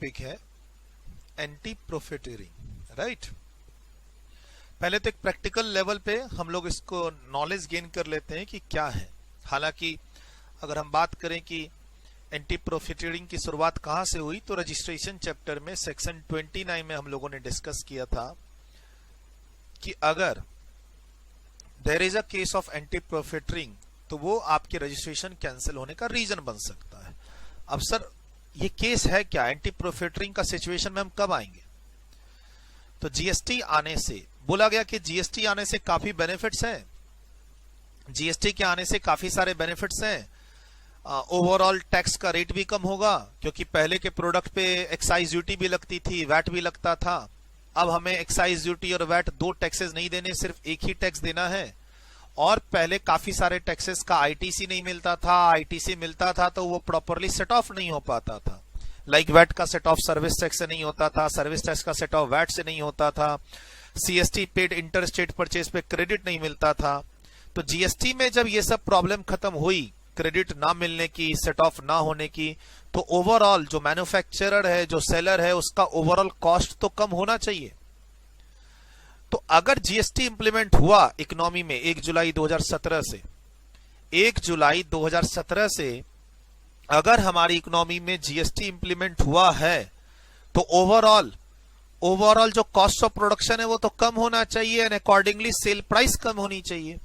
Topic है anti profiteering, right. पहले तो एक प्रैक्टिकल लेवल पे हम लोग इसको नॉलेज गेन कर लेते हैं कि क्या है। हालांकि अगर हम बात करें कि एंटी प्रॉफिटियरिंग की शुरुआत कहां से हुई, तो रजिस्ट्रेशन चैप्टर में सेक्शन 29 में हम लोगों ने डिस्कस किया था कि अगर there is a case of anti profiteering तो वो आपके रजिस्ट्रेशन कैंसिल होने का रीजन बन सकता है। अब सर ये केस है क्या, एंटी प्रॉफिटियरिंग का सिचुएशन में हम कब आएंगे? तो जीएसटी आने से बोला गया कि जीएसटी आने से काफी बेनिफिट्स हैं, जीएसटी के आने से काफी सारे बेनिफिट्स हैं। ओवरऑल टैक्स का रेट भी कम होगा, क्योंकि पहले के प्रोडक्ट पे एक्साइज ड्यूटी भी लगती थी, वैट भी लगता था। अब हमें एक्साइज ड्यूटी और वैट दो टैक्सेस नहीं देने, सिर्फ एक ही टैक्स देना है। और पहले काफी सारे टैक्सेस का आईटीसी नहीं मिलता था, आईटीसी मिलता था तो वो प्रॉपरली सेट ऑफ नहीं हो पाता था। लाइक वैट का सेट ऑफ सर्विस टैक्स से नहीं होता था, सर्विस टैक्स का सेट ऑफ वैट से नहीं होता था, CST paid inter state purchase पे क्रेडिट नहीं मिलता था। तो जीएसटी में जब ये सब प्रॉब्लम खत्म हुई, क्रेडिट ना मिलने की, सेट ऑफ ना होने की, तो ओवरऑल जो मैन्युफैक्चरर है, जो सेलर है, उसका ओवरऑल कॉस्ट तो कम होना चाहिए। तो अगर जीएसटी इंप्लीमेंट हुआ इकोनॉमी में 1 जुलाई 2017 से, 1 जुलाई 2017 से अगर हमारी इकोनॉमी में जीएसटी इंप्लीमेंट हुआ है तो ओवरऑल जो कॉस्ट ऑफ प्रोडक्शन है वो तो कम होना चाहिए एंड अकॉर्डिंगली सेल प्राइस कम होनी चाहिए।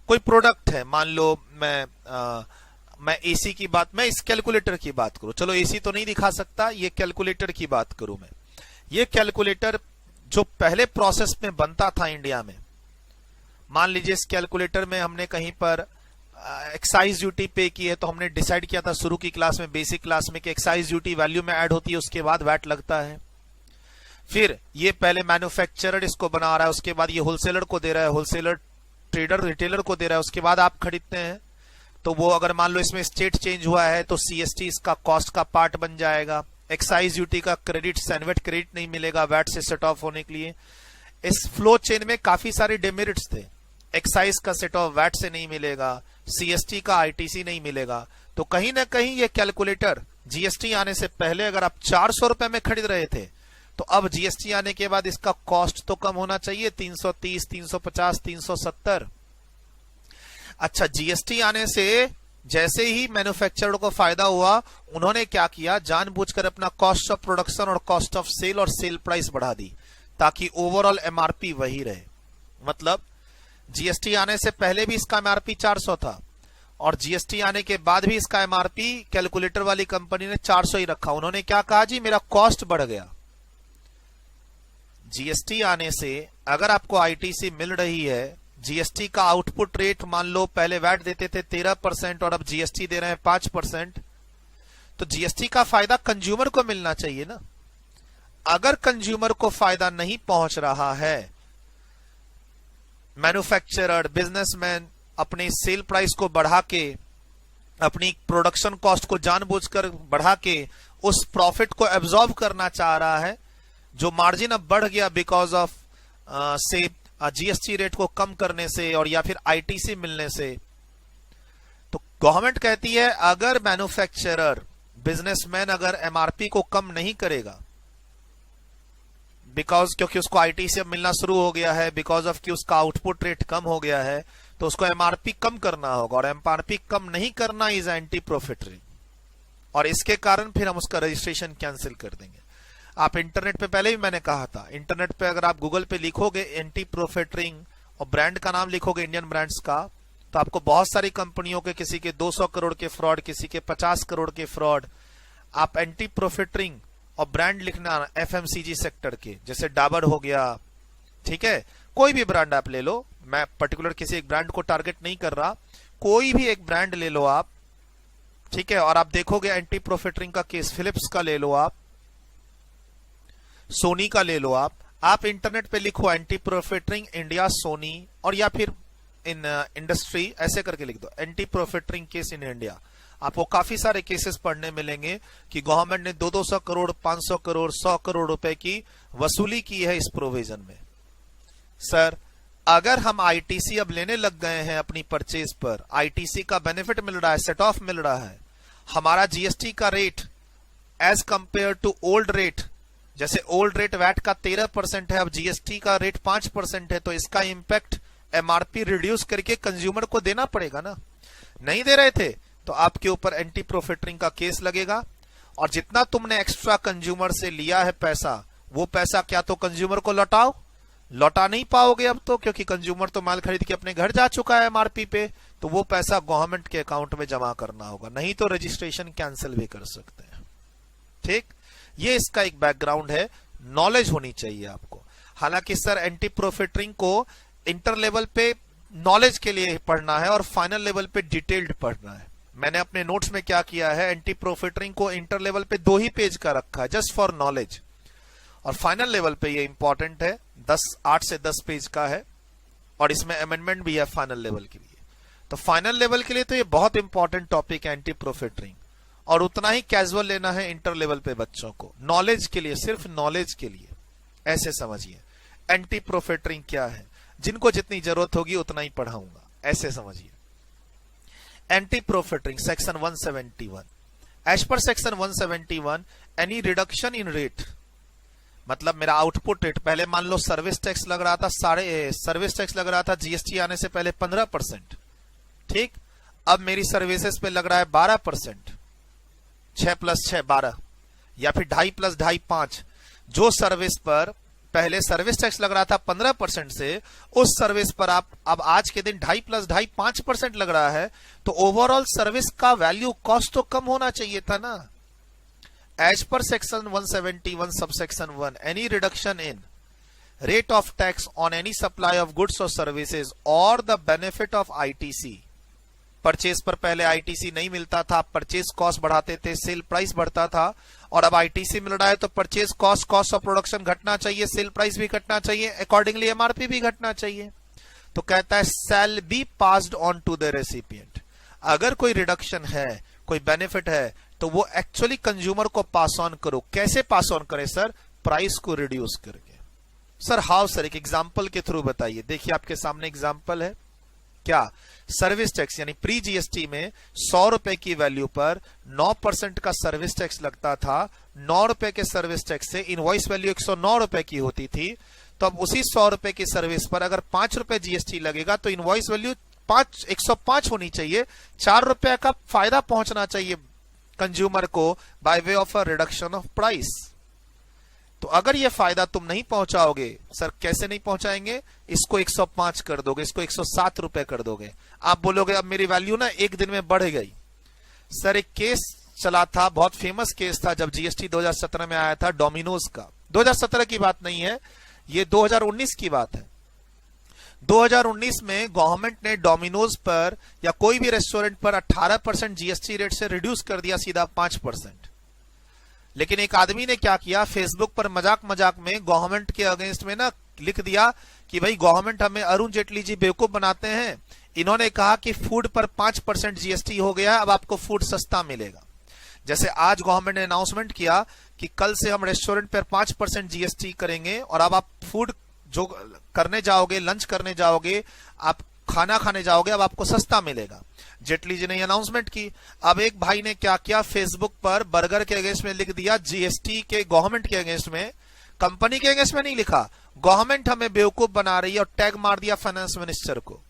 कोई प्रोडक्ट है, मान लो मैं एसी की बात, मैं इस कैलकुलेटर की बात करूं, चलो एसी तो नहीं दिखा सकता, ये कैलकुलेटर की बात करूं मैं। ये कैलकुलेटर जो पहले प्रोसेस में बनता था इंडिया में, मान लीजिए इस कैलकुलेटर में हमने कहीं पर एक्साइज ड्यूटी पे की है, तो हमने डिसाइड किया था शुरू की क्लास में, बेसिक क्लास में, कि एक्साइज ड्यूटी वैल्यू में ऐड होती है, उसके बाद वैट लगता है। फिर ये पहले मैन्युफैक्चरर इसको बना रहा है, उसके बाद ये होलसेलर को दे रहा है, होलसेलर ट्रेडर रिटेलर को दे रहा है, उसके बाद आप खरीदते हैं। तो वो अगर मान लो इसमें स्टेट चेंज हुआ है तो सीएसटी इसका कॉस्ट का पार्ट बन जाएगा। एक्साइज ड्यूटी का क्रेडिट, सैनवेट क्रेडिट नहीं मिलेगा वैट से सेट ऑफ होने के लिए। इस फ्लो चेन में काफी सारे डिमेरिट्स थे, एक्साइज का सेट ऑफ वैट से नहीं मिलेगा, सीएसटी का आईटीसी नहीं मिलेगा। तो कहीं ना कहीं ये कैलकुलेटर जीएसटी आने से पहले अगर आप 400 रुपए में खरीद रहे थे, तो अब जीएसटी आने के बाद इसका कॉस्ट तो कम होना चाहिए, 330, 350, 370। अच्छा, जीएसटी आने से जैसे ही मैन्युफैक्चरर को फायदा हुआ, उन्होंने क्या किया, जानबूझकर अपना कॉस्ट ऑफ प्रोडक्शन और कॉस्ट ऑफ सेल और सेल प्राइस बढ़ा दी, ताकि ओवरऑल एमआरपी वही रहे। मतलब जीएसटी आने से पहले भी इसका एमआरपी 400 था और जीएसटी आने के बाद भी इसका एमआरपी कैलकुलेटर वाली कंपनी ने 400 ही रखा। उन्होंने क्या कहा, जी मेरा कॉस्ट बढ़ गया। जीएसटी आने से अगर आपको आईटीसी मिल रही है, जीएसटी का आउटपुट रेट मान लो पहले वैट देते थे 13% और अब जीएसटी दे रहे हैं 5%, तो जीएसटी का फायदा कंज्यूमर को मिलना चाहिए ना। अगर कंज्यूमर को फायदा नहीं पहुंच रहा है, मैन्युफैक्चरर, बिजनेसमैन अपने सेल प्राइस को बढ़ा के, अपनी प्रोडक्शन कॉस्ट को जानबूझकर बढ़ा के उस प्रॉफिट को एब्जॉर्ब करना चाह रहा है, जो मार्जिन अब बढ़ गया बिकॉज ऑफ से जीएसटी रेट को कम करने से और या फिर आईटीसी मिलने से, तो गवर्नमेंट कहती है अगर मैन्युफैक्चरर, बिजनेसमैन अगर एमआरपी को कम नहीं करेगा, बिकॉज क्योंकि उसको आईटीसी अब मिलना शुरू हो गया है, बिकॉज ऑफ कि उसका आउटपुट रेट कम हो गया है, तो उसको एमआरपी कम करना होगा, और एमआरपी कम नहीं करना इज एंटी प्रॉफिटियरिंग, और इसके कारण फिर हम उसका रजिस्ट्रेशन कैंसिल कर देंगे। आप इंटरनेट पे, पहले भी मैंने कहा था, इंटरनेट पे अगर आप गूगल पे लिखोगे एंटी प्रॉफिटियरिंग और ब्रांड का नाम लिखोगे इंडियन ब्रांड्स का, तो आपको बहुत सारी कंपनियों के, किसी के 200 करोड़ के फ्रॉड, किसी के 50 करोड़ के फ्रॉड। आप एंटी प्रॉफिटियरिंग और ब्रांड लिखना एफएमसीजी सेक्टर के, जैसे डाबर हो गया, ठीक है, कोई भी ब्रांड आप ले लो, मैं पर्टिकुलर किसी एक ब्रांड को टारगेट नहीं कर रहा, कोई भी एक ब्रांड ले लो आप, ठीक है, और आप देखोगे एंटी प्रॉफिटियरिंग का केस, फिलिप्स का ले लो आप, सोनी का ले लो आप इंटरनेट पे लिखो एंटी प्रॉफिटियरिंग इंडिया सोनी, और या फिर इन इंडस्ट्री ऐसे करके लिख दो anti profiteering case in India. आपको काफी सारे केसेस पढ़ने मिलेंगे कि गवर्नमेंट ने 200 करोड़, 500 करोड़, 100 करोड़ रुपए की वसूली की है इस प्रोविजन में। सर अगर हम आईटीसी अब लेने लग गए हैं अपनी परचेज पर, आईटीसी का बेनिफिट मिल रहा है, सेट ऑफ मिल रहा है, हमारा जीएसटी का rate as compare to old rate, जैसे ओल्ड रेट वैट का 13% है, अब जीएसटी का रेट 5% है, तो इसका इंपैक्ट एमआरपी रिड्यूस करके कंज्यूमर को देना पड़ेगा ना। नहीं दे रहे थे तो आपके ऊपर एंटी प्रॉफिटरिंग का केस लगेगा, और जितना तुमने एक्स्ट्रा कंज्यूमर से लिया है पैसा, वो पैसा क्या तो कंज्यूमर को लौटा नहीं पाओगे अब तो, क्योंकि कंज्यूमर तो माल खरीद के अपने घर जा चुका है एमआरपी पे, तो वो पैसा गवर्नमेंट के अकाउंट में जमा करना होगा, नहीं तो रजिस्ट्रेशन कैंसिल भी कर सकते हैं। ठीक, ये इसका एक बैकग्राउंड है, नॉलेज होनी चाहिए आपको। हालांकि सर एंटी प्रॉफिटरिंग को इंटर लेवल पे नॉलेज के लिए पढ़ना है और फाइनल लेवल पे डिटेल्ड पढ़ना है। मैंने अपने नोट्स में क्या किया है, एंटी प्रॉफिटरिंग को इंटर लेवल पे 2 ही पेज का रखा है, जस्ट फॉर नॉलेज, और फाइनल लेवल पे ये इंपॉर्टेंट है, 8 से 10 पेज का है, और इसमें अमेंडमेंट भी है फाइनल लेवल के लिए। तो फाइनल लेवल के लिए तो ये बहुत इंपॉर्टेंट टॉपिक है एंटी प्रॉफिटरिंग, और उतना ही कैजुअल लेना है इंटर लेवल पे बच्चों को, नॉलेज के लिए, सिर्फ नॉलेज के लिए। ऐसे समझिए एंटी प्रॉफिटरिंग क्या है, जिनको जितनी जरूरत होगी उतना ही पढ़ाऊंगा, ऐसे समझिए। Anti profiteering section 171, as per section 171 any reduction in rate, मतलब मेरा आउटपुट रेट, पहले मान लो सर्विस टैक्स लग रहा था सर्विस टैक्स लग रहा था जीएसटी आने से पहले 15%, ठीक, अब मेरी सर्विसेज पे लग रहा है 12%, 6 + 6 12, या फिर 2.5 + 2.5 5। जो सर्विस पर पहले सर्विस टैक्स लग रहा था 15% से, उस सर्विस पर आप अब आज के दिन 2.5 + 2.5 5% लग रहा है, तो ओवरऑल सर्विस का वैल्यू कॉस्ट तो कम होना चाहिए था ना। As per section 171 subsection 1 any reduction in rate of tax on any supply of goods और सर्विसेज और the benefit of ITC, purchase पर पहले आईटीसी नहीं मिलता था, परचेज कॉस्ट बढ़ाते थे, सेल प्राइस बढ़ता था, और अब आईटीसी मिल रहा है तो परचेज कॉस्ट ऑफ प्रोडक्शन घटना चाहिए, सेल प्राइस भी घटना चाहिए, अकॉर्डिंगली एमआरपी भी घटना चाहिए। तो कहता है shall be passed on to the recipient, अगर कोई रिडक्शन है, कोई बेनिफिट है, तो वो एक्चुअली कंज्यूमर को पास ऑन करो। कैसे पास ऑन करे सर? प्राइस को रिड्यूस करके। Sir how sir? एक एग्जांपल के थ्रू बताइए। देखिए आपके सामने एग्जांपल है, क्या सर्विस टैक्स यानी प्री जीएसटी में 100 रुपए की वैल्यू पर 9% का सर्विस टैक्स लगता था। 9 रुपए के सर्विस टैक्स से इनवॉइस वैल्यू 109 रुपए की होती थी, तो अब उसी 100 रुपए की सर्विस पर अगर 5 रुपए जीएसटी लगेगा तो इनवॉइस वैल्यू 105 होनी चाहिए। 4 रुपए का फायदा पहुंचना चाहिए कंज्यूमर को bye way of a reduction of price. तो अगर ये फायदा तुम नहीं पहुंचाओगे, सर कैसे नहीं पहुंचाएंगे? इसको 105 कर दोगे, इसको 107 रुपए कर दोगे। आप बोलोगे अब मेरी वैल्यू ना एक दिन में बढ़ गई। सर एक केस चला था, बहुत फेमस केस था जब जीएसटी 2017 में आया था डोमिनोज का। 2017 की बात नहीं है, ये 2019 की बात है। 2019 में गवर्नमेंट ने डोमिनोज पर या कोई भी रेस्टोरेंट पर 18% जीएसटी रेट से रिड्यूस कर दिया सीधा 5%। लेकिन एक आदमी ने क्या किया, फेसबुक पर मजाक मजाक में गवर्नमेंट के अगेंस्ट में ना लिख दिया कि भाई गवर्नमेंट हमें अरुण जेटली जी बेवकूफ बनाते हैं। इन्होंने कहा कि फूड पर 5% जीएसटी हो गया है, अब आपको फूड सस्ता मिलेगा। जैसे आज गवर्नमेंट ने अनाउंसमेंट किया कि कल से हम रेस्टोरेंट पर 5% जीएसटी करेंगे और अब आप फूड जो करने जाओगे, लंच करने जाओगे, आप खाना खाने जाओगे, अब आपको सस्ता मिलेगा। जेटली जी ने अनाउंसमेंट की। अब एक भाई ने क्या किया, फेसबुक पर बर्गर के अगेंस्ट में लिख दिया जीएसटी के, गवर्नमेंट के अगेंस्ट में, कंपनी के अगेंस्ट में नहीं लिखा, गवर्नमेंट हमें बेवकूफ बना रही है, और टैग मार दिया फाइनेंस मिनिस्टर को,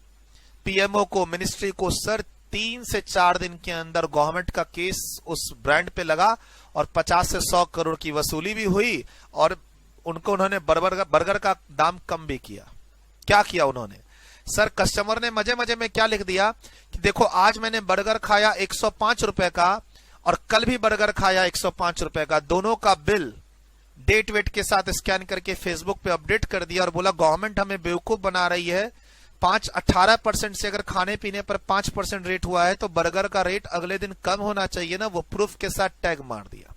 पीएमओ को, मिनिस्ट्री को। सर 3 से 4 दिन के अंदर गवर्नमेंट का केस उस ब्रांड पे लगा और 50 से 100 करोड़ की वसूली भी हुई, और उन्होंने बर्गर का दाम कम भी किया। क्या किया उन्होंने? सर कस्टमर ने मजे मजे में क्या लिख दिया कि देखो आज मैंने बर्गर खाया 105 रुपए का और कल भी बर्गर खाया 105 रुपए का, दोनों का बिल डेट वेट के साथ स्कैन करके फेसबुक पे अपडेट कर दिया और बोला गवर्नमेंट हमें बेवकूफ बना रही है। 18% से अगर खाने पीने पर 5% रेट हुआ है तो बर्गर का रेट अगले दिन कम होना चाहिए ना, वो प्रूफ के साथ टैग मार दिया।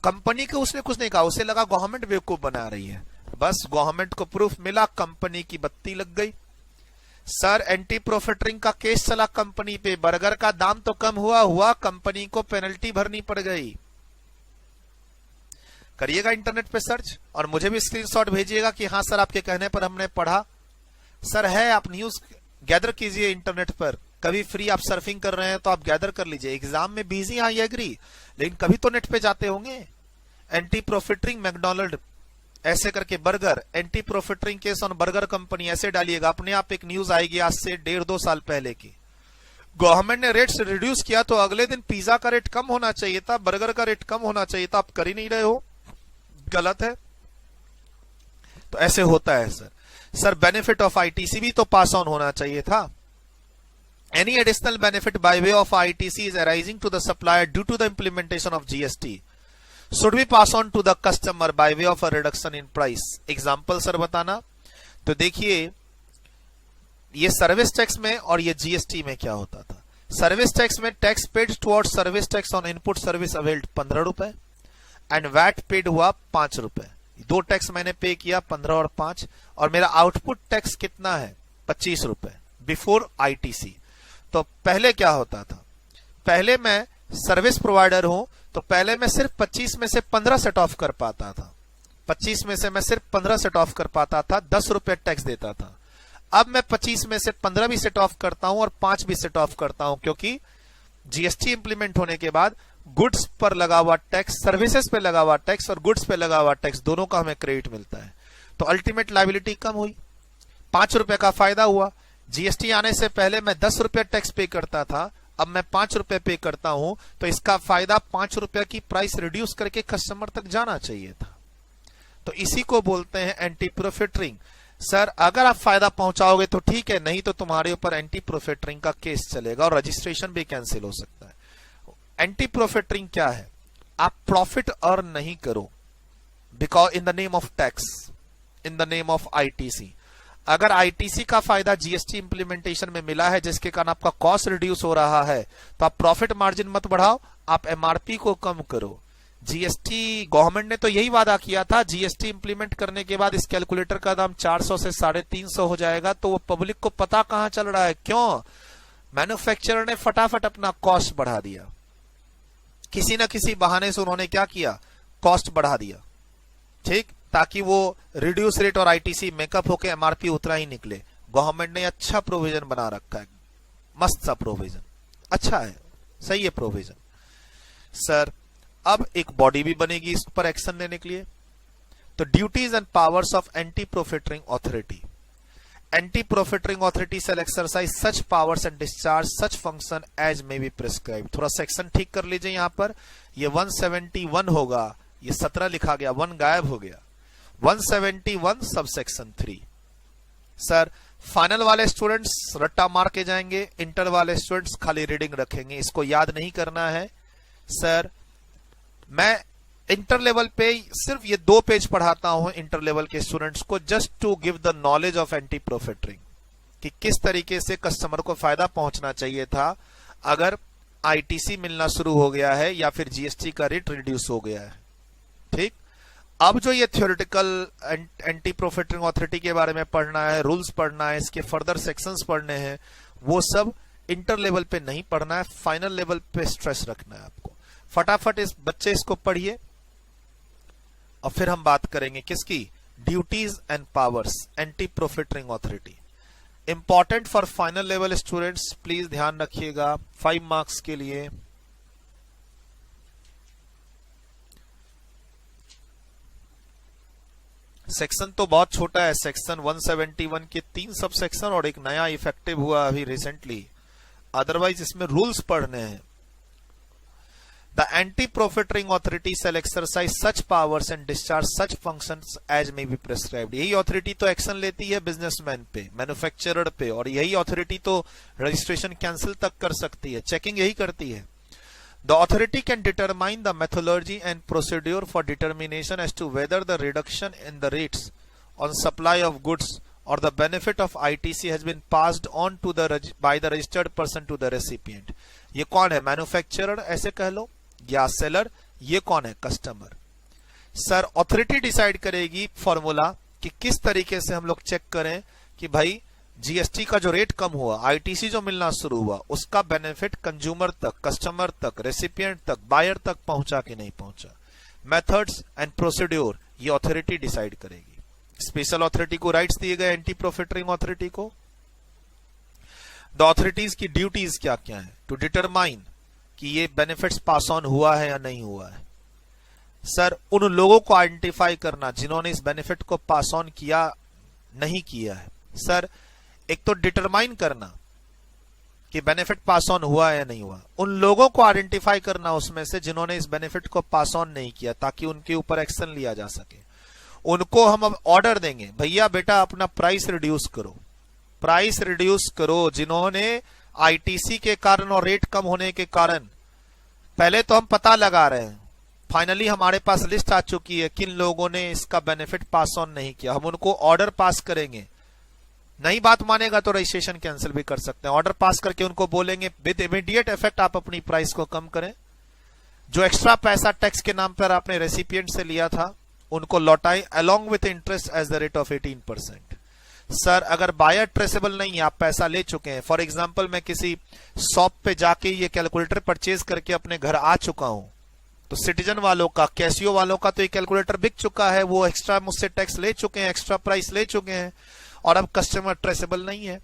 कंपनी को उसने कुछ नहीं कहा, उसे लगा गवर्नमेंट बेवकूफ बना रही है, बस गवर्नमेंट को प्रूफ मिला, कंपनी की बत्ती लग गई। सर एंटी प्रॉफिटरिंग का केस चला कंपनी पे, बर्गर का दाम तो कम हुआ, कंपनी को पेनल्टी भरनी पड़ गई। करिएगा इंटरनेट पे सर्च और मुझे भी स्क्रीनशॉट भेजिएगा कि हाँ सर आपके कहने पर हमने पढ़ा। सर है, आप न्यूज गैदर कीजिए इंटरनेट पर, कभी फ्री आप सर्फिंग कर रहे हैं तो आप गैदर कर लीजिए। एग्जाम में बिजी, हाँ ये एग्री, लेकिन कभी तो नेट पे जाते होंगे। एंटी प्रॉफिटरिंग मैकडोनल्ड ऐसे करके burger, anti profiteering case on burger company ऐसे डालिएगा, अपने आप एक न्यूज आएगी आज से 1.5-2 साल पहले की। गवर्नमेंट ने रेट्स रिड्यूस किया तो अगले दिन पिज्जा का रेट कम होना चाहिए था, बर्गर का रेट कम होना चाहिए था, आप कर ही नहीं रहे हो, गलत है। तो ऐसे होता है सर बेनिफिट ऑफ आईटीसी भी तो पास ऑन होना चाहिए था। Any additional benefit by way of ITC is arising to the supplier due to the implementation of GST should be pass on to the customer by way of a reduction in price. Example sir बताना। तो देखिए ये service tax में और ये GST में क्या होता था। सर्विस टैक्स में tax paid toward service tax on input service availed 15 रुपए एंड वैट पेड हुआ 5 रुपए। 2 टैक्स मैंने पे किया 15 और 5, और मेरा आउटपुट टैक्स कितना है 25 रुपए बिफोर आईटीसी। तो पहले क्या होता था, पहले मैं सर्विस प्रोवाइडर हूं तो पहले मैं सिर्फ 25 में से 15 सेट ऑफ कर पाता था, 25 में से मैं सिर्फ 15 सेट ऑफ कर पाता था, 10 रुपए टैक्स देता था। अब मैं 25 में से 15 भी सेट ऑफ करता हूं और 5 भी सेट ऑफ करता हूं, क्योंकि जीएसटी इंप्लीमेंट होने के बाद गुड्स पर लगा हुआ टैक्स, सर्विसेज पे लगा हुआ टैक्स और गुड्स पे लगा हुआ टैक्स दोनों का हमें क्रेडिट मिलता है। तो अल्टीमेट लायबिलिटी कम हुई, 5 रुपए का फायदा हुआ। जीएसटी आने से पहले मैं 10 रुपए टैक्स पे करता था, अब मैं 5 रुपए पे करता हूं, तो इसका फायदा 5 रुपए की प्राइस रिड्यूस करके कस्टमर तक जाना चाहिए था। तो इसी को बोलते हैं एंटी प्रॉफिटरिंग। सर अगर आप फायदा पहुंचाओगे तो ठीक है, नहीं तो तुम्हारे ऊपर एंटी प्रॉफिटरिंग का केस चलेगा और रजिस्ट्रेशन भी कैंसिल हो सकता है। एंटी प्रॉफिटरिंग क्या है, आप प्रॉफिट अर्न नहीं करो because in the name of tax, in the name of ITC. अगर आईटीसी का फायदा जीएसटी इंप्लीमेंटेशन में मिला है जिसके कारण आपका कॉस्ट रिड्यूस हो रहा है, तो आप प्रॉफिट मार्जिन मत बढ़ाओ, आप एमआरपी को कम करो। जीएसटी गवर्नमेंट ने तो यही वादा किया था, जीएसटी इंप्लीमेंट करने के बाद इस कैलकुलेटर का दाम 400 से 350 हो जाएगा, तो वो पब्लिक को पता कहां चल रहा है, क्यों? मैन्युफैक्चरर ने फटाफट अपना कॉस्ट बढ़ा दिया, किसी ना किसी बहाने से उन्होंने क्या किया, कॉस्ट बढ़ा दिया, ठीक, ताकि वो रिड्यूस रेट और आईटीसी मेकअप होकर एमआरपी उतना ही निकले। गवर्नमेंट ने अच्छा प्रोविजन बना रखा है, मस्त सा प्रोविजन, अच्छा है, सही है प्रोविजन। सर अब एक बॉडी भी बनेगी इस पर एक्शन लेने के लिए। तो duties and powers of anti profiteering authority. Anti profiteering authority shall exercise such powers and discharge such function as may be prescribe. थोड़ा सेक्शन ठीक कर लीजिए, यहां पर ये 171 होगा, ये 17 लिखा गया, 1 गायब हो गया। 171 सब सेक्शन 3। सर फाइनल वाले स्टूडेंट्स रट्टा मार के जाएंगे, इंटर वाले स्टूडेंट्स खाली रीडिंग रखेंगे, इसको याद नहीं करना है। सर मैं इंटर लेवल पे सिर्फ ये 2 पेज पढ़ाता हूं इंटर लेवल के स्टूडेंट्स को, just to give the knowledge of anti profiteering, कि किस तरीके से कस्टमर को फायदा पहुंचना चाहिए था अगर आईटीसी मिलना शुरू हो गया है या फिर जीएसटी का रेट रिड्यूस हो गया है। ठीक, अब जो ये थ्योरेटिकल एंटी प्रॉफिटरिंग अथॉरिटी के बारे में पढ़ना है, रूल्स पढ़ना है, इसके फर्दर सेक्शंस पढ़ने हैं, वो सब इंटर लेवल पे नहीं पढ़ना है, फाइनल लेवल पे स्ट्रेस रखना है आपको। फटाफट इस बच्चे इसको पढ़िए और फिर हम बात करेंगे किसकी, duties and powers anti profiteering authority. Important for final level students, please ध्यान रखिएगा 5 मार्क्स के लिए। सेक्शन तो बहुत छोटा है, सेक्शन 171 के 3 सब सेक्शन और एक नया इफेक्टिव हुआ अभी रिसेंटली, अदरवाइज इसमें रूल्स पढ़ने हैं। The anti-profiteering authority shall exercise such powers and discharge such functions as may be prescribed। यही अथॉरिटी तो एक्शन लेती है बिजनेसमैन पे, मैन्युफैक्चरर पे, और यही अथॉरिटी तो रजिस्ट्रेशन कैंसिल तक कर सकती है, चेकिंग यही करती है। The authority can determine the methodology and procedure for determination as to whether the reduction in the rates on supply of goods or the benefit of ITC has been passed on to the by the registered person to the recipient। ये कौन है, manufacturer ऐसे कह लो, या seller, ये कौन है, customer. Sir authority decide करेगी फॉर्मूला कि किस तरीके से हम लोग चेक करें कि भाई जीएसटी का जो रेट कम हुआ, आईटीसी जो मिलना शुरू हुआ, उसका बेनिफिट कंज्यूमर तक, कस्टमर तक, रेसिपिएंट तक, बायर तक पहुंचा कि नहीं पहुंचा। मेथड्स एंड प्रोसीड्योर ये अथॉरिटी डिसाइड करेगी। स्पेशल अथॉरिटी को राइट्स दिए गए एंटी प्रॉफिटरिंग अथॉरिटी को। द ऑथोरिटीज की ड्यूटीज क्या क्या है? टू डिटरमाइन कि ये बेनिफिट्स पास ऑन हुआ है या नहीं हुआ है। सर, उन लोगों को आइडेंटिफाई करना जिन्होंने इस बेनिफिट को पास ऑन किया नहीं किया है। सर, एक तो डिटरमाइन करना कि बेनिफिट पास ऑन हुआ है या नहीं हुआ, उन लोगों को आइडेंटिफाई करना उसमें से जिन्होंने इस बेनिफिट को पास ऑन नहीं किया, ताकि उनके ऊपर एक्शन लिया जा सके। उनको हम अब ऑर्डर देंगे, भैया बेटा अपना प्राइस रिड्यूस करो, प्राइस रिड्यूस करो। जिन्होंने आईटीसी के कारण और रेट कम होने के कारण, पहले तो हम पता लगा रहे हैं, फाइनली हमारे पास लिस्ट आ चुकी है किन लोगों ने इसका बेनिफिट पास ऑन नहीं किया। हम उनको ऑर्डर पास करेंगे, नहीं बात मानेगा तो रजिस्ट्रेशन कैंसिल भी कर सकते हैं। ऑर्डर पास करके उनको बोलेंगे विद इमीडिएट इफेक्ट आप अपनी प्राइस को कम करें। जो एक्स्ट्रा पैसा टैक्स के नाम पर आपने रेसिपिएंट से लिया था उनको लौटाएं along with interest as the rate of 18%। Sir, अगर बायर ट्रेसेबल नहीं है, आप पैसा ले चुके हैं, फॉर एग्जांपल मैं किसी शॉप पे जाके ये कैलकुलेटर परचेज करके अपने घर आ चुका हूं, तो सिटीजन वालों का, कैसियो वालों का तो ये कैलकुलेटर बिक चुका है, वो एक्स्ट्रा मुझसे टैक्स ले चुके हैं, एक्स्ट्रा प्राइस ले चुके हैं, और अब कस्टमर ट्रेसेबल नहीं है।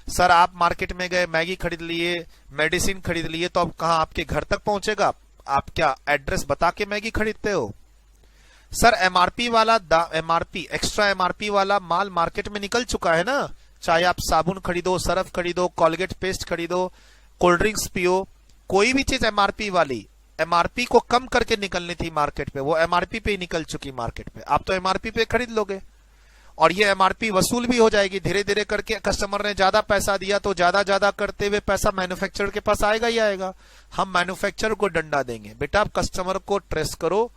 सर, आप मार्केट में गए, मैगी खरीद लिए, मेडिसिन खरीद लिए, तो अब कहां आपके घर तक पहुंचेगा? आप क्या एड्रेस बता के मैगी खरीदते हो? सर, एमआरपी वाला एमआरपी एक्स्ट्रा एमआरपी वाला माल मार्केट में निकल चुका है ना। चाहे आप साबुन खरीदो, सरफ खरीदो, कोलगेट पेस्ट खरीदो, कोल्ड ड्रिंक्स पियो, कोई भी चीज एमआरपी वाली, एमआरपी को कम करके निकलनी थी मार्केट पे, वो एमआरपी पे ही निकल चुकी मार्केट पे। आप तो एमआरपी पे खरीद लोगे और ये एमआरपी वसूल भी हो जाएगी धीरे धीरे करके। कस्टमर ने ज्यादा पैसा दिया तो ज्यादा ज्यादा करते हुए पैसा मैन्युफैक्चरर के पास आएगा ही आएगा। हम मैन्युफैक्चरर को डंडा देंगे, बेटा आप कस्टमर को ट्रेस करो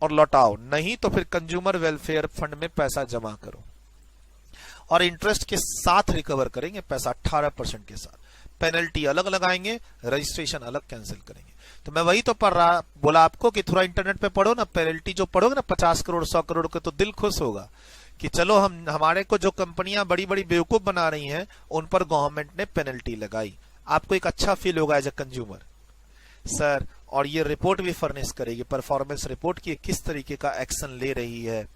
और लौटाओ, नहीं तो फिर कंज्यूमर वेलफेयर फंड में पैसा जमा करो और इंटरेस्ट के साथ रिकवर करेंगे पैसा 18% के साथ। पेनल्टी अलग लगाएंगे, रजिस्ट्रेशन अलग कैंसिल करेंगे। तो मैं वही तो पढ़ रहा बोला आपको कि थोड़ा इंटरनेट पे पढ़ो ना, पेनल्टी जो पढ़ोगे ना 50 करोड़ 100 करोड़ के, तो दिल खुश होगा कि चलो हमारे को जो कंपनियां बड़ी बड़ी बेवकूफ बना रही हैं उन पर गवर्नमेंट ने पेनल्टी लगाई। आपको एक अच्छा फील होगा एज ए कंज्यूमर। सर, और ये रिपोर्ट भी फर्निश करेगी, परफॉर्मेंस रिपोर्ट की किस तरीके का एक्शन ले रही है।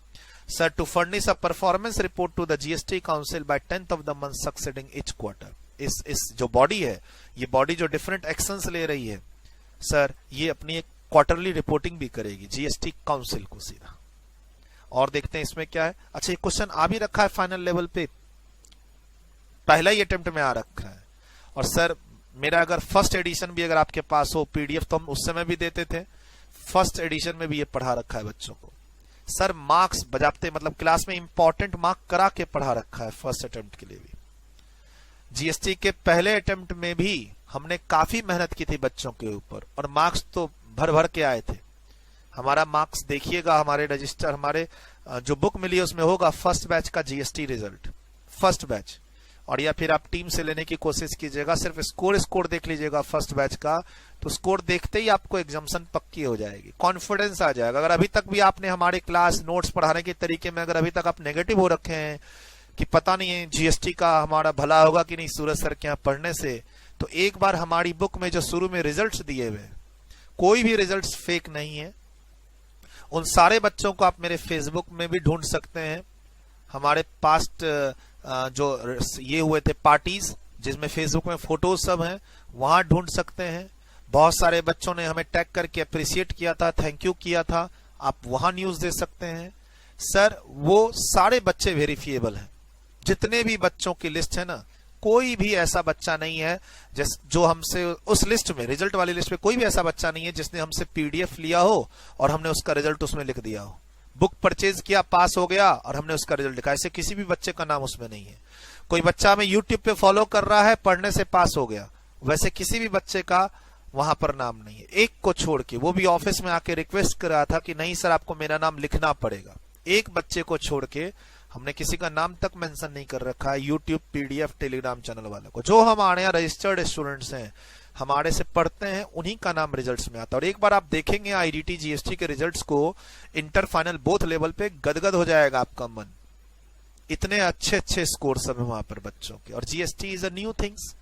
Sir, to furnish a performance report to the GST council by 10th of the month succeeding each quarter. इस जो बॉडी है, ये बॉडी जो डिफरेंट एक्शंस ले रही है, सर ये अपनी एक क्वार्टरली रिपोर्टिंग भी करेगी जीएसटी काउंसिल को सीधा। और देखते हैं इसमें क्या है। अच्छा, ये क्वेश्चन आ भी रखा है फाइनल लेवल पे, पहला ही अटेम्प्ट में आ रखा है। और सर मेरा अगर फर्स्ट एडिशन भी अगर आपके पास हो पीडीएफ, तो हम उस समय भी देते थे, फर्स्ट एडिशन में भी ये पढ़ा रखा है बच्चों को। सर मार्क्स बजाते, मतलब क्लास में इंपॉर्टेंट मार्क करा के पढ़ा रखा है फर्स्ट अटेम्प्ट के लिए भी। जीएसटी के पहले अटेम्प्ट में भी हमने काफी मेहनत की थी बच्चों के ऊपर और मार्क्स तो भर भर के आए थे। हमारा मार्क्स देखिएगा, हमारे रजिस्टर, हमारे जो बुक मिली है उसमें होगा फर्स्ट बैच का जीएसटी रिजल्ट, फर्स्ट बैच। और या फिर आप टीम से लेने की कोशिश कीजिएगा, सिर्फ स्कोर देख लीजिएगा फर्स्ट बैच का, तो स्कोर देखते ही आपको एग्जाम्शन पक्की हो जाएगी, कॉन्फिडेंस आ जाएगा। अगर अभी तक भी आपने हमारे क्लास नोट्स पढ़ाने के तरीके में अगर अभी तक आप नेगेटिव हो रखे हैं कि पता नहीं है जीएसटी का हमारा भला होगा कि नहीं सूरज सर के यहाँ पढ़ने से, तो एक बार हमारी बुक में जो शुरू में रिजल्ट्स दिए हुए, कोई भी रिजल्ट्स फेक नहीं है। उन सारे बच्चों को आप मेरे फेसबुक में भी ढूंढ सकते हैं। हमारे पास्ट जो ये हुए थे पार्टीज जिसमें फेसबुक में फोटोज सब हैं, वहां ढूंढ सकते हैं। बहुत सारे बच्चों ने हमें टैग करके अप्रिशिएट किया था, थैंक यू किया था, आप वहां न्यूज दे सकते हैं। सर वो सारे बच्चे वेरिफिएबल हैं, जितने भी बच्चों की लिस्ट है ना, कोई भी ऐसा बच्चा नहीं है जो हमसे उस लिस्ट में, रिजल्ट वाली लिस्ट में कोई भी ऐसा बच्चा नहीं है जिसने हमसे पीडीएफ लिया हो और हमने उसका रिजल्ट उसमें लिख दिया हो। बुक परचेज किया, पास हो गया और हमने उसका रिजल्ट लिखा, ऐसे किसी भी बच्चे का नाम उसमें नहीं है। कोई बच्चा हमें यूट्यूब पे फॉलो कर रहा है, पढ़ने से पास हो गया, वैसे किसी भी बच्चे का वहां पर नाम नहीं है, एक को छोड़ के। वो भी ऑफिस में आके रिक्वेस्ट कर रहा था कि नहीं सर आपको मेरा नाम लिखना पड़ेगा, एक बच्चे को छोड़ के हमने किसी का नाम तक मेंशन नहीं कर रखा है यूट्यूब, पीडीएफ, टेलीग्राम चैनल वालों को। जो हमारे यहाँ रजिस्टर्ड स्टूडेंट्स हैं, हमारे से पढ़ते हैं, उन्हीं का नाम रिजल्ट्स में आता है। और एक बार आप देखेंगे आईडीटी जीएसटी के रिजल्ट्स को, इंटर फाइनल बोथ लेवल पे, गदगद हो जाएगा आपका मन। इतने अच्छे अच्छे स्कोर सब है वहां पर बच्चों के। और GST is a new things.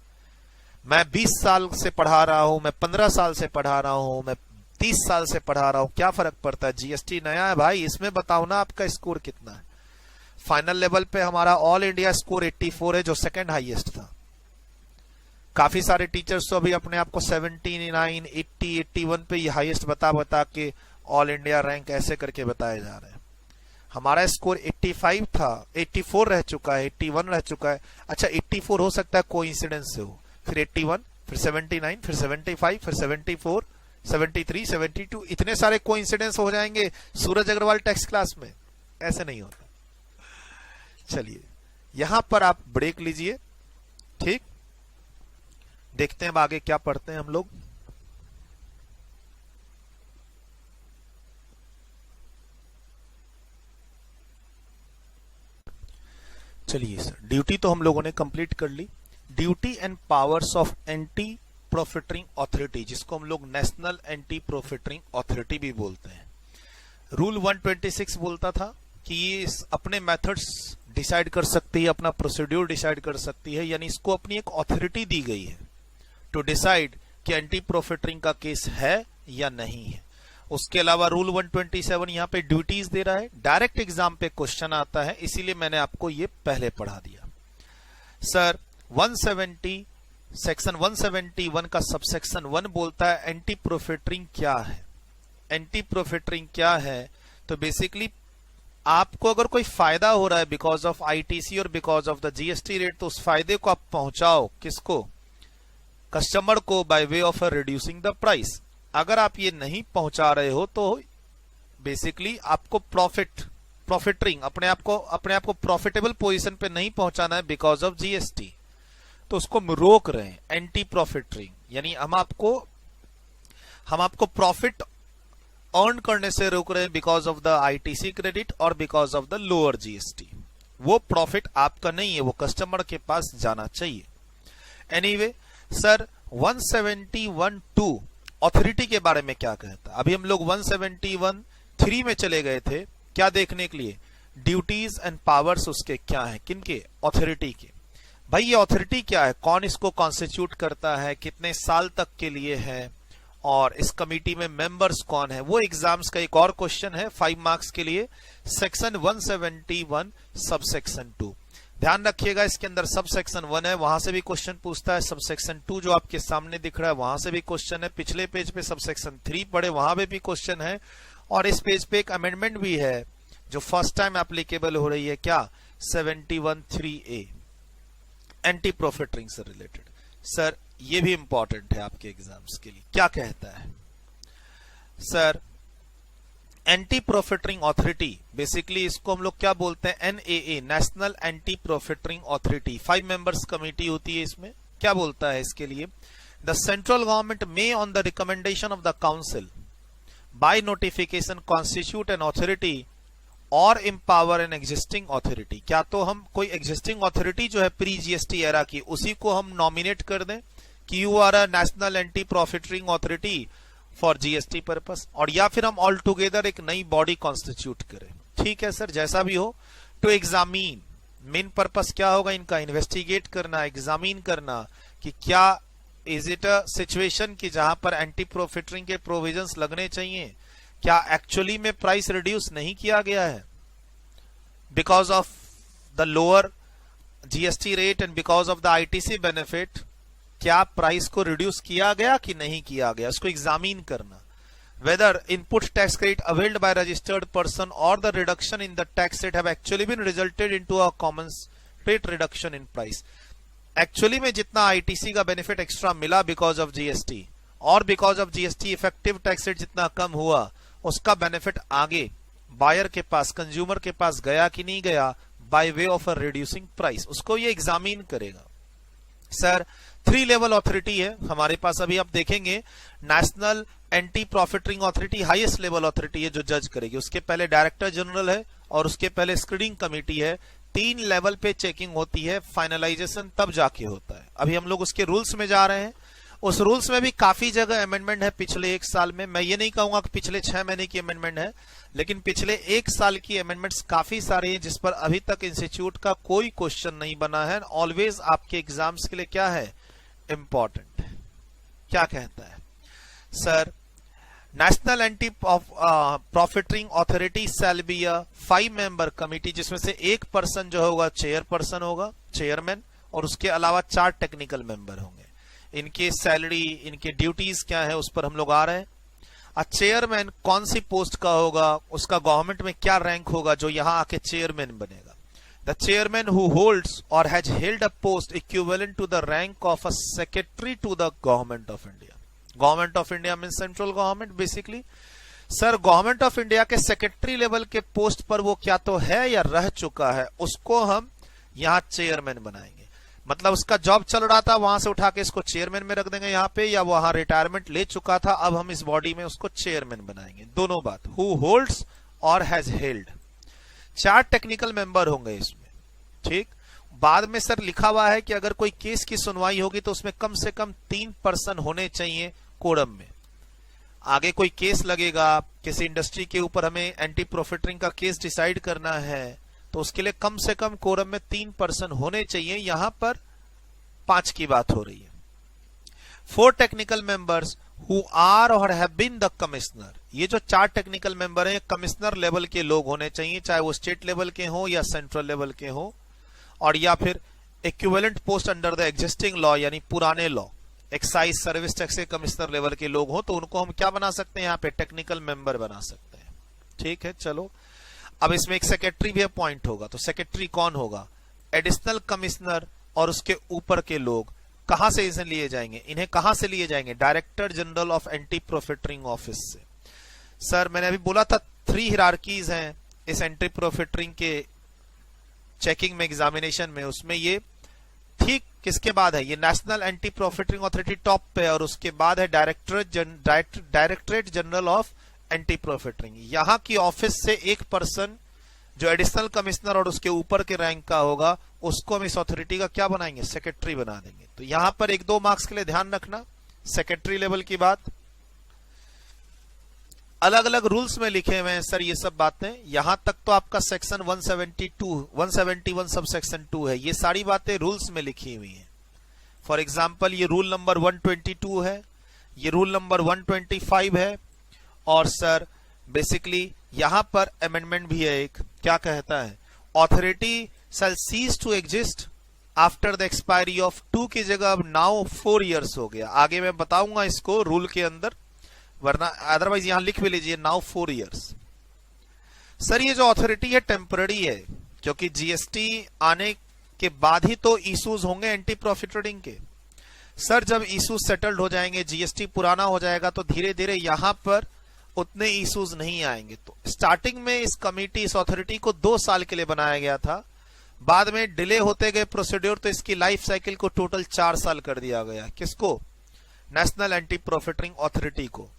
मैं 20 साल से पढ़ा रहा हूं, मैं 15 साल से पढ़ा रहा हूं, मैं 30 साल से पढ़ा रहा हूं, क्या फर्क पड़ता है? जीएसटी नया है भाई, इसमें बताओ ना आपका स्कोर कितना है। फाइनल लेवल पे हमारा ऑल इंडिया स्कोर 84 है, जो सेकंड हाईएस्ट था। काफी सारे टीचर्स तो अभी अपने आप को 79, 80, 81 पे ये हाईएस्ट बता बता के ऑल इंडिया रैंक ऐसे करके बताए जा रहे हैं। हमारा स्कोर 85 था, 84 रह चुका है, 81 रह चुका है। अच्छा 84 हो सकता है कोइंसिडेंस से हो, फिर 81, फिर 79, फिर 75, फिर 74, 73, 72, इतने सारे कोइंसिडेंस हो जाएंगे सूरज अग्रवाल टेक्स्ट क्लास में? ऐसे नहीं होता। चलिए यहां पर आप ब्रेक लीजिए, ठीक। देखते हैं अब आगे क्या पढ़ते हैं हम लोग। चलिए सर, ड्यूटी तो हम लोगों ने कंप्लीट कर ली। Duty and powers of anti profiteering authority, जिसको हम लोग नेशनल एंटी प्रॉफिटरिंग अथॉरिटी भी बोलते हैं। रूल 126 बोलता था कि ये अपने मेथड्स डिसाइड कर सकती है, अपना प्रोसीड्यूर डिसाइड कर सकती है, यानी इसको अपनी एक अथॉरिटी दी गई है टू डिसाइड कि एंटी प्रॉफिटरिंग का केस है या नहीं है। उसके अलावा रूल 127 यहाँ पे ड्यूटीज दे रहा है। डायरेक्ट एग्जाम पे क्वेश्चन आता है, इसीलिए मैंने आपको ये पहले पढ़ा दिया। सर 170 सेक्शन 171 का सबसेक्शन 1 बोलता है एंटी प्रॉफिटरिंग क्या है। एंटी प्रॉफिटरिंग क्या है? तो बेसिकली आपको अगर कोई फायदा हो रहा है बिकॉज ऑफ आईटीसी और because of the GST rate, तो उस फायदे को आप पहुंचाओ किसको? कस्टमर को, bye way of reducing the price. अगर आप ये नहीं पहुंचा रहे हो तो बेसिकली आपको प्रॉफिटरिंग अपने आप को प्रॉफिटेबल पोजीशन पे नहीं पहुंचाना है बिकॉज ऑफ जीएसटी, तो उसको रोक रहे हैं एंटी प्रॉफिटरिंग। यानी हम आपको प्रॉफिट अर्न करने से रोक रहे हैं because of the ITC credit और because of the lower GST. वो प्रॉफिट आपका नहीं है, वो कस्टमर के पास जाना चाहिए। एनीवे सर 171(2) अथॉरिटी के बारे में क्या कहता है? अभी हम लोग 171(3) में चले गए थे, क्या देखने के लिए? ड्यूटीज एंड पावर्स उसके क्या है, किनके? अथॉरिटी के। भाई ये अथॉरिटी क्या है, कौन इसको कॉन्स्टिट्यूट करता है, कितने साल तक के लिए है, और इस कमिटी में मेंबर्स कौन है, वो एग्जाम्स का एक और क्वेश्चन है 5 मार्क्स के लिए। सेक्शन 171 सबसेक्शन 2, ध्यान रखिएगा इसके अंदर सबसेक्शन 1 है, वहां से भी क्वेश्चन पूछता है। सबसेक्शन 2 जो आपके सामने दिख रहा है वहां से भी क्वेश्चन है। पिछले पेज पे सबसेक्शन 3 पढ़े, वहां पे भी क्वेश्चन है। और इस पेज पे एक अमेंडमेंट भी है जो फर्स्ट टाइम एप्लीकेबल हो रही है, क्या? 71(3)(a) एंटी प्रॉफिटरिंग से रिलेटेड। सर ये भी इंपॉर्टेंट है आपके एग्जाम्स के लिए। क्या कहता है sir? Anti profiteering authority, basically इसको हम लोग क्या बोलते हैं? NAA, national anti profiteering authority. 5 members committee होती है इसमें। क्या बोलता है इसके लिए? The central government may on the recommendation of the council by notification constitute an authority or empower an existing authority. क्या तो हम कोई एग्जिस्टिंग अथॉरिटी जो है प्री जीएसटी एरा की, उसी को हम नॉमिनेट कर दें कि you are a national anti profiteering authority for GST purpose, और या फिर हम ऑल टुगेदर एक नई बॉडी कॉन्स्टिट्यूट करें। ठीक है सर, जैसा भी हो। टू एग्जामिन, मेन पर्पस क्या होगा इनका? इन्वेस्टिगेट करना, एग्जामिन करना कि क्या इज इट अ सिचुएशन की जहां पर एंटी प्रॉफिटरिंग के प्रोविजंस लगने चाहिए, क्या एक्चुअली में प्राइस रिड्यूस नहीं किया गया है because of the lower GST rate and because of the ITC benefit, क्या प्राइस को रिड्यूस किया गया कि नहीं किया गया, उसको एग्जामिन करना। Whether input tax credit availed by registered person or the reduction in the tax rate have actually been resulted into a commensurate reduction in price. Actually में जितना आईटीसी का बेनिफिट एक्स्ट्रा मिला बिकॉज ऑफ जीएसटी और because of GST effective tax rate जितना कम हुआ, उसका benefit आगे buyer के पास, कंज्यूमर के पास गया कि नहीं गया, bye way of a reducing price, उसको ये एग्जामिन करेगा। सर 3 लेवल अथॉरिटी है हमारे पास। अभी आप देखेंगे national anti profiteering authority highest level authority है जो जज करेगी। उसके पहले डायरेक्टर जनरल है और उसके पहले स्क्रीनिंग कमेटी है। 3 लेवल पे चेकिंग होती है, फाइनलाइजेशन तब जाके होता है। अभी हम लोग उसके रूल्स में जा रहे हैं। उस रूल्स में भी काफी जगह अमेंडमेंट है पिछले 1 साल में। मैं ये नहीं कहूंगा कि पिछले 6 महीने की अमेंडमेंट है, लेकिन पिछले 1 साल की अमेंडमेंट्स काफी सारी हैं जिस पर अभी तक इंस्टीट्यूट का कोई क्वेश्चन नहीं बना है। ऑलवेज आपके एग्जाम्स के लिए क्या है? इंपॉर्टेंट। क्या कहता है sir? National anti profiteering authority shall be a 5 member committee, जिसमें से 1 पर्सन जो होगा चेयरपर्सन होगा, चेयरमैन, और उसके अलावा 4 टेक्निकल मेंबर होंगे। इनके सैलरी, इनके ड्यूटीज क्या है, उस पर हम लोग आ रहे हैं। चेयरमैन कौन सी पोस्ट का होगा, उसका गवर्नमेंट में क्या रैंक होगा जो यहां आके चेयरमैन बनेगा। द चेयरमैन हु होल्ड्स और has held a post equivalent to the rank of a secretary to the government of India. Government of India mean central government basically. Sir government of India के secretary level के post पर वो क्या तो है या रह चुका है, उसको हम यहां चेयरमैन बनाएंगे। मतलब उसका जॉब चल रहा था, वहां से उठा के इसको चेयरमैन में रख देंगे यहाँ पे, या वहां रिटायरमेंट ले चुका था, अब हम इस बॉडी में उसको चेयरमैन बनाएंगे। दोनों बात, हु होल्ड्स और हैज हेल्ड। 4 टेक्निकल मेंबर होंगे इसमें, ठीक। बाद में सर लिखा हुआ है कि अगर कोई केस की सुनवाई होगी तो उसमें कम से कम 3 पर्सन होने चाहिए कोरम में। आगे कोई केस लगेगा, किसी इंडस्ट्री के ऊपर हमें एंटी प्रॉफिटरिंग का केस डिसाइड करना है, तो उसके लिए कम से कम कोरम में 3 पर्सन होने चाहिए। यहां पर 5 की बात हो रही है। 4 टेक्निकल मेंबर्स हु आर और हैव बीन द कमिश्नर। ये जो 4 टेक्निकल मेंबर हैं, कमिश्नर लेवल के लोग होने चाहिए, चाहे वो स्टेट लेवल के हो या सेंट्रल लेवल के हो, और या फिर equivalent post under the existing law, यानी पुराने लॉ, एक्साइज सर्विस टैक्स के कमिश्नर लेवल के लोग हो, तो उनको हम क्या बना सकते हैं, यहाँ पे टेक्निकल मेंबर बना सकते हैं। ठीक है, चलो अब इसमें एक सेक्रेटरी भी अपॉइंट होगा। तो सेक्रेटरी कौन होगा, एडिशनल कमिश्नर और उसके ऊपर के लोग। कहां से इसे लिए जाएंगे, इन्हें कहां से लिए जाएंगे, director general of anti profiteering office से। सर मैंने अभी बोला था 3 हिरार्कीज हैं इस एंटी प्रॉफिटरिंग के चेकिंग में, एग्जामिनेशन में, उसमें ये ठीक किसके बाद है, ये national anti profiteering authority top पे है, और उसके बाद है directorate general of anti profiteering. यहां की ऑफिस से एक पर्सन जो एडिशनल कमिश्नर और उसके ऊपर के रैंक का होगा, उसको हम इस अथॉरिटी का क्या बनाएंगे, सेक्रेटरी बना देंगे। तो यहां पर 1-2 मार्क्स के लिए ध्यान रखना, सेक्रेटरी लेवल की बात। अलग अलग रूल्स में लिखे हुए हैं सर ये सब बातें। यहां तक तो आपका सेक्शन 171 सब सेक्शन 2 है, ये सारी बातें रूल्स में लिखी हुई हैं। फॉर एग्जाम्पल ये रूल नंबर 122 है, ये रूल नंबर 125 है, और सर बेसिकली यहां पर अमेंडमेंट भी है एक, क्या कहता है, authority shall cease to exist after the expiry of 2 की जगह अब नाउ 4 इयर्स हो गया। आगे मैं बताऊंगा इसको रूल के अंदर, वरना अदरवाइज यहां लिख भी लीजिए नाउ 4 इयर्स। सर ये जो अथॉरिटी है टेम्पररी है, क्योंकि जीएसटी आने के बाद ही तो इश्यूज होंगे एंटी प्रॉफिटरिंग के। सर जब इश्यूज सेटल्ड हो जाएंगे, जीएसटी पुराना हो जाएगा, तो धीरे धीरे यहां पर उतने इश्यूज नहीं आएंगे। तो स्टार्टिंग में इस कमेटी, इस अथॉरिटी को 2 साल के लिए बनाया गया था, बाद में डिले होते गए प्रोसीड्योर, तो इसकी लाइफ साइकिल को टोटल 4 साल कर दिया गया। किसको, नेशनल एंटी प्रॉफिटरिंग अथॉरिटी को।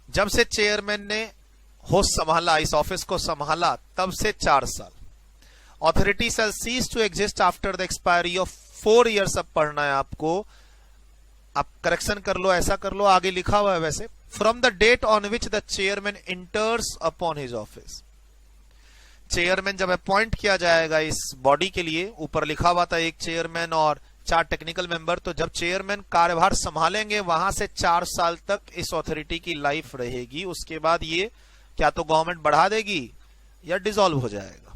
जब से चेयरमैन ने होस्ट संभाला, इस ऑफिस को संभाला, तब से 4 साल। Authority shall cease to exist after the expiry of 4 years. अब पढ़ना है आपको, आप करेक्शन कर लो, ऐसा कर लो, आगे लिखा हुआ है वैसे। From the date on which the chairman enters upon his office. Chairman जब अपॉइंट किया जाएगा इस बॉडी के लिए, ऊपर लिखा हुआ था 1 चेयरमैन और 4 टेक्निकल मेंबर, तो जब चेयरमैन कार्यभार संभालेंगे वहां से 4 साल तक इस अथॉरिटी की लाइफ रहेगी। उसके बाद ये क्या तो गवर्नमेंट बढ़ा देगी या डिसॉल्व हो जाएगा।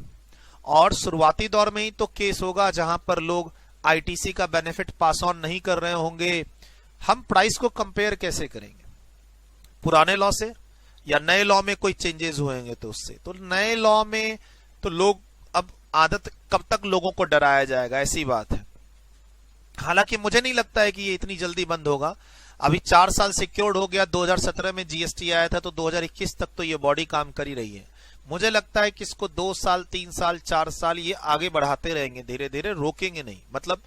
और शुरुआती दौर में ही तो केस होगा जहां पर लोग आईटीसी का बेनिफिट पास ऑन नहीं कर रहे होंगे। हम प्राइस को कंपेयर कैसे करेंगे, पुराने लॉ से या नए लॉ में कोई चेंजेस हुएंगे तो उससे। तो नए लॉ में तो लोग, अब आदत कब तक लोगों को डराया जाएगा, ऐसी बात है। हालांकि मुझे नहीं लगता है कि ये इतनी जल्दी बंद होगा। अभी 4 साल सिक्योर्ड हो गया, 2017 में जीएसटी आया था, तो 2021 तक तो ये बॉडी काम कर ही रही है। मुझे लगता है कि इसको 2 साल, 3 साल, 4 साल ये आगे बढ़ाते रहेंगे, धीरे धीरे, रोकेंगे नहीं। मतलब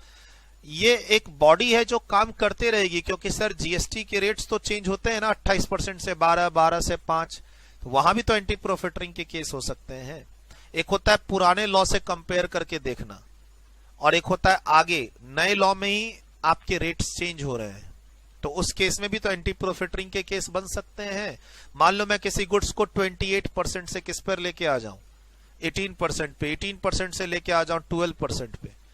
ये एक बॉडी है जो काम करते रहेगी, क्योंकि सर जीएसटी के रेट्स तो चेंज होते हैं ना, 28% से 12, 12 से 5, तो वहां भी तो एंटी प्रॉफिटरिंग के केस हो सकते हैं। एक होता है पुराने लॉ से कंपेयर करके देखना, और एक होता है आगे नए लॉ में ही आपके रेट्स चेंज हो रहे हैं, तो उस केस में भी तो एंटी प्रॉफिटरिंग के केस बन सकते हैं। मान लो मैं किसी गुड्स को 28% से किस पर लेके आ जाऊं, 18% पे, 18% से लेके आ जाऊं 12% पे,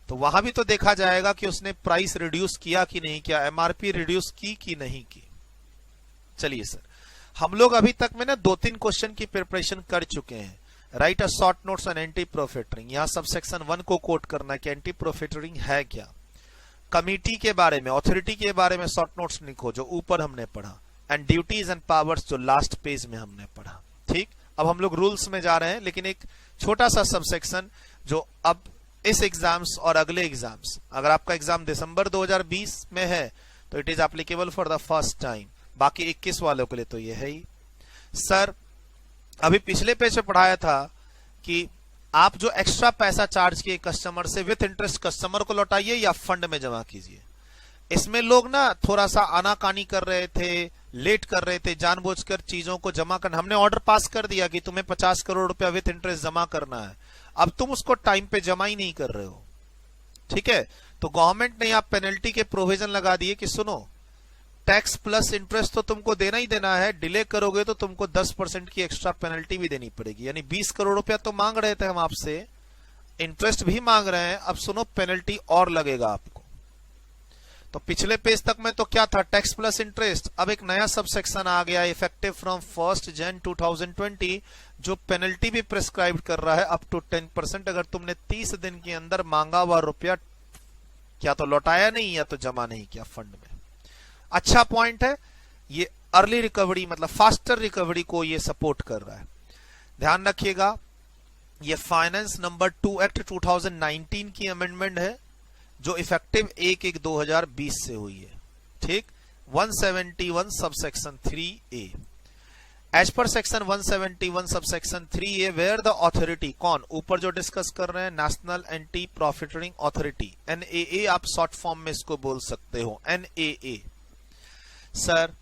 तो वहां भी तो देखा जाएगा कि उसने प्राइस रिड्यूस किया कि नहीं किया, एमआरपी रिड्यूस की कि नहीं की। चलिए सर, हम लोग अभी तक में ना 2-3 क्वेश्चन की प्रिपरेशन कर चुके हैं। Write a short notes on anti profiteering. यहां सब सेक्शन 1 को कोट करना कि एंटी प्रॉफिटरिंग है क्या। कमिटी के बारे में, ऑथोरिटी के बारे में शॉर्ट नोट्स लिखो जो ऊपर हमने पढ़ा, एंड ड्यूटीज एंड पावर्स जो लास्ट पेज में हमने पढ़ा। ठीक, अब हम लोग रूल्स में जा रहे हैं, लेकिन एक छोटा सा सबसेक्शन जो अब इस एग्जाम्स और अगले एग्जाम्स, अगर आपका एग्जाम दिसंबर 2020 में है तो it is applicable for the first time, बाकी 21 वालों के लिए तो ये है ही। सर अभी पिछले पेज पे पढ़ाया था कि आप जो एक्स्ट्रा पैसा चार्ज किए कस्टमर से विथ इंटरेस्ट कस्टमर को लौटाइए या फंड में जमा कीजिए। इसमें लोग ना थोड़ा सा आनाकानी कर रहे थे, लेट कर रहे थे, जानबूझकर चीजों को जमा करना। हमने ऑर्डर पास कर दिया कि तुम्हें 50 करोड़ रुपया विथ इंटरेस्ट जमा करना है, अब तुम उसको टाइम पे जमा ही नहीं कर रहे हो। ठीक है, तो गवर्नमेंट ने आप पेनल्टी के प्रोविजन लगा दिए कि सुनो टैक्स प्लस इंटरेस्ट तो तुमको देना ही देना है, डिले करोगे तो तुमको 10% की एक्स्ट्रा पेनल्टी भी देनी पड़ेगी। यानी 20 करोड़ रुपया तो मांग रहे थे हम आपसे, इंटरेस्ट भी मांग रहे हैं, अब सुनो पेनल्टी और लगेगा आपको। तो पिछले पेज तक में तो क्या था, टैक्स प्लस इंटरेस्ट। अब एक नया सबसेक्शन आ गया इफेक्टिव फ्रॉम 1 जनवरी 2020 जो पेनल्टी भी प्रिस्क्राइब कर रहा है अप टू 10% अगर तुमने 30 दिन के अंदर मांगा हुआ रुपया क्या तो लौटाया नहीं या तो जमा नहीं किया फंड में। अच्छा पॉइंट है ये, अर्ली रिकवरी मतलब फास्टर रिकवरी को ये सपोर्ट कर रहा है। ध्यान रखिएगा ये फाइनेंस नंबर 2 एक्ट 2019 की अमेंडमेंट है जो इफेक्टिव 1/1/2020 से हुई है। ठीक, 171 subsection 3A। As per section 171 subsection 3A where the authority, कौन ऊपर जो डिस्कस कर रहे हैं, national anti profiteering authority, NAA आप शॉर्ट फॉर्म में इसको बोल सकते हो, NAA। Sir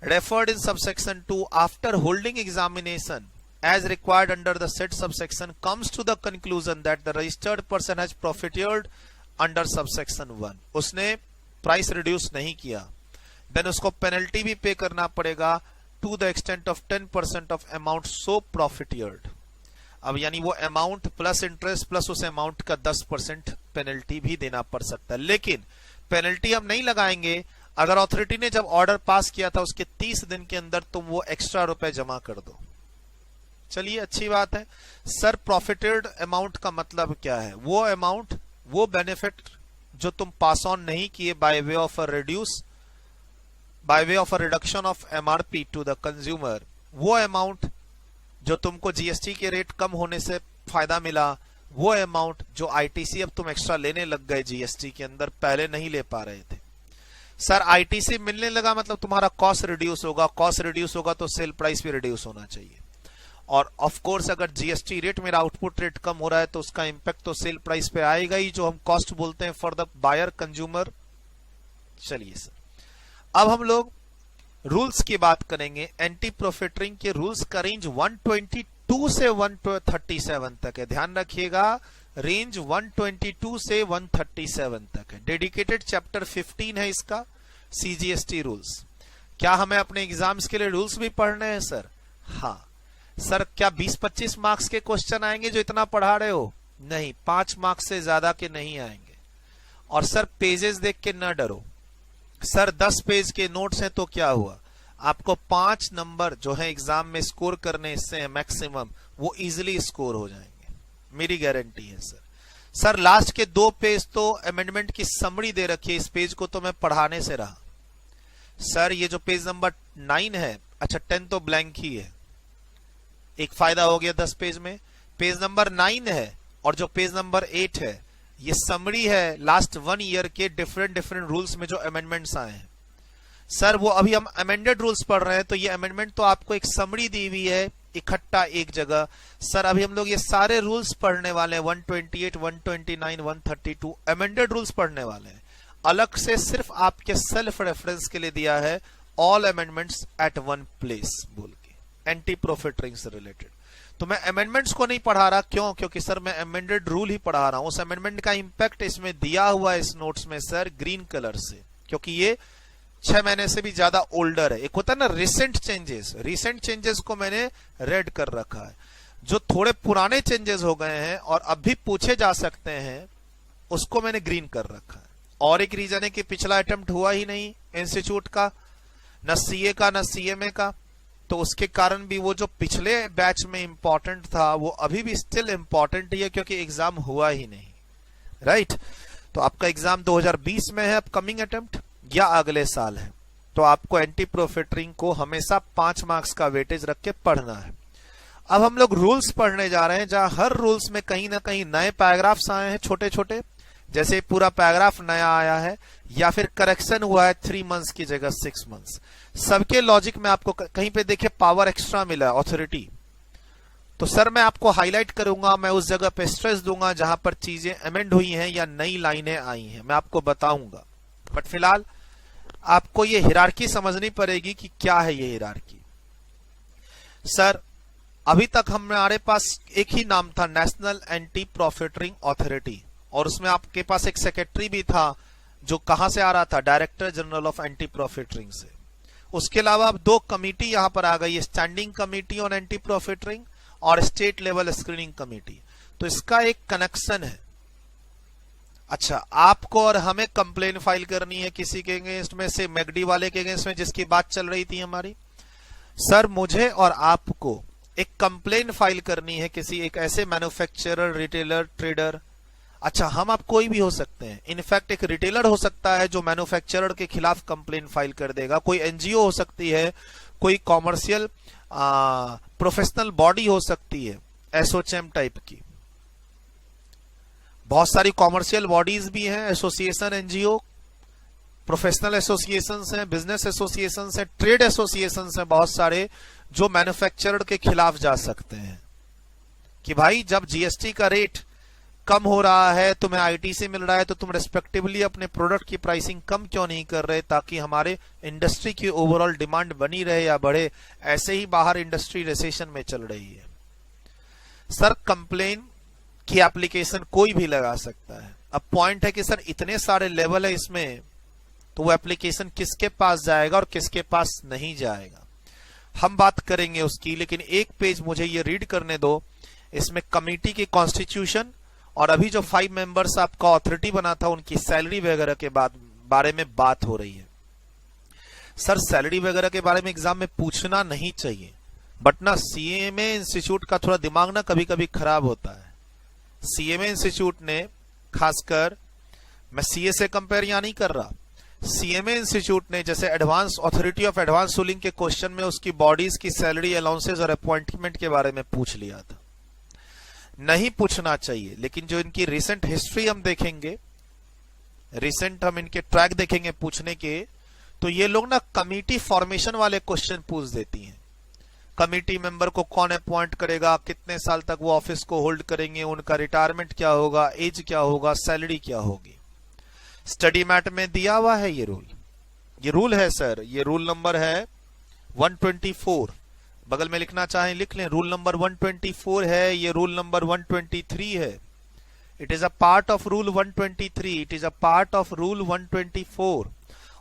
referred in subsection 2 after holding examination as required under the said subsection comes to the conclusion that the registered person has profiteered under subsection 1। उसने price reduce नहीं किया, then उसको penalty भी पे करना पड़ेगा to the extent of 10% of amount so profiteered। अब यानी वो अमाउंट प्लस इंटरेस्ट प्लस उस अमाउंट का 10% पेनल्टी भी देना पड़ सकता है। लेकिन पेनल्टी हम नहीं लगाएंगे अगर अथॉरिटी ने जब ऑर्डर पास किया था उसके 30 दिन के अंदर तुम वो एक्स्ट्रा रुपए जमा कर दो। चलिए अच्छी बात है। सर प्रॉफिटेड अमाउंट का मतलब क्या है, वो अमाउंट, वो बेनिफिट जो तुम पास ऑन नहीं किए by way of a reduction of MRP to the consumer, वो अमाउंट जो तुमको जीएसटी के रेट कम होने से फायदा मिला, वो अमाउंट जो ITC अब तुम एक्स्ट्रा लेने लग गए जीएसटी के अंदर, पहले नहीं ले पा रहे थे। सर ITC मिलने लगा मतलब तुम्हारा कॉस्ट रिड्यूस होगा, कॉस्ट रिड्यूस होगा तो सेल प्राइस भी रिड्यूस होना चाहिए। और ऑफ कोर्स अगर जीएसटी रेट मेरा आउटपुट रेट कम हो रहा है तो उसका इंपैक्ट तो सेल प्राइस पे आएगा ही, जो हम कॉस्ट बोलते हैं फॉर द बायर कंज्यूमर। चलिए सर अब हम लोग रूल्स की बात करेंगे। एंटी प्रॉफिटरिंग के रूल्स का रेंज 122 से 137 तक है। ध्यान रखिएगा रेंज 122 से 137 तक है। डेडिकेटेड चैप्टर 15 है इसका, CGST रूल्स। क्या हमें अपने एग्जाम्स के लिए रूल्स भी पढ़ने हैं सर? हाँ सर। क्या 20-25 मार्क्स के क्वेश्चन आएंगे जो इतना पढ़ा रहे हो? नहीं, 5 मार्क्स से ज्यादा के नहीं आएंगे। और सर पेजेस देख के न डरो। सर 10 पेज के नोट्स हैं तो क्या हुआ, आपको 5 नंबर जो है एग्जाम में स्कोर करने इससे है मैक्सिमम, वो इजिली स्कोर हो जाएंगे, मेरी गारंटी है सर। सर लास्ट के 2 पेज तो अमेंडमेंट की समरी दे रखी है, इस पेज को तो मैं पढ़ाने से रहा। सर ये जो पेज नंबर 9 है, अच्छा 10 तो ब्लैंक ही है, एक फायदा हो गया 10 पेज में। पेज नंबर 9 है और जो पेज नंबर 8 है ये समरी है लास्ट 1 ईयर के डिफरेंट रूल्स में जो अमेंडमेंट्स आए हैं। सर वो अभी हम अमेंडेड रूल्स पढ़ रहे हैं तो ये अमेंडमेंट तो आपको एक समरी दी हुई है इकट्ठा एक जगह। सर अभी हम लोग ये सारे रूल्स पढ़ने वाले हैं, 128, 129, 132 अमेंडेड रूल्स पढ़ने वाले हैं। अलग से सिर्फ आपके सेल्फ रेफरेंस के लिए दिया है all amendments at one place बोल के, एंटी प्रॉफिटरिंग से रिलेटेड। तो मैं अमेंडमेंट्स को नहीं पढ़ा रहा, क्यों? क्योंकि सर मैं अमेंडेड रूल ही पढ़ा रहा हूं। उस अमेंडमेंट का इंपैक्ट इसमें दिया हुआ है इस नोट्स में सर ग्रीन कलर से, क्योंकि ये 6 महीने से भी ज्यादा ओल्डर है। एक होता है ना रिसेंट चेंजेस को मैंने रेड कर रखा है। जो थोड़े पुराने चेंजेस हो गए हैं और अब भी पूछे जा सकते हैं उसको मैंने ग्रीन कर रखा है। और एक रीजन है कि पिछला अटेम्प्ट हुआ ही नहीं इंस्टीट्यूट का, न सीए का न सीएमए का, तो उसके कारण भी वो जो पिछले बैच में इंपॉर्टेंट था वो अभी भी स्टिल इंपॉर्टेंट ही है क्योंकि एग्जाम हुआ ही नहीं, राइट। तो आपका एग्जाम 2020 में है अपकमिंग अटेम्प्ट या अगले साल है, तो आपको एंटी प्रॉफिटरिंग को हमेशा 5 मार्क्स का वेटेज रख के पढ़ना है। अब हम लोग रूल्स पढ़ने जा रहे हैं, जहां हर रूल्स में कहीं ना कहीं नए पैराग्राफ्स आए हैं छोटे छोटे, जैसे पूरा पैराग्राफ नया आया है या फिर करेक्शन हुआ है 3 मंथ्स की जगह 6 मंथ्स। सबके लॉजिक में आपको कहीं पे देखिए पावर एक्स्ट्रा मिला है, ऑथोरिटी, तो सर मैं आपको हाईलाइट करूंगा, मैं उस जगह पे स्ट्रेस दूंगा जहां पर चीजें अमेंड हुई हैं या नई लाइनें आई हैं, मैं आपको बताऊंगा। बट फिलहाल आपको ये हिरार्की समझनी पड़ेगी कि क्या है ये हिरार्की। सर अभी तक हमारे पास एक ही नाम था, नेशनल एंटी प्रॉफिटरिंग अथॉरिटी, और उसमें आपके पास एक सेक्रेटरी भी था जो कहां से आ रहा था, director general of anti profiteering से। उसके अलावा अब 2 कमिटी यहां पर आ गई है, standing committee on anti profiteering और स्टेट लेवल स्क्रीनिंग कमिटी। तो इसका एक कनेक्शन है। अच्छा, आपको और हमें कंप्लेन फाइल करनी है किसी के अगेंस्ट में से, मैगडी वाले के अगेंस्ट में जिसकी बात चल रही थी हमारी। सर मुझे और आपको एक कंप्लेन फाइल करनी है किसी एक ऐसे मैन्युफैक्चरर, रिटेलर, ट्रेडर, अच्छा हम आप कोई भी हो सकते हैं, इनफैक्ट एक रिटेलर हो सकता है जो मैन्युफैक्चरर के खिलाफ कंप्लेन फाइल कर देगा, कोई एनजीओ हो सकती है, कोई कॉमर्शियल प्रोफेशनल बॉडी हो सकती है, एसोचैम टाइप की। बहुत सारी कॉमर्शियल बॉडीज भी हैं, एसोसिएशन, एनजीओ, प्रोफेशनल एसोसिएशंस हैं, बिजनेस एसोसिएशंस हैं, ट्रेड एसोसिएशंस हैं बहुत सारे, जो मैन्युफैक्चरर के खिलाफ जा सकते हैं कि भाई जब जीएसटी का रेट कम हो रहा है, तुम्हें आईटीसी मिल रहा है, तो तुम रेस्पेक्टिवली अपने प्रोडक्ट की प्राइसिंग कम क्यों नहीं कर रहे, ताकि हमारे इंडस्ट्री की ओवरऑल डिमांड बनी रहे या बढ़े। ऐसे ही बाहर इंडस्ट्री रिसेशन में चल रही है। सर कंप्लेन की एप्लीकेशन कोई भी लगा सकता है। अब पॉइंट है कि सर इतने सारे लेवल है इसमें, तो वो एप्लीकेशन किसके पास जाएगा और किसके पास नहीं जाएगा, हम बात करेंगे उसकी। लेकिन एक पेज मुझे ये रीड करने दो, इसमें कमिटी की कॉन्स्टिट्यूशन और अभी जो 5 मेंबर्स आपका ऑथोरिटी बना था उनकी सैलरी वगैरह के बारे में बात हो रही है। सर सैलरी वगैरह के बारे में एग्जाम में पूछना नहीं चाहिए, बट ना सीएमए इंस्टीट्यूट का थोड़ा दिमाग ना कभी कभी खराब होता है। सीएमए इंस्टीट्यूट ने, खासकर मैं सीए से कंपेयर यहां नहीं कर रहा, सीएमए इंस्टीट्यूट ने जैसे advance authority of advance ruling के क्वेश्चन में उसकी बॉडीज की सैलरी, अलाउंसेस और अपॉइंटमेंट के बारे में पूछ लिया था। नहीं पूछना चाहिए, लेकिन जो इनकी रिसेंट हिस्ट्री हम देखेंगे, रिसेंट हम इनके ट्रैक देखेंगे पूछने के, तो ये लोग ना कमिटी फॉर्मेशन वाले क्वेश्चन पूछ देती हैं। कमिटी मेंबर को कौन अपॉइंट करेगा, कितने साल तक वो ऑफिस को होल्ड करेंगे, उनका रिटायरमेंट क्या होगा, एज क्या होगा, सैलरी क्या होगी। स्टडी मैट में दिया हुआ है ये रूल, ये रूल है सर, ये रूल नंबर है 124, बगल में लिखना चाहें लिख लें, रूल नंबर 124 है, ये रूल नंबर 123 है। It is a part of rule 123, it is a part of rule 124,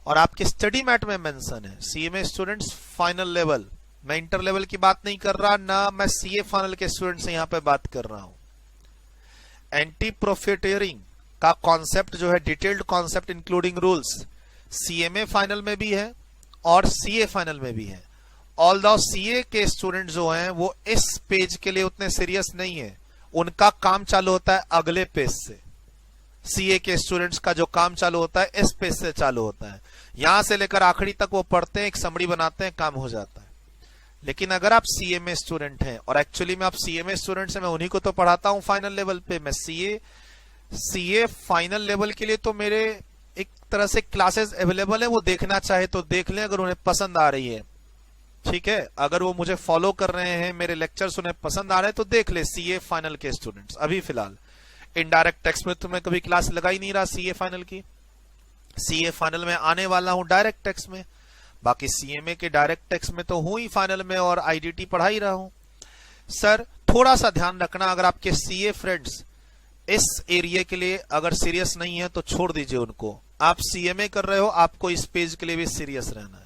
और आपके स्टडी मैट में मेंशन है। सीएमए स्टूडेंट्स फाइनल लेवल, मैं इंटर लेवल की बात नहीं कर रहा ना, मैं सीए फाइनल के स्टूडेंट से यहां पे बात कर रहा हूं। एंटी प्रॉफिटियरिंग का कॉन्सेप्ट जो है, detailed concept including rules, CMA final में भी है और सीए फाइनल में भी है। ऑल्दो सीए के स्टूडेंट जो हैं वो इस पेज के लिए उतने सीरियस नहीं है, उनका काम चालू होता है अगले पेज से। सीए के स्टूडेंट्स का जो काम चालू होता है इस पेज से चालू होता है, यहां से लेकर आखिरी तक वो पढ़ते हैं, एक समरी बनाते हैं, काम हो जाता है। लेकिन अगर आप सीएमए स्टूडेंट हैं, और एक्चुअली मैं आप सीएमए स्टूडेंट से मैं उन्हीं को तो पढ़ाता हूं फाइनल लेवल पे, मैं सीए फाइनल लेवल के लिए तो मेरे एक तरह से क्लासेस अवेलेबल है, वो देखना चाहे तो देख लें अगर उन्हें पसंद आ रही है, ठीक है। अगर वो मुझे फॉलो कर रहे हैं, मेरे लेक्चर्स उन्हें पसंद आ रहे हैं तो देख ले सीए फाइनल के स्टूडेंट्स। अभी फिलहाल इनडायरेक्ट टेक्स्ट में तो मैं कभी क्लास लगा ही नहीं रहा सीए फाइनल की, सीए फाइनल में आने वाला हूं डायरेक्ट टेक्स्ट में, बाकी सीएमए के डायरेक्ट टेक्स्ट में तो हूं ही फाइनल में, और आईडीटी पढ़ा ही रहा हूं। सर थोड़ा सा ध्यान रखना, अगर आपके सीए फ्रेंड्स इस एरिया के लिए अगर सीरियस नहीं है तो छोड़ दीजिए उनको। आप सीएमए कर रहे हो, आपको इस पेज के लिए भी सीरियस रहना है।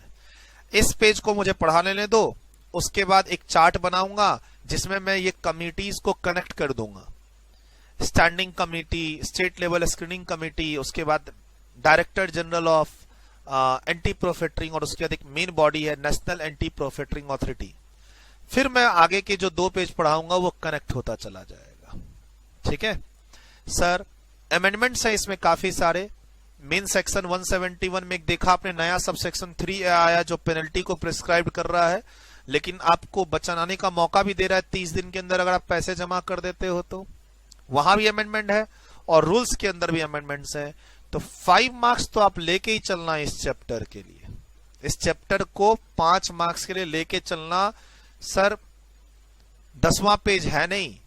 इस पेज को मुझे पढ़ा लेने दो, उसके बाद एक चार्ट बनाऊंगा जिसमें मैं ये कमिटीज को कनेक्ट कर दूंगा, standing committee, state level screening committee, उसके बाद director general of anti profiteering, और उसके बाद एक मेन बॉडी है नेशनल एंटी प्रॉफिटरिंग अथॉरिटी। फिर मैं आगे के जो 2 पेज पढ़ाऊंगा वो कनेक्ट होता चला जाएगा, ठीक है। सर अमेंडमेंट्स है इसमें काफी सारे। मेन सेक्शन 171 में एक देखा आपने नया सब सेक्शन 3 आया जो पेनल्टी को प्रिस्क्राइब कर रहा है, लेकिन आपको बचाने का मौका भी दे रहा है 30 दिन के अंदर अगर आप पैसे जमा कर देते हो तो। वहां भी अमेंडमेंट है और रूल्स के अंदर भी अमेंडमेंट्स है। तो 5 मार्क्स तो आप लेके ही चलना है इस चैप्टर के लिए। इस चैप्टर को 5 मार्क्स के लिए लेके चलना। सर 10वां पेज है नहीं,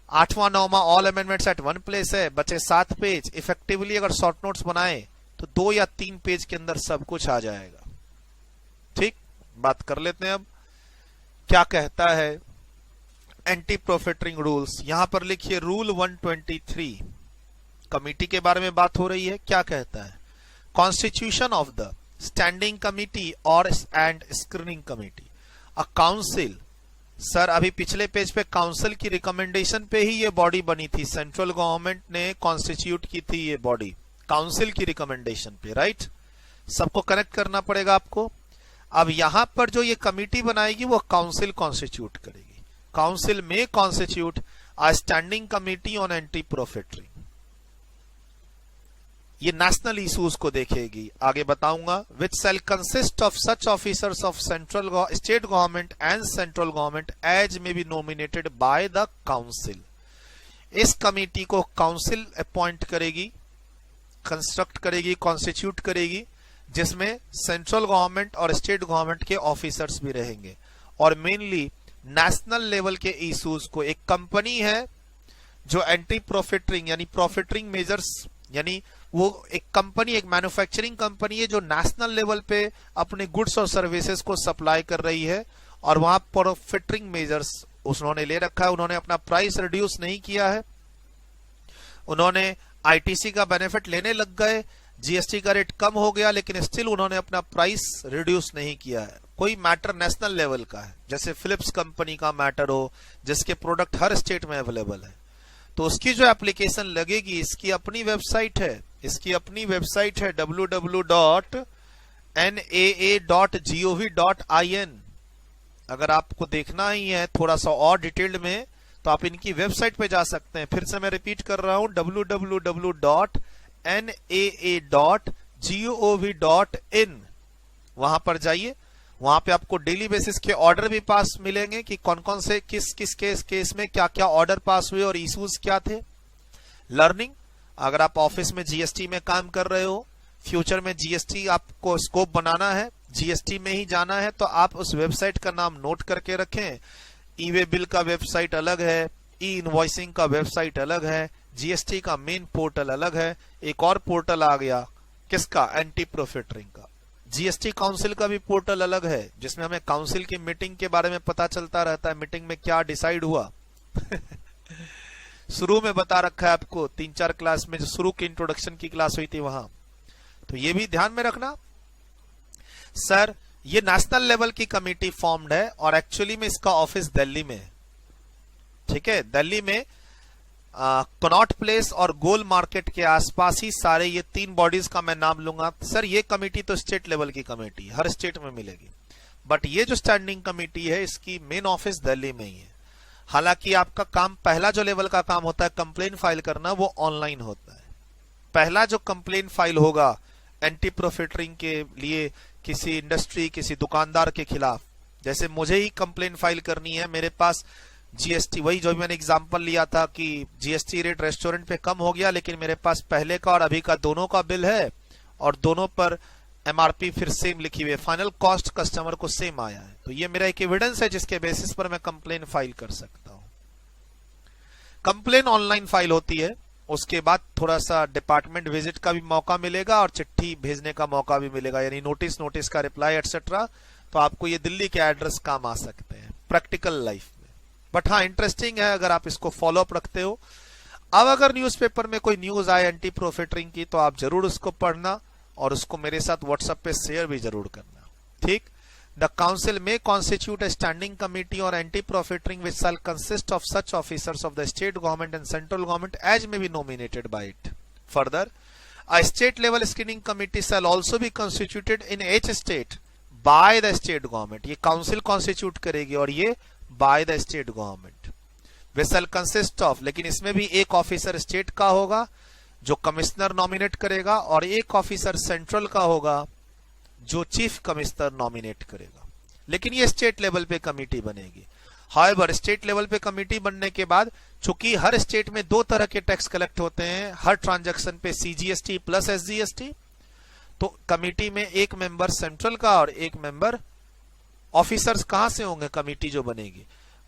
8वां 9वां all amendments at one place है, बचे 7 पेज। इफेक्टिवली अगर शॉर्ट नोट्स बनाए तो 2 या 3 पेज के अंदर सब कुछ आ जाएगा। ठीक, बात कर लेते हैं अब क्या कहता है एंटी प्रॉफिटरिंग रूल्स। यहां पर लिखिए रूल 123, कमिटी के बारे में बात हो रही है। क्या कहता है? Constitution of the standing committee और and screening committee. A council, sir अभी पिछले पेज पे काउंसिल की रिकमेंडेशन पे ही ये बॉडी बनी थी, सेंट्रल गवर्नमेंट ने कॉन्स्टिट्यूट की थी ये बॉडी काउंसिल की रिकमेंडेशन पे, राइट। सबको कनेक्ट करना पड़ेगा आपको। अब यहां पर जो ये कमिटी बनाएगी वो काउंसिल कॉन्स्टिट्यूट करेगी। काउंसिल में constitute a standing committee on anti profiteering. ये नेशनल इश्यूज को देखेगी, आगे बताऊंगा। Which shall consist of such officers of central state government and central government as may be nominated by the council. इस committee को council appoint करेगी, construct करेगी, constitute करेगी, जिसमें सेंट्रल गवर्नमेंट और स्टेट गवर्नमेंट के ऑफिसर्स भी रहेंगे और मेनली नेशनल लेवल के इश्यूज को। एक कंपनी है जो एंटी प्रॉफिटरिंग यानी प्रॉफिटरिंग मेजर्स, यानी वो एक कंपनी, एक मैन्युफैक्चरिंग कंपनी है जो नेशनल लेवल पे अपने गुड्स और सर्विसेज को सप्लाई कर रही है और वहां प्रॉफिटरिंग मेजर्स उन्होंने ले रखा है। उन्होंने अपना प्राइस रिड्यूस नहीं किया है, उन्होंने आईटीसी का बेनिफिट लेने लग गए, जीएसटी का रेट कम हो गया, लेकिन स्टिल उन्होंने अपना प्राइस रिड्यूस नहीं किया है। कोई मैटर नेशनल लेवल का है, जैसे फिलिप्स कंपनी का मैटर हो जिसके प्रोडक्ट हर स्टेट में अवेलेबल है, तो उसकी जो एप्लीकेशन लगेगी, इसकी अपनी वेबसाइट है, इसकी अपनी वेबसाइट है www.naa.gov.in। अगर आपको देखना ही है थोड़ा सा और डिटेल्ड में तो आप इनकी वेबसाइट पे जा सकते हैं। फिर से मैं रिपीट कर रहा हूं, www.naa.gov.in। वहां पर जाइए, वहां पे आपको डेली बेसिस के ऑर्डर भी पास मिलेंगे कि कौन कौन से किस किस केस में क्या क्या ऑर्डर पास हुए और इश्यूज क्या थे। लर्निंग, अगर आप ऑफिस में जीएसटी में काम कर रहे हो, फ्यूचर में जीएसटी आपको स्कोप बनाना है, जीएसटी में ही जाना है, तो आप उस वेबसाइट का नाम नोट करके रखें। ई वे बिल का वेबसाइट अलग है, ई इनवॉइसिंग का वेबसाइट अलग है, जीएसटी का मेन पोर्टल अलग है। एक और पोर्टल आ गया किसका? एंटी प्रॉफिटरिंग का। जीएसटी काउंसिल का भी पोर्टल अलग है जिसमें हमें काउंसिल की मीटिंग के बारे में पता चलता रहता है, मीटिंग में क्या डिसाइड हुआ। शुरू में बता रखा है आपको, 3-4 क्लास में जो शुरू की इंट्रोडक्शन की क्लास हुई थी वहां, तो ये भी ध्यान में रखना। सर ये नेशनल लेवल की कमेटी फॉर्म्ड है और एक्चुअली में इसका ऑफिस दिल्ली में है, ठीक है। दिल्ली में कनॉट प्लेस और गोल मार्केट के आसपास ही सारे ये 3 बॉडीज का मैं नाम लूंगा। सर ये कमेटी तो स्टेट लेवल की कमेटी, हर स्टेट में मिलेगी, बट ये जो स्टैंडिंग कमेटी है इसकी मेन ऑफिस दिल्ली में ही है। हालांकि आपका काम, पहला जो लेवल का काम होता है कंप्लेन फाइल करना, वो ऑनलाइन होता है। पहला जो कंप्लेन फाइल होगा एंटी प्रॉफिटरिंग के लिए किसी इंडस्ट्री, किसी दुकानदार के खिलाफ, जैसे मुझे ही कंप्लेन फाइल करनी है, मेरे पास जीएसटी, वही जो मैंने एग्जांपल लिया था कि जीएसटी रेट रेस्टोरेंट पे कम हो गया, लेकिन मेरे पास पहले का और अभी का दोनों का बिल है और दोनों पर एमआरपी फिर सेम लिखी हुई है, फाइनल कॉस्ट कस्टमर को सेम आया है, तो ये मेरा एक एविडेंस है जिसके बेसिस पर मैं कंप्लेन फाइल कर सकता हूं। कंप्लेन ऑनलाइन फाइल होती है, उसके बाद थोड़ा सा डिपार्टमेंट विजिट का भी मौका मिलेगा और चिट्ठी भेजने का मौका भी मिलेगा, यानी नोटिस का रिप्लाई एटसेट्रा। तो आपको ये दिल्ली के एड्रेस काम आ सकते हैं प्रैक्टिकल लाइफ में। बट हाँ, इंटरेस्टिंग है अगर आप इसको फॉलो अप रखते हो। अब अगर न्यूज़पेपर में कोई न्यूज आए एंटी प्रॉफिटरिंग की तो आप जरूर उसको पढ़ना और उसको मेरे साथ व्हाट्सएप पे शेयर भी जरूर करना, ठीक। द काउंसिल में कॉन्स्टिट्यूट ए स्टैंडिंग कमिटी और anti profiteering which shall consist of such officers of the state government and central government as may be nominated by it. Further, a state level screening committee shall also be constituted in each state by the state government. ये council constitute करेगी और ये by the state government. Which shall consist of, लेकिन इसमें भी एक officer state का होगा जो कमिश्नर नॉमिनेट करेगा, और एक ऑफिसर सेंट्रल का होगा जो चीफ कमिश्नर नॉमिनेट करेगा। लेकिन ये स्टेट लेवल पे कमेटी बनेगी। हाउएवर स्टेट लेवल पे कमेटी बनने के बाद, चूंकि हर स्टेट में दो तरह के टैक्स कलेक्ट होते हैं हर ट्रांजैक्शन पे, सीजीएसटी प्लस एसजीएसटी, तो कमेटी में एक मेंबर सेंट्रल का और एक मेंबर ऑफिसर्स कहां से होंगे, कमेटी जो बनेगी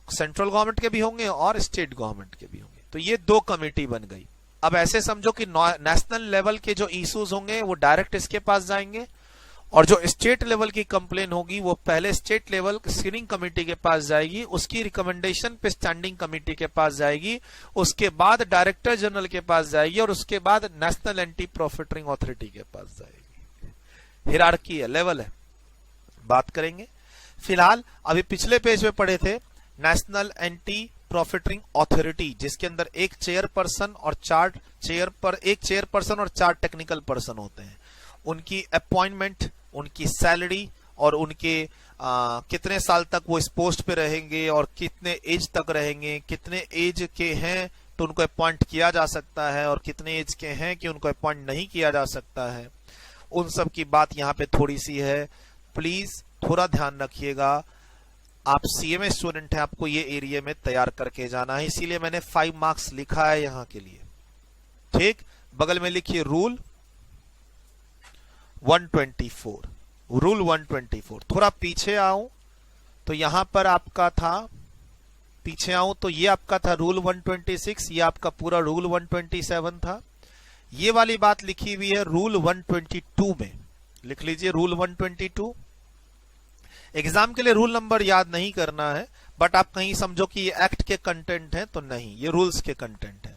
सेंट्रल गवर्नमेंट के भी होंगे और स्टेट गवर्नमेंट के भी होंगे। तो ये दो कमेटी बन गई। अब ऐसे समझो कि नेशनल लेवल के जो इश्यूज होंगे वो डायरेक्ट इसके पास जाएंगे, और जो स्टेट लेवल की कंप्लेन होगी वो पहले स्टेट लेवल स्क्रीनिंग कमेटी के पास जाएगी, उसकी रिकमेंडेशन पे स्टैंडिंग कमेटी के पास जाएगी, उसके बाद डायरेक्टर जनरल के पास जाएगी, और उसके बाद नेशनल एंटी प्रॉफिटरिंग अथॉरिटी के पास जाएगी। हिरार्की है, लेवल है, बात करेंगे। फिलहाल अभी पिछले पेज में पढ़े थे नेशनल एंटी प्रॉफिटरिंग अथॉरिटी, जिसके अंदर एक चेयरपर्सन और चार टेक्निकल पर्सन होते हैं। उनकी अपॉइंटमेंट, उनकी सैलरी और उनके कितने साल तक वो इस पोस्ट पे रहेंगे और कितने एज तक रहेंगे, कितने एज के हैं तो उनको अपॉइंट किया जा सकता है और कितने एज के हैं कि उनको अपॉइंट नहीं किया जा सकता है, उन सब की बात यहाँ पे थोड़ी सी है। प्लीज थोड़ा ध्यान रखिएगा, आप सीएमए स्टूडेंट हैं, आपको ये एरिया में तैयार करके जाना है, इसीलिए मैंने 5 मार्क्स लिखा है यहाँ के लिए। ठीक, बगल में लिखिए रूल 124, रूल 124। थोड़ा पीछे आऊं तो यहां पर आपका था, पीछे आऊं तो ये आपका था रूल 126, ये आपका पूरा रूल 127 था। ये वाली बात लिखी हुई है रूल 122 में, लिख लीजिए रूल 122। एग्जाम के लिए रूल नंबर याद नहीं करना है, बट आप कहीं समझो कि ये एक्ट के कंटेंट है तो नहीं, ये रूल्स के कंटेंट है,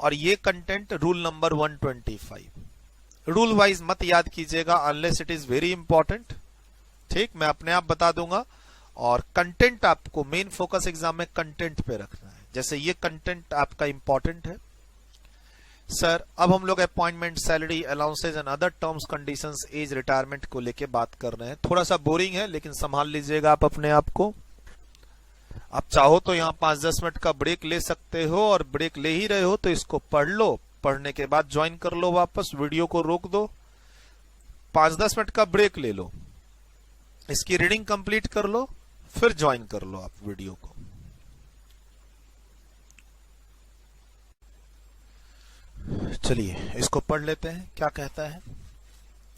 और ये content rule number 125। Rule wise मत याद कीजिएगा unless it is very important. ठीक, मैं अपने आप बता दूंगा, और कंटेंट आपको मेन फोकस एग्जाम में कंटेंट पे रखना है। जैसे ये कंटेंट आपका इंपॉर्टेंट है। सर, अब हम लोग appointment, salary, allowances and other terms conditions, age, retirement को लेके बात कर रहे हैं। थोड़ा सा बोरिंग है लेकिन संभाल लीजिएगा आप अपने आप को। आप चाहो तो यहाँ 5-10 मिनट का ब्रेक ले सकते हो, और ब्रेक ले ही रहे हो तो इसको पढ़ लो, पढ़ने के बाद ज्वाइन कर लो वापस, वीडियो को रोक दो, 5-10 मिनट का ब्रेक ले लो, इसकी रीडिंग कंप्लीट कर लो, फिर ज्वाइन कर लो आप वीडियो को। चलिए इसको पढ़ लेते हैं, क्या कहता है।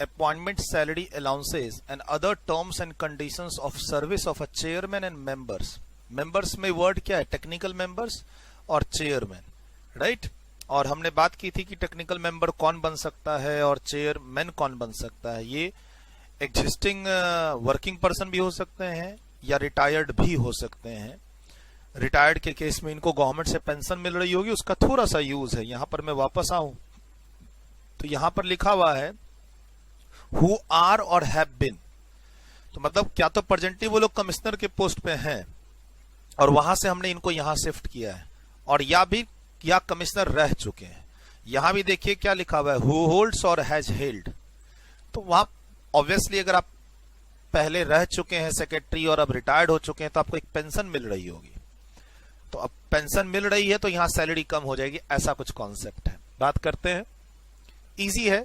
Appointment, salary, allowances and other terms and conditions of service of a chairman and members. Members में वर्ड क्या है, टेक्निकल मेंबर्स और चेयरमैन, राइट। और हमने बात की थी कि टेक्निकल मेंबर कौन बन सकता है और चेयरमैन कौन बन सकता है। ये एग्जिस्टिंग वर्किंग पर्सन भी हो सकते हैं या रिटायर्ड भी हो सकते हैं। रिटायर्ड के केस में इनको गवर्नमेंट से पेंशन मिल रही होगी, उसका थोड़ा सा यूज है। यहां पर मैं वापस आऊं तो यहां पर लिखा हुआ है हु आर और हैव बिन, तो मतलब क्या तो प्रेजेंटली वो लोग कमिश्नर के पोस्ट पे हैं और वहां से हमने इनको यहां शिफ्ट किया है, और या कमिश्नर रह चुके हैं। यहां भी देखिए क्या लिखा हुआ है, हु होल्ड्स और हैज हेल्ड। तो वहां ऑब्वियसली अगर आप पहले रह चुके हैं सेक्रेटरी और अब रिटायर्ड हो चुके हैं तो आपको एक पेंशन मिल रही होगी, तो अब पेंशन मिल रही है तो यहां सैलरी कम हो जाएगी, ऐसा कुछ कॉन्सेप्ट है। बात करते हैं, इजी है,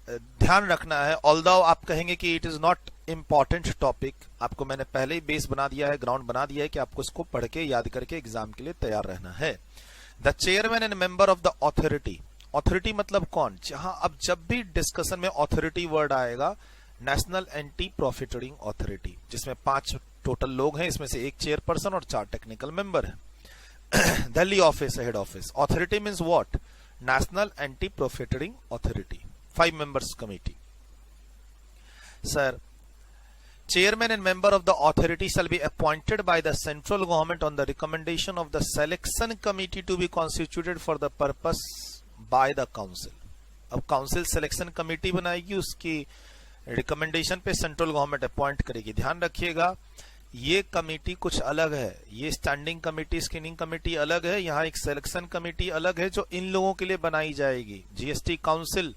ध्यान रखना है। ऑल्दो आप कहेंगे कि it is not important topic, आपको मैंने पहले ही बेस बना दिया है, ग्राउंड बना दिया है कि आपको इसको पढ़ के याद करके एग्जाम के लिए तैयार रहना है। The chairman and member of the authority. Authority मतलब कौन, जहां अब जब भी डिस्कशन में ऑथोरिटी वर्ड आएगा, नेशनल एंटी प्रॉफिटरिंग अथॉरिटी, जिसमें 5 टोटल लोग हैं, इसमें से एक चेयरपर्सन और 4 टेक्निकल मेंबर है। Delhi office, head office. Authority means what, national anti profiteering authority, 5 members committee. Sir, chairman and member of the authority shall be appointed by the central government on the recommendation of the selection committee to be constituted for the purpose by the council। अब council selection committee बनाएगी, उसकी recommendation पे central government appoint करेगी। ध्यान रखिएगा ये committee कुछ अलग है, ये स्टैंडिंग कमेटी, स्क्रीनिंग कमेटी अलग है, यहाँ एक सिलेक्शन कमेटी अलग है जो इन लोगों के लिए बनाई जाएगी। जीएसटी काउंसिल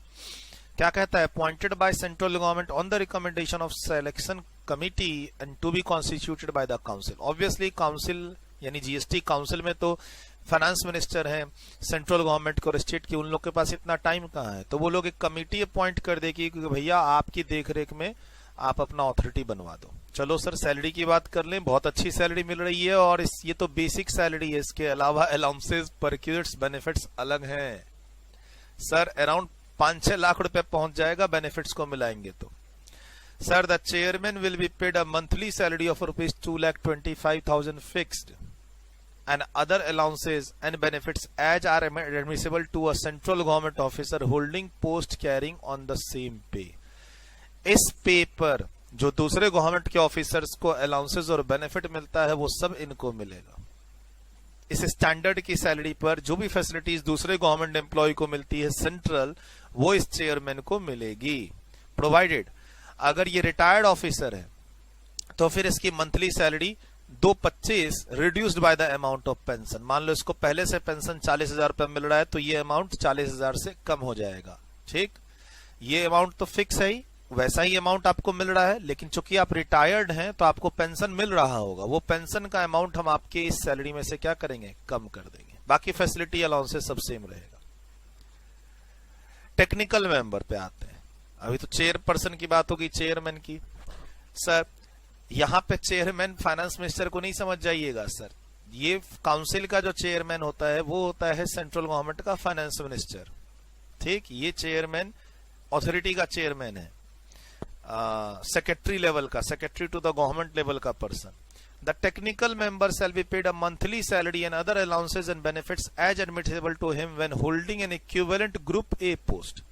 क्या कहता है, appointed by central government on the recommendation of selection committee and to be constituted by the council. Obviously council यानी जीएसटी काउंसिल में तो फाइनेंस मिनिस्टर हैं सेंट्रल गवर्नमेंट के और स्टेट की, उन लोग के पास इतना टाइम कहाँ है, तो वो लोग एक कमेटी अपॉइंट कर देगी कि भैया आपकी देखरेख में आप अपना अथॉरिटी बनवा दो। चलो सर सैलरी की बात कर लें, बहुत अच्छी सैलरी मिल रही है और ये तो बेसिक सैलरी है, इसके अलावा अलाउंसेस परक्यूट्स बेनिफिट्स अलग हैं सर, अराउंड 5-6 लाख रुपए पहुंच जाएगा बेनिफिट्स को मिलाएंगे तो। Sir the chairman will be paid a monthly salary of ₹2,25,000 fixed and other allowances and benefits as are admissible to a central government officer holding post carrying on the same pay। इस पे पर जो दूसरे government के officers को allowances और benefit मिलता है वो सब इनको मिलेगा। इस स्टैंडर्ड की सैलरी पर जो भी फैसिलिटीज दूसरे गवर्नमेंट एम्प्लॉय को मिलती है सेंट्रल, वो इस चेयरमैन को मिलेगी, प्रोवाइडेड अगर ये रिटायर्ड ऑफिसर है तो फिर इसकी monthly salary 225 reduced by the amount of pension. मान लो इसको पहले से पेंशन 40,000 रुपए मिल रहा है तो ये अमाउंट 40,000 से कम हो जाएगा। ठीक, ये अमाउंट तो फिक्स है ही, वैसा ही अमाउंट आपको मिल रहा है, लेकिन चूंकि आप रिटायर्ड हैं तो आपको पेंशन मिल रहा होगा, वो पेंशन का अमाउंट हम आपके इस सैलरी में से क्या करेंगे, कम कर देंगे। बाकी फैसिलिटी अलाउंसेस सब सेम रहेगा। टेक्निकल मेंबर पे आते हैं, अभी तो चेयरपर्सन की बात होगी, चेयरमैन की। सर यहां पे चेयरमैन फाइनेंस मिनिस्टर को नहीं समझ जाइएगा सर, ये काउंसिल का जो चेयरमैन होता है वो होता है सेंट्रल गवर्नमेंट का फाइनेंस मिनिस्टर। ठीक, ये चेयरमैन अथॉरिटी का चेयरमैन है, सेक्रेटरी लेवल का, secretary to the government level का person. The technical member shall be paid a monthly salary and other allowances and benefits as admissible to him when holding an equivalent group A post.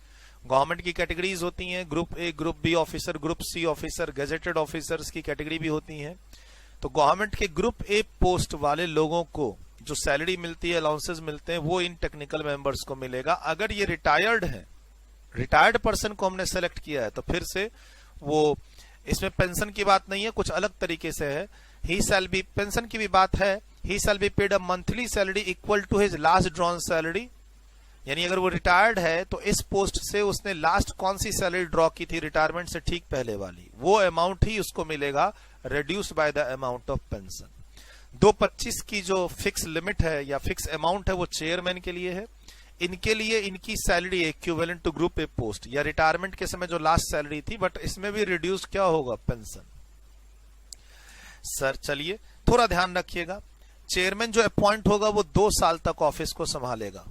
Government की categories होती हैं, group A, group B officer, group C officer, gazetted officers की category भी होती है। तो government के group A post वाले लोगों को जो सैलरी मिलती है, अलाउंसेस मिलते हैं, वो इन टेक्निकल मेंबर्स को मिलेगा। अगर ये रिटायर्ड है, रिटायर्ड पर्सन को हमने सेलेक्ट किया है तो फिर से वो, इसमें पेंशन की बात नहीं है, कुछ अलग तरीके से है। ही शैल बी, पेंशन की भी बात है, he shall be paid a monthly salary equal to his last drawn salary. यानी अगर वो रिटायर्ड है तो इस पोस्ट से उसने लास्ट कौन सी सैलरी ड्रॉ की थी रिटायरमेंट से ठीक पहले वाली, वो अमाउंट ही उसको मिलेगा, reduced by the amount of pension. 225 की जो फिक्स लिमिट है या फिक्स अमाउंट है वो चेयरमैन के लिए है। इनके लिए इनकी salary equivalent to group A post या रिटायरमेंट के समय जो लास्ट सैलरी थी, बट इसमें भी रिड्यूस क्या होगा, पेंशन। सर चलिए थोड़ा ध्यान रखिएगा, चेयरमैन जो अपॉइंट होगा वो 2 साल तक ऑफिस को संभालेगा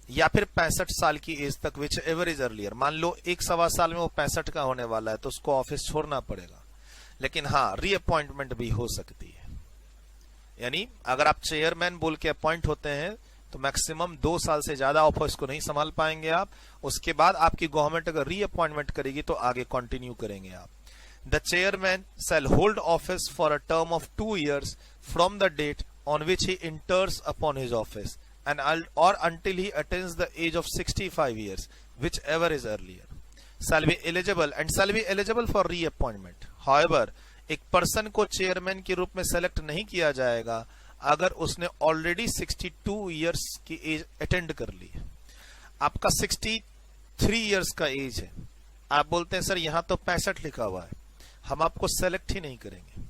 या फिर 65 साल की एज तक, विच एवर इज अर्लियर। मान लो 1-1.25 साल में वो 65 का होने वाला है तो उसको ऑफिस छोड़ना पड़ेगा, लेकिन हाँ रीअपॉइंटमेंट भी हो सकती है। यानी अगर आप चेयरमैन बोल के अपॉइंट होते हैं तो मैक्सिमम 2 साल से ज्यादा ऑफिस को नहीं संभाल पाएंगे आप, उसके बाद आपकी गवर्नमेंट अगर रीअपॉइंटमेंट करेगी तो आगे कंटिन्यू करेंगे आप। The chairman shall hold office for a term of 2 years from the date on which he enters upon his office and or until he attains the age of 65 years, whichever is earlier, shall be eligible for reappointment. However, एक person को chairman के रूप में select नहीं किया जाएगा अगर उसने ऑलरेडी 62 इयर्स की एज अटेंड कर ली है। आपका 63 इयर्स का एज है, आप बोलते हैं सर यहाँ तो 65 लिखा हुआ है, हम आपको सेलेक्ट ही नहीं करेंगे।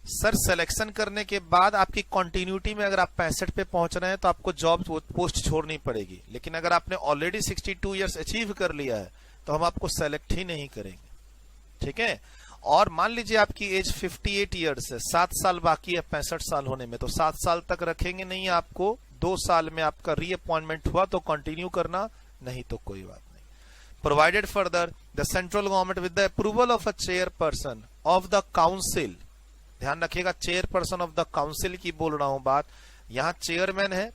सर सिलेक्शन करने के बाद आपकी कंटिन्यूटी में अगर आप 65 पे पहुंच रहे हैं तो आपको जॉब पोस्ट छोड़नी पड़ेगी, लेकिन अगर आपने ऑलरेडी 62 इयर्स अचीव कर लिया है तो हम आपको सेलेक्ट ही नहीं करेंगे। ठीक है, और मान लीजिए आपकी एज 58 इयर्स है, 7 साल बाकी है 65 साल होने में, तो 7 साल तक रखेंगे नहीं आपको। 2 साल में आपका रीअपॉइंटमेंट हुआ तो कंटिन्यू करना, नहीं तो कोई बात नहीं। Provided further the central government with the approval of a chairperson of the council, ध्यान रखिएगा चेयरपर्सन ऑफ द काउंसिल की बोल रहा हूं बात, यहां चेयरमैन है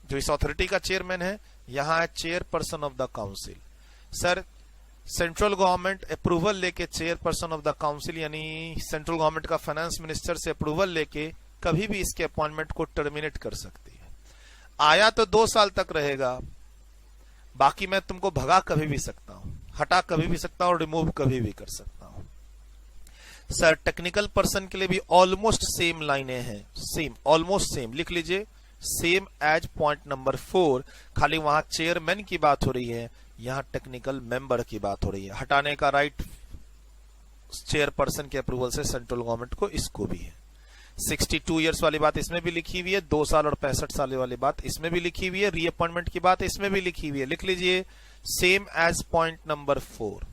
जो इस अथॉरिटी का चेयरमैन है, यहां है chairperson of the council. Sir central government approval लेके चेयरपर्सन ऑफ द काउंसिल यानी सेंट्रल गवर्नमेंट का फाइनेंस मिनिस्टर से अप्रूवल लेके कभी भी इसके अपॉइंटमेंट को टर्मिनेट कर सकती है। आया तो 2 साल तक रहेगा, बाकी मैं तुमको भगा कभी भी सकता हूं, हटा कभी भी सकता हूं, रिमूव कभी भी कर सकता हूं। सर टेक्निकल पर्सन के लिए भी ऑलमोस्ट सेम लाइनें हैं, सेम, ऑलमोस्ट सेम लिख लीजिए, सेम एज पॉइंट नंबर 4, खाली वहां चेयरमैन की बात हो रही है, यहां टेक्निकल मेंबर की बात हो रही है। हटाने का राइट चेयरपर्सन के अप्रूवल से सेंट्रल गवर्नमेंट को इसको भी है। 62 ईयर्स वाली बात इसमें भी लिखी हुई है, 2 साल और 65 साल वाली बात इसमें भी लिखी हुई है, रीअपॉइंटमेंट की बात इसमें भी लिखी हुई है। लिख लीजिए same as point number 4,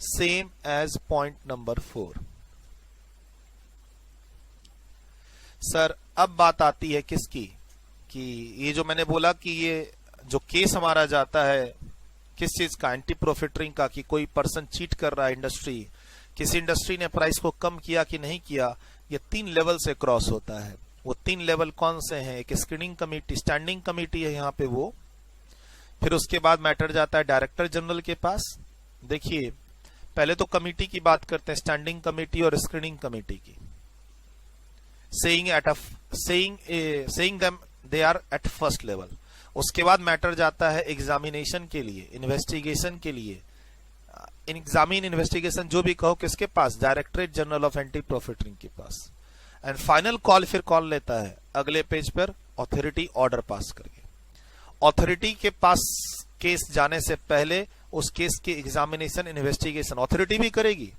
same as point number 4। Sir अब बात आती है किसकी, कि ये जो मैंने बोला कि ये जो केस हमारा जाता है किस चीज का, एंटी प्रॉफिटरिंग का, कि कोई पर्सन चीट कर रहा है इंडस्ट्री, किसी इंडस्ट्री ने प्राइस को कम किया कि नहीं किया, ये 3 लेवल से क्रॉस होता है। वो 3 लेवल कौन से हैं? एक स्क्रीनिंग कमेटी, स्टैंडिंग कमेटी है यहाँ पे वो, फिर उसके बाद मैटर जाता है डायरेक्टर जनरल के पास। देखिए पहले तो कमेटी की बात करते हैं, स्टैंडिंग कमेटी और स्क्रीनिंग कमेटी की। Saying them they are at first level. उसके बाद मैटर जाता है एग्जामिनेशन के लिए, इन्वेस्टिगेशन के लिए, एग्जामिन इन्वेस्टिगेशन जो भी कहो, किसके पास? Directorate general of anti profiteering के पास। एंड फाइनल कॉल फिर कौन लेता है? अगले पेज पर अथॉरिटी ऑर्डर पास करके। अथॉरिटी के पास केस जाने से पहले उस केस की एग्जामिनेशन इन्वेस्टिगेशन अथॉरिटी भी करेगी,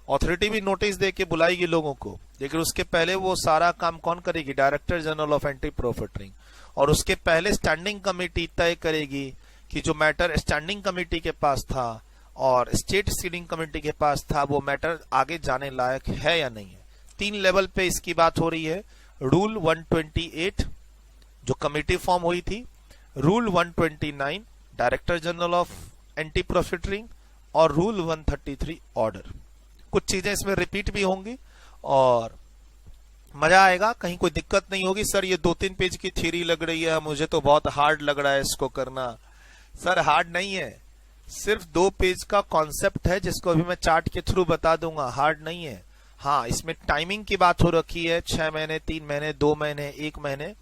अथॉरिटी भी नोटिस दे के बुलाएगी लोगों को, लेकिन उसके पहले वो सारा काम कौन करेगी? Director general of anti profiteering. और उसके पहले स्टैंडिंग कमेटी तय करेगी कि जो मैटर स्टैंडिंग कमेटी के पास था और स्टेट स्क्रीनिंग कमेटी के पास था वो मैटर आगे जाने लायक है या नहीं है। 3 लेवल पे इसकी बात हो रही है। रूल 128 जो कमेटी फॉर्म हुई थी, rule 129 director general of anti profiteering, और रूल 133 ऑर्डर। कुछ चीजें इसमें रिपीट भी होंगी और मजा आएगा, कहीं कोई दिक्कत नहीं होगी। सर ये 2-3 पेज की थ्योरी लग रही है, मुझे तो बहुत हार्ड लग रहा है इसको करना। सर हार्ड नहीं है, सिर्फ 2 पेज का कॉन्सेप्ट है जिसको अभी मैं चार्ट के थ्रू बता दूंगा, हार्ड नहीं है। हाँ इसमें टाइमिंग की बात हो रखी है, 6 महीने, 3 महीने, 2 महीने, 1 महीने,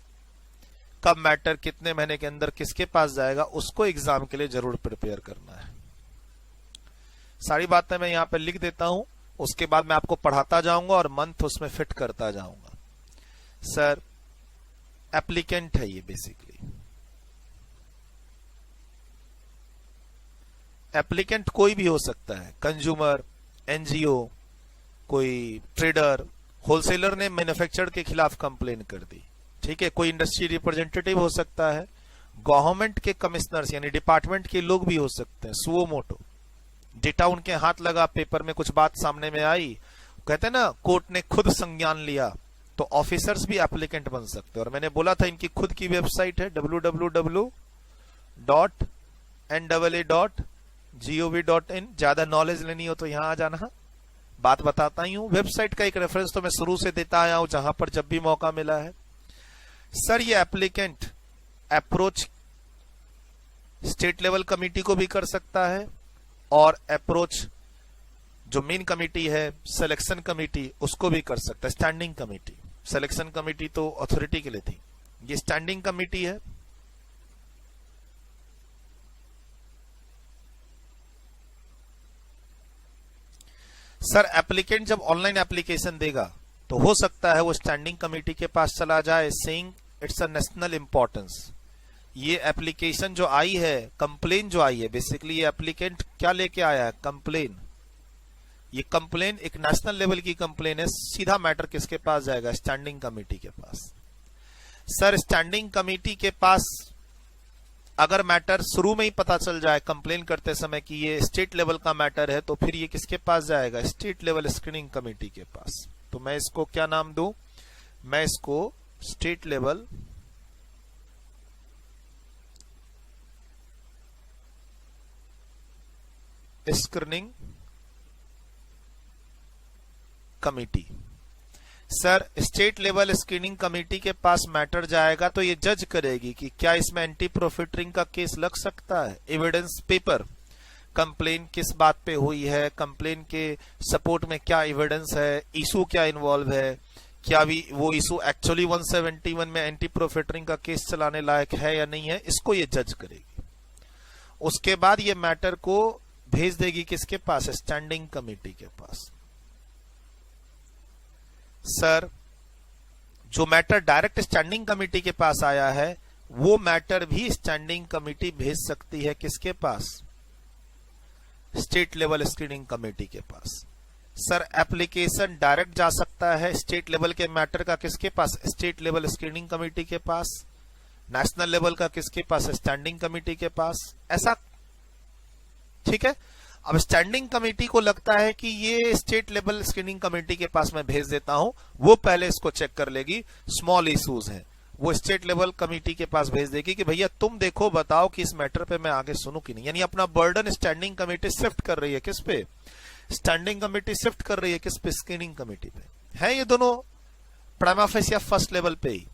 कब मैटर कितने महीने के अंदर किसके पास जाएगा, उसको एग्जाम के लिए जरूर प्रिपेयर करना है। सारी बातें मैं यहाँ पे लिख देता हूं, उसके बाद मैं आपको पढ़ाता जाऊंगा और मंथ उसमें फिट करता जाऊंगा। सर एप्लीकेंट है ये बेसिकली। एप्लीकेंट कोई भी हो सकता है, कंज्यूमर, एनजीओ, कोई ट्रेडर, होलसेलर ने मैन्युफैक्चरर के खिलाफ कंप्लेन कर दी, ठीक है, कोई इंडस्ट्री रिप्रेजेंटेटिव हो सकता है, गवर्नमेंट के कमिश्नर्स यानी डिपार्टमेंट के लोग भी हो सकते हैं, सुओ मोटो, डेटा उनके हाथ लगा, पेपर में कुछ बात सामने में आई, कहते हैं ना कोर्ट ने खुद संज्ञान लिया, तो ऑफिसर्स भी एप्लीकेंट बन सकते हैं। और मैंने बोला था इनकी खुद की वेबसाइट है www.naa.gov.in। ज्यादा नॉलेज लेनी हो तो यहां आ जाना, बात बताता ही हूं। वेबसाइट का एक रेफरेंस तो मैं शुरू से देता आया हूं जहां पर जब भी मौका मिला है। सर ये applicant approach state level committee को भी कर सकता है और अप्रोच जो मेन कमिटी है सिलेक्शन कमिटी उसको भी कर सकता है। स्टैंडिंग कमिटी, सिलेक्शन कमिटी तो अथॉरिटी के लिए थी, ये स्टैंडिंग कमिटी है। सर एप्लीकेंट जब ऑनलाइन एप्लीकेशन देगा तो हो सकता है वो स्टैंडिंग कमेटी के पास चला जाए, saying it's a national importance. ये एप्लीकेशन जो आई है, कंप्लेन जो आई है, बेसिकली ये एप्लीकेंट क्या लेके आया है? कंप्लेन। ये कंप्लेन एक नेशनल लेवल की कंप्लेन है, सीधा मैटर किसके पास जाएगा? स्टैंडिंग कमेटी के पास। सर स्टैंडिंग कमेटी के पास अगर मैटर शुरू में ही पता चल जाए कंप्लेन करते समय कि ये स्टेट लेवल का मैटर है, तो फिर ये किसके पास जाएगा? स्टेट लेवल स्क्रीनिंग कमेटी के पास। तो मैं इसको क्या नाम दूं? मैं इसको state level screening committee. Sir state level screening committee के पास मैटर जाएगा तो ये जज करेगी कि क्या इसमें एंटी प्रॉफिटरिंग का केस लग सकता है। एविडेंस पेपर, कंप्लेन किस बात पे हुई है, कंप्लेन के सपोर्ट में क्या एविडेंस है, इशू क्या इन्वॉल्व है, क्या भी वो इशू एक्चुअली 171 में एंटी प्रॉफिटरिंग का केस चलाने लायक है या नहीं है, इसको ये जज करेगी। उसके बाद ये मैटर को भेज देगी किसके पास? स्टैंडिंग कमेटी के पास। सर जो मैटर डायरेक्ट स्टैंडिंग कमेटी के पास आया है वो मैटर भी स्टैंडिंग कमेटी भेज सकती है किसके पास? स्टेट लेवल स्क्रीनिंग कमेटी के पास। सर एप्लीकेशन डायरेक्ट जा सकता है स्टेट लेवल के मैटर का किसके पास, स्टेट लेवल स्क्रीनिंग कमेटी के पास, नेशनल लेवल का किसके पास, स्टैंडिंग कमेटी के पास, ऐसा। ठीक है, अब स्टैंडिंग कमेटी को लगता है कि ये स्टेट लेवल स्क्रीनिंग कमेटी के पास मैं भेज देता हूं, वो पहले इसको चेक कर लेगी, स्मॉल इश्यूज हैं, वो स्टेट लेवल कमेटी के पास भेज देगी कि भैया तुम देखो बताओ कि इस मैटर पे मैं आगे सुनूं कि नहीं। यानी अपना बर्डन स्टैंडिंग कमेटी शिफ्ट कर रही है किस पे, स्टैंडिंग कमेटी शिफ्ट कर रही है किस पे, स्क्रीनिंग कमेटी पे। है ये दोनों प्राइमा फेसिया फर्स्ट लेवल पे ही।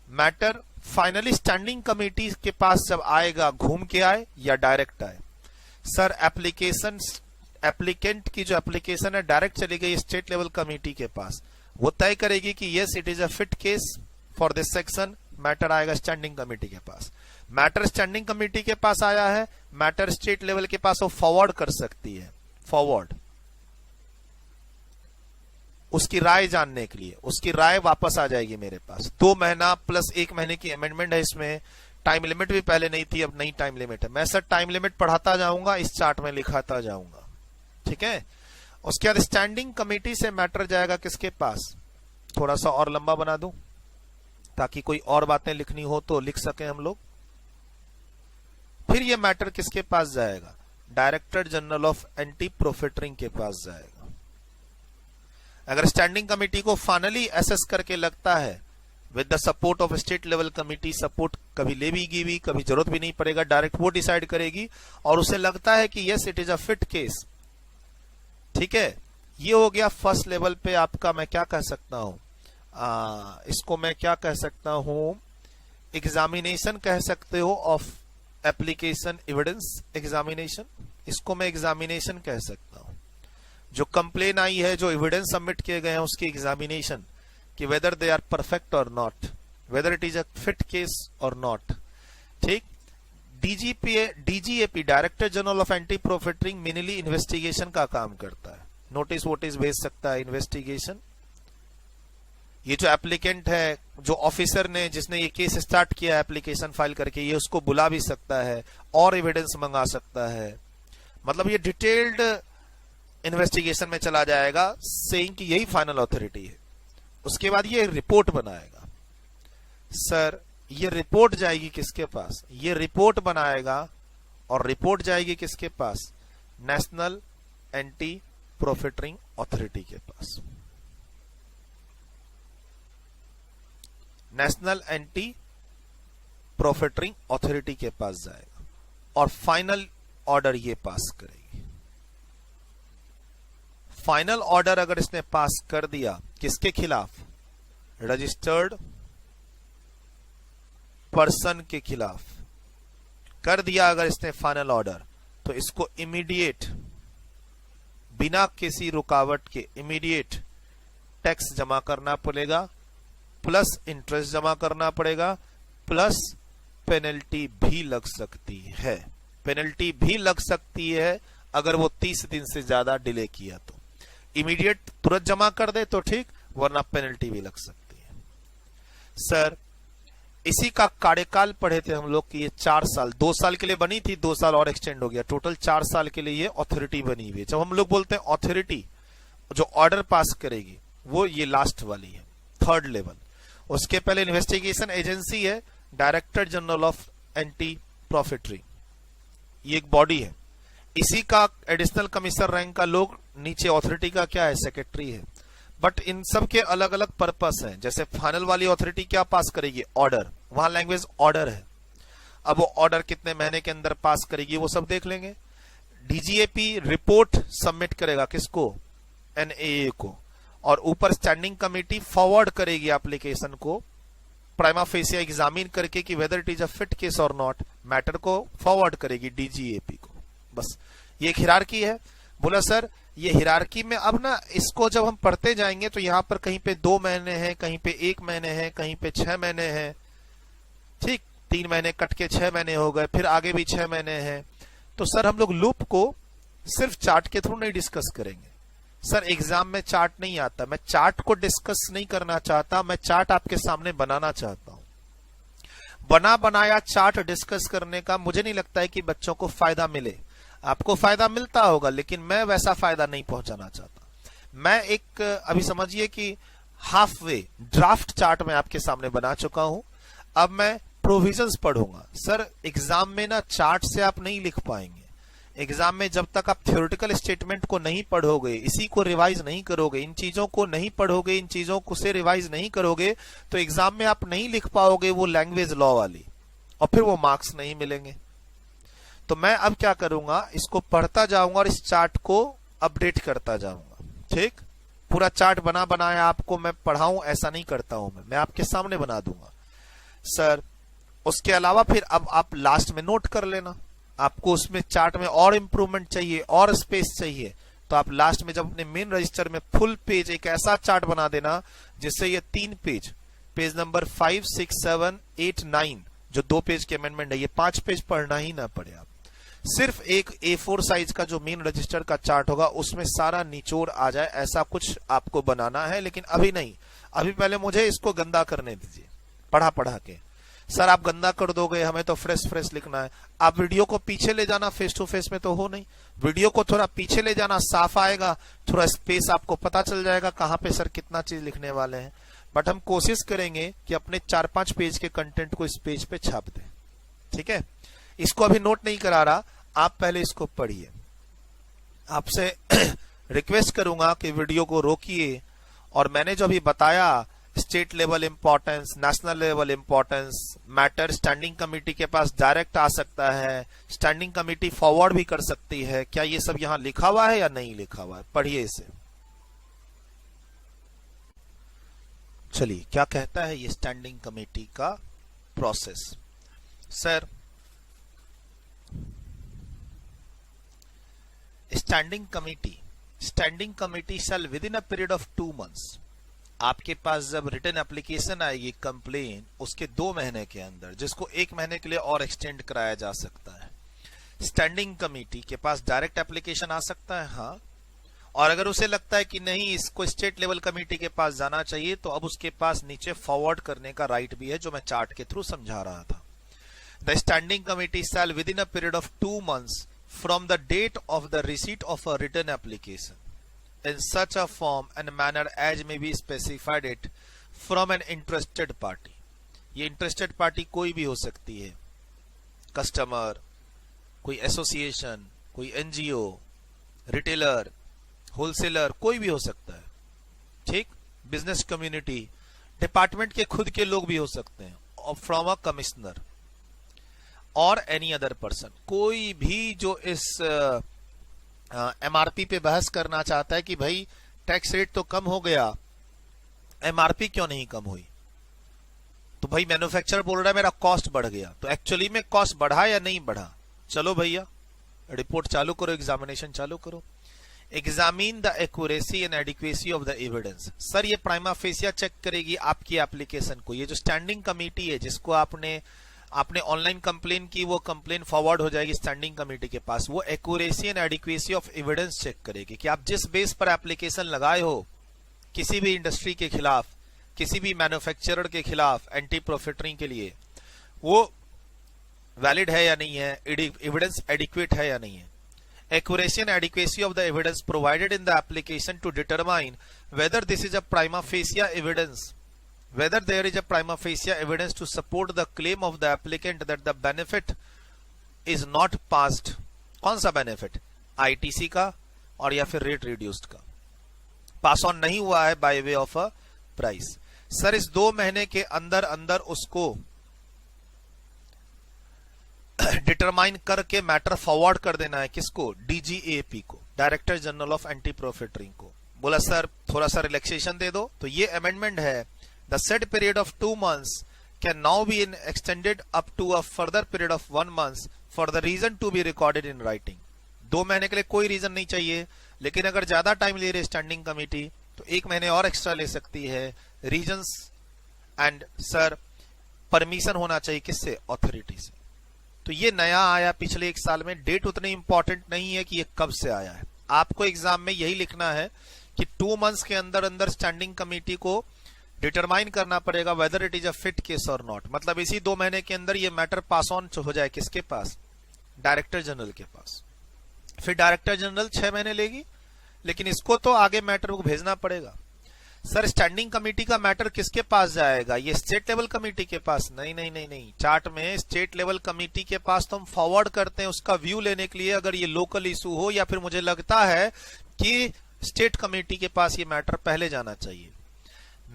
मैटर फाइनली स्टैंडिंग कमेटी के पास जब आएगा, घूम के आए या डायरेक्ट आए। सर एप्लीकेशन, एप्लीकेंट की जो एप्लीकेशन है डायरेक्ट चली गई स्टेट लेवल कमेटी के पास, वो तय करेगी कि yes it is a fit case for this section, matter आएगा स्टैंडिंग कमेटी के पास। मैटर स्टैंडिंग कमेटी के पास आया है, मैटर स्टेट लेवल के पास वो फॉरवर्ड कर सकती है, फॉरवर्ड उसकी राय जानने के लिए, उसकी राय वापस आ जाएगी मेरे पास। 2 महीना प्लस 1 महीने की अमेंडमेंट है इसमें, टाइम लिमिट भी पहले नहीं थी, अब नई टाइम लिमिट है। मैं सर टाइम लिमिट पढ़ाता जाऊंगा, इस चार्ट में लिखाता जाऊंगा। ठीक है, उसके बाद स्टैंडिंग कमेटी से मैटर जाएगा किसके पास, थोड़ा सा और लंबा बना दूं ताकि कोई और बातें लिखनी हो तो लिख सके हम लोग। फिर ये मैटर किसके पास जाएगा, director general of anti profiteering के पास जाएगा। अगर स्टैंडिंग कमेटी को फाइनली एसेस करके लगता है with the support of state level committee, support कभी ले भी कभी जरूरत भी नहीं पड़ेगा, डायरेक्ट वो डिसाइड करेगी, और उसे लगता है कि yes it is a fit case. ठीक है, ये हो गया फर्स्ट लेवल पे आपका, मैं क्या कह सकता हूं, इसको मैं क्या कह सकता हूं, एग्जामिनेशन कह सकते हो ऑफ एप्लीकेशन एविडेंस एग्जामिनेशन, इसको मैं एग्जामिनेशन कह सकता हूं। जो कंप्लेन आई है, जो एविडेंस सबमिट किए गए हैं उसकी एग्जामिनेशन, कि वेदर दे आर परफेक्ट और not, whether it is a fit case और नॉट। ठीक, DGAP director general of anti profiteering mainly investigation का काम करता है, नोटिस वोटिस भेज सकता है, इन्वेस्टिगेशन। ये जो एप्लीकेंट है, जो ऑफिसर ने जिसने ये केस स्टार्ट किया एप्लीकेशन फाइल करके, ये उसको बुला भी सकता है और एविडेंस मंगा सकता है। मतलब ये डिटेल्ड इन्वेस्टिगेशन में चला जाएगा, सेइंग कि यही फाइनल अथॉरिटी है। उसके बाद ये रिपोर्ट बनाएगा। सर ये रिपोर्ट जाएगी किसके पास, ये रिपोर्ट बनाएगा और रिपोर्ट जाएगी किसके पास, नेशनल एंटी प्रॉफिटरिंग अथॉरिटी के पास। नेशनल एंटी प्रॉफिटरिंग अथॉरिटी के पास जाएगा और फाइनल ऑर्डर ये पास करेगी। फाइनल ऑर्डर अगर इसने पास कर दिया किसके खिलाफ, रजिस्टर्ड पर्सन के खिलाफ कर दिया अगर इसने फाइनल ऑर्डर, तो इसको इमीडिएट, बिना किसी रुकावट के इमीडिएट टैक्स जमा करना पड़ेगा, प्लस इंटरेस्ट जमा करना पड़ेगा, प्लस पेनल्टी भी लग सकती है। पेनल्टी भी लग सकती है अगर वो 30 दिन से ज्यादा डिले किया तो। इमीडिएट तुरंत जमा कर दे तो ठीक, वरना पेनल्टी भी लग सकती है। सर इसी का कार्यकाल पढ़े थे हम लोग कि ये 4 साल, 2 साल के लिए बनी थी, 2 साल और एक्सटेंड हो गया, टोटल 4 साल के लिए ये अथॉरिटी बनी हुई है। जब हम लोग बोलते हैं अथॉरिटी, जो ऑर्डर पास करेगी वो ये लास्ट वाली है, 3rd लेवल। उसके पहले इन्वेस्टिगेशन एजेंसी है, director general of anti profiteering, ये एक बॉडी है। इसी का एडिशनल कमिश्नर रैंक का लोग, नीचे अथॉरिटी का क्या है, सेक्रेटरी है। बट इन सब के अलग अलग पर्पस हैं। जैसे फाइनल वाली अथॉरिटी क्या पास करेगी, ऑर्डर, वहां लैंग्वेज ऑर्डर है। अब वो ऑर्डर कितने महीने के अंदर पास करेगी वो सब देख लेंगे। डीजीएपी रिपोर्ट सबमिट करेगा किसको, एनएए को, और ऊपर स्टैंडिंग कमेटी फॉरवर्ड करेगी एप्लीकेशन को प्राइमा फेसिया एग्जामिन करके कि weather it is a fit case और नॉट, मैटर को फॉरवर्ड करेगी डीजीएपी को। बस ये एक हिरार्की है। बोला सर ये हिरार्की में अब ना इसको जब हम पढ़ते जाएंगे तो यहाँ पर कहीं पे 2 महीने हैं, कहीं पे 1 महीने हैं, कहीं पे 6 महीने हैं, ठीक, 3 महीने कट के 6 महीने हो गए, फिर आगे भी 6 महीने हैं। तो सर हम लोग लूप को सिर्फ चार्ट के थ्रू नहीं डिस्कस करेंगे। सर एग्जाम में चार्ट नहीं आता, मैं चार्ट को डिस्कस नहीं करना चाहता, मैं चार्ट आपके सामने बनाना चाहता हूं। बना बनाया चार्ट डिस्कस करने का मुझे नहीं लगता है कि बच्चों को फायदा मिले। आपको फायदा मिलता होगा लेकिन मैं वैसा फायदा नहीं पहुंचाना चाहता। मैं एक अभी समझिए कि हाफ वे ड्राफ्ट चार्ट मैं आपके सामने बना चुका हूं। अब मैं प्रोविजंस पढ़ूंगा। सर एग्जाम में ना चार्ट से आप नहीं लिख पाएंगे। एग्जाम में जब तक आप थ्योरेटिकल स्टेटमेंट को नहीं पढ़ोगे, इसी को रिवाइज नहीं करोगे, इन चीजों को नहीं पढ़ोगे, इन चीजों को से रिवाइज नहीं करोगे, तो एग्जाम में आप नहीं लिख पाओगे वो लैंग्वेज लॉ वाली, और फिर वो मार्क्स नहीं मिलेंगे। तो मैं अब क्या करूंगा, इसको पढ़ता जाऊंगा और इस चार्ट को अपडेट करता जाऊंगा। ठीक, पूरा चार्ट बना बनाया आपको मैं पढ़ाऊं ऐसा नहीं करता हूं, मैं आपके सामने बना दूंगा सर। उसके अलावा फिर अब आप लास्ट में नोट कर लेना, आपको उसमें चार्ट में और इंप्रूवमेंट चाहिए और स्पेस चाहिए, तो आप लास्ट में जब अपने मेन रजिस्टर में फुल पेज एक ऐसा चार्ट बना देना जिससे ये 3 पेज, पेज नंबर 5, 6, 7, 8, 9 जो 2 पेज के अमेंडमेंट है, ये 5 पेज पढ़ना ही ना पड़े। आप सिर्फ एक A4 साइज का जो मेन रजिस्टर का चार्ट होगा उसमें सारा निचोड़ आ जाए, ऐसा कुछ आपको बनाना है। लेकिन अभी नहीं, अभी पहले मुझे इसको गंदा करने दीजिए पढ़ा पढ़ा के। सर आप गंदा कर दोगे, हमें तो फ्रेश फ्रेश लिखना है। आप वीडियो को पीछे ले जाना, फेस टू फेस में तो हो नहीं, वीडियो को थोड़ा पीछे ले जाना, साफ आएगा, थोड़ा स्पेस आपको पता चल जाएगा कहां पे सर कितना चीज लिखने वाले हैं। बट हम कोशिश करेंगे कि अपने 4-5 पेज के कंटेंट को इस पेज पे छाप दें। ठीक है, इसको अभी नोट नहीं करा रहा, आप पहले इसको पढ़िए। आपसे रिक्वेस्ट करूंगा कि वीडियो को रोकिए, और मैंने जो अभी बताया state level importance, national level importance, matter standing committee के पास डायरेक्ट आ सकता है, स्टैंडिंग कमेटी फॉरवर्ड भी कर सकती है, क्या ये सब यहां लिखा हुआ है या नहीं लिखा हुआ है? पढ़िए इसे। चलिए क्या कहता है ये स्टैंडिंग कमेटी का process. Sir standing committee shell within a period of 2 months, आपके पास जब रिटर्न एप्लीकेशन आएगी कंप्लेन, उसके 2 महीने के अंदर, जिसको 1 महीने के लिए और एक्सटेंड कराया जा सकता है, स्टैंडिंग कमेटी के पास डायरेक्ट एप्लीकेशन आ सकता है। हाँ, और अगर उसे लगता है कि नहीं इसको स्टेट लेवल कमेटी के पास जाना चाहिए, तो अब उसके पास नीचे फॉरवर्ड करने का राइट भी है, जो मैं चार्ट के थ्रू समझा रहा था। The standing committee shell within a period of 2 months from the date of the receipt of a written application in such a form and manner as may be specified it from an interested party। ये interested party कोई भी हो सकती है, customer, कोई association, कोई NGO, retailer, wholesaler, कोई भी हो सकता है। ठीक, बिजनेस कम्युनिटी, डिपार्टमेंट के खुद के लोग भी हो सकते हैं, और फ्रॉम अ कमिश्नर और एनी अदर पर्सन, कोई भी जो इस एमआरपी पे बहस करना चाहता है कि भाई टैक्स रेट तो कम हो गया, एमआरपी क्यों नहीं कम हुई। तो भाई मैन्युफैक्चरर बोल रहा है मेरा कॉस्ट बढ़ गया, तो एक्चुअली में कॉस्ट बढ़ा या नहीं बढ़ा? चलो भैया रिपोर्ट चालू करो, एग्जामिनेशन चालू करो। Examine the accuracy and adequacy of the evidence. Sir ये प्राइमा फेसिया चेक करेगी आपकी एप्लीकेशन को। ये जो स्टैंडिंग कमेटी है जिसको आपने ऑनलाइन कंप्लेन की, वो कंप्लेन फॉरवर्ड हो जाएगी स्टैंडिंग कमेटी के पास। वो accuracy and adequacy of evidence check करेगी कि आप जिस बेस पर एप्लीकेशन लगाए हो किसी भी इंडस्ट्री के खिलाफ, किसी भी मैन्युफैक्चरर के खिलाफ एंटी प्रॉफिटरिंग के लिए, वो वैलिड है या नहीं है, एविडेंस एडिक्वेट है या नहीं है। Accuracy and adequacy of the evidence provided in the application to determine whether this is a prima facie evidence, whether there is a prima facie evidence to support the claim of the applicant that the benefit is not passed। कौन सा benefit? ITC का और या फिर rate reduced का पास on नहीं हुआ है bye way of a price. Sir इस 2 महीने के अंदर अंदर उसको डिटरमाइन करके मैटर फॉरवर्ड कर देना है। किसको? DGAP को, director general of anti profiteering को। बोला सर थोड़ा सा रिलैक्सेशन दे दो, तो ये अमेंडमेंट है, the said period of 2 months can now be extended up to a further period of 1 month for the reason to be recorded in writing. 2 महीने के लिए कोई रीजन नहीं चाहिए, लेकिन अगर ज्यादा टाइम ले रही स्टैंडिंग कमेटी तो 1 महीने और एक्स्ट्रा ले सकती है। रीजंस एंड सर परमिशन होना चाहिए किससे? अथॉरिटी से। तो ये नया आया पिछले 1 साल में। डेट उतनी इंपॉर्टेंट नहीं है कि ये कब से आया है, आपको एग्जाम में यही लिखना है कि 2 months के अंदर अंदर स्टैंडिंग कमेटी को डिटरमाइन करना पड़ेगा weather it is a fit case और नॉट। मतलब इसी 2 महीने के अंदर ये मैटर पास ऑन हो जाए किसके पास? डायरेक्टर जनरल के पास। फिर डायरेक्टर जनरल 6 महीने लेगी, लेकिन इसको तो आगे मैटर को भेजना पड़ेगा। सर स्टैंडिंग कमेटी का मैटर किसके पास जाएगा? ये स्टेट लेवल कमेटी के पास। नहीं नहीं नहीं नहीं, चार्ट में स्टेट लेवल कमेटी के पास तो हम फॉरवर्ड करते हैं उसका व्यू लेने के लिए, अगर ये लोकल इशू हो, या फिर मुझे लगता है कि स्टेट कमेटी के पास ये मैटर पहले जाना चाहिए।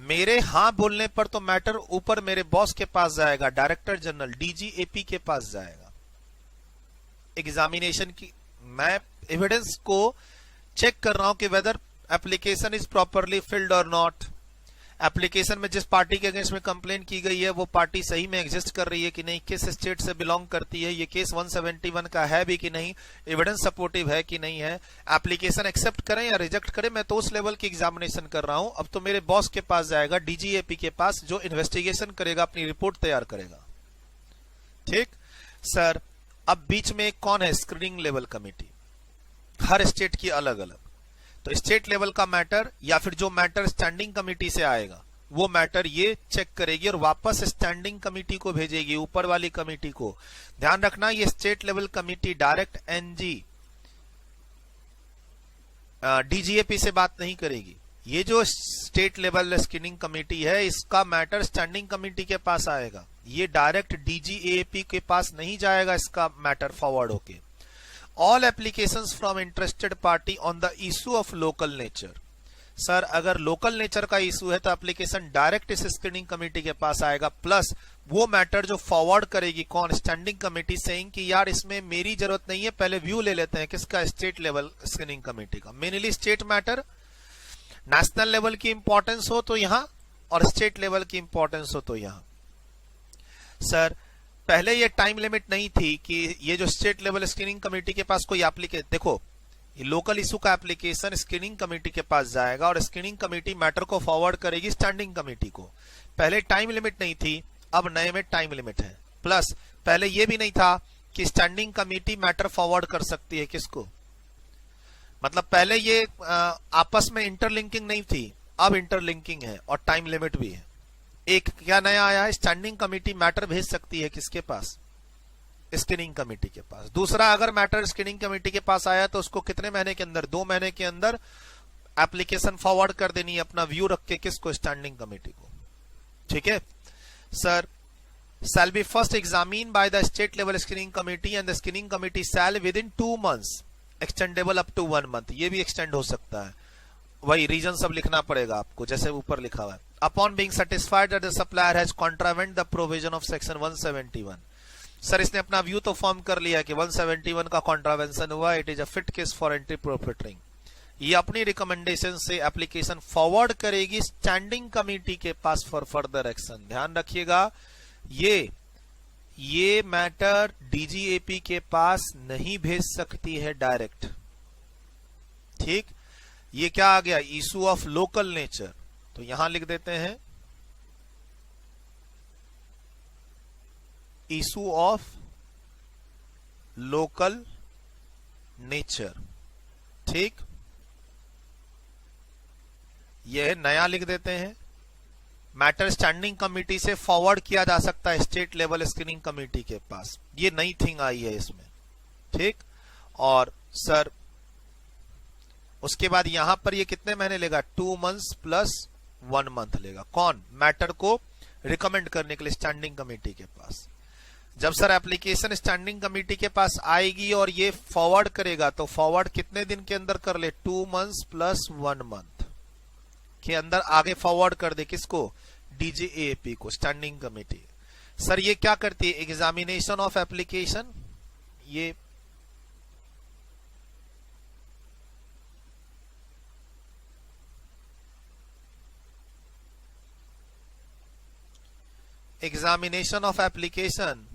मेरे हाँ बोलने पर तो मैटर ऊपर मेरे बॉस के पास जाएगा, डायरेक्टर जनरल डीजीएपी के पास जाएगा। एग्जामिनेशन की मैं एविडेंस को चेक कर रहा हूं कि whether application is properly filled और नॉट। एप्लीकेशन में जिस पार्टी के अगेंस्ट में कंप्लेन की गई है वो पार्टी सही में एग्जिस्ट कर रही है कि नहीं, किस स्टेट से बिलोंग करती है, ये केस 171 का है भी कि नहीं, एविडेंस सपोर्टिव है कि नहीं है, एप्लीकेशन एक्सेप्ट करें या रिजेक्ट करें, मैं तो उस लेवल की एग्जामिनेशन कर रहा हूं। अब तो मेरे बॉस के पास जाएगा, डीजीएपी के पास, जो इन्वेस्टिगेशन करेगा, अपनी रिपोर्ट तैयार करेगा। ठीक सर, अब बीच में कौन है? स्क्रीनिंग लेवल कमेटी, हर स्टेट की अलग अलग। तो स्टेट लेवल का मैटर या फिर जो मैटर स्टैंडिंग कमेटी से आएगा वो मैटर ये चेक करेगी और वापस स्टैंडिंग कमेटी को भेजेगी, ऊपर वाली कमेटी को। ध्यान रखना ये स्टेट लेवल कमेटी डायरेक्ट एनजी डीजीएपी से बात नहीं करेगी। ये जो स्टेट लेवल स्क्रीनिंग कमेटी है इसका मैटर स्टैंडिंग कमेटी के पास आएगा, ये डायरेक्ट डीजीएपी के पास नहीं जाएगा इसका मैटर फॉरवर्ड होके। All applications from interested party on the issue of local nature. Sir अगर लोकल नेचर का इशू है तो एप्लीकेशन डायरेक्ट इस स्क्रीनिंग कमेटी के पास आएगा, प्लस वो मैटर जो फॉरवर्ड करेगी कौन? स्टैंडिंग कमेटी, सेइंग कि यार इसमें मेरी जरूरत नहीं है, पहले व्यू ले लेते हैं किसका? स्टेट लेवल स्क्रीनिंग कमेटी का। Mainly state matter, national level की इंपॉर्टेंस हो तो यहां और स्टेट लेवल की इंपॉर्टेंस हो तो यहां। सर पहले ये टाइम लिमिट नहीं थी कि ये जो स्टेट लेवल स्क्रीनिंग कमेटी के पास कोई एप्लीकेशन, देखो ये लोकल इशू का एप्लीकेशन स्क्रीनिंग कमेटी के पास जाएगा और स्क्रीनिंग कमेटी मैटर को फॉरवर्ड करेगी स्टैंडिंग कमेटी को। पहले टाइम लिमिट नहीं थी, अब नए में टाइम लिमिट है। प्लस पहले ये भी नहीं था कि स्टैंडिंग कमेटी मैटर फॉरवर्ड कर सकती है किसको, मतलब पहले ये आपस में इंटरलिंकिंग नहीं थी, अब इंटरलिंकिंग है और टाइम लिमिट भी है। एक क्या नया आया है? स्टैंडिंग कमेटी मैटर भेज सकती है किसके पास? स्क्रीनिंग कमेटी के पास। दूसरा, अगर मैटर स्क्रीनिंग कमेटी के पास आया तो उसको कितने महीने के अंदर? 2 महीने के अंदर एप्लीकेशन फॉरवर्ड कर देनी है अपना व्यू रख के किसको? स्टैंडिंग कमेटी को। ठीक है sir, shall be first examined by the state level screening committee and the screening committee shall within 2 months extendable up to 1 month। ये भी एक्सटेंड हो सकता है, वही रीजन सब लिखना पड़ेगा आपको जैसे ऊपर लिखा हुआ है। Upon being satisfied that the supplier has contravened the provision of section 171। Sir इसने अपना व्यू तो फॉर्म कर लिया कि 171 का कॉन्ट्रावेंशन हुआ, it is a fit case for anti profiteering. ये अपनी रिकमेंडेशन से एप्लीकेशन फॉरवर्ड करेगी स्टैंडिंग कमेटी के पास फॉर फर्दर एक्शन। ध्यान रखिएगा ये मैटर डीजीएपी के पास नहीं भेज सकती है डायरेक्ट। ठीक, ये क्या आ गया? इशू ऑफ लोकल नेचर, तो यहां लिख देते हैं इशू ऑफ लोकल नेचर। ठीक, यह नया लिख देते हैं, मैटर स्टैंडिंग कमेटी से फॉरवर्ड किया जा सकता है स्टेट लेवल स्क्रीनिंग कमेटी के पास। ये नई थिंग आई है इसमें। ठीक, और सर उसके बाद यहां पर ये कितने महीने लेगा? 2 मंथ्स प्लस 1 मंथ लेगा। कौन? मैटर को रिकमेंड करने के लिए स्टैंडिंग कमेटी के पास। जब सर एप्लीकेशन स्टैंडिंग कमेटी के पास आएगी और ये फॉरवर्ड करेगा तो फॉरवर्ड कितने दिन के अंदर कर ले? 2 मंथ्स प्लस 1 मंथ के अंदर आगे फॉरवर्ड कर दे किसको? डीजीएपी को, स्टैंडिंग कमेटी। सर ये क्या करती है? एग्जामिनेशन ऑफ एप्लीकेशन, ये examination of application,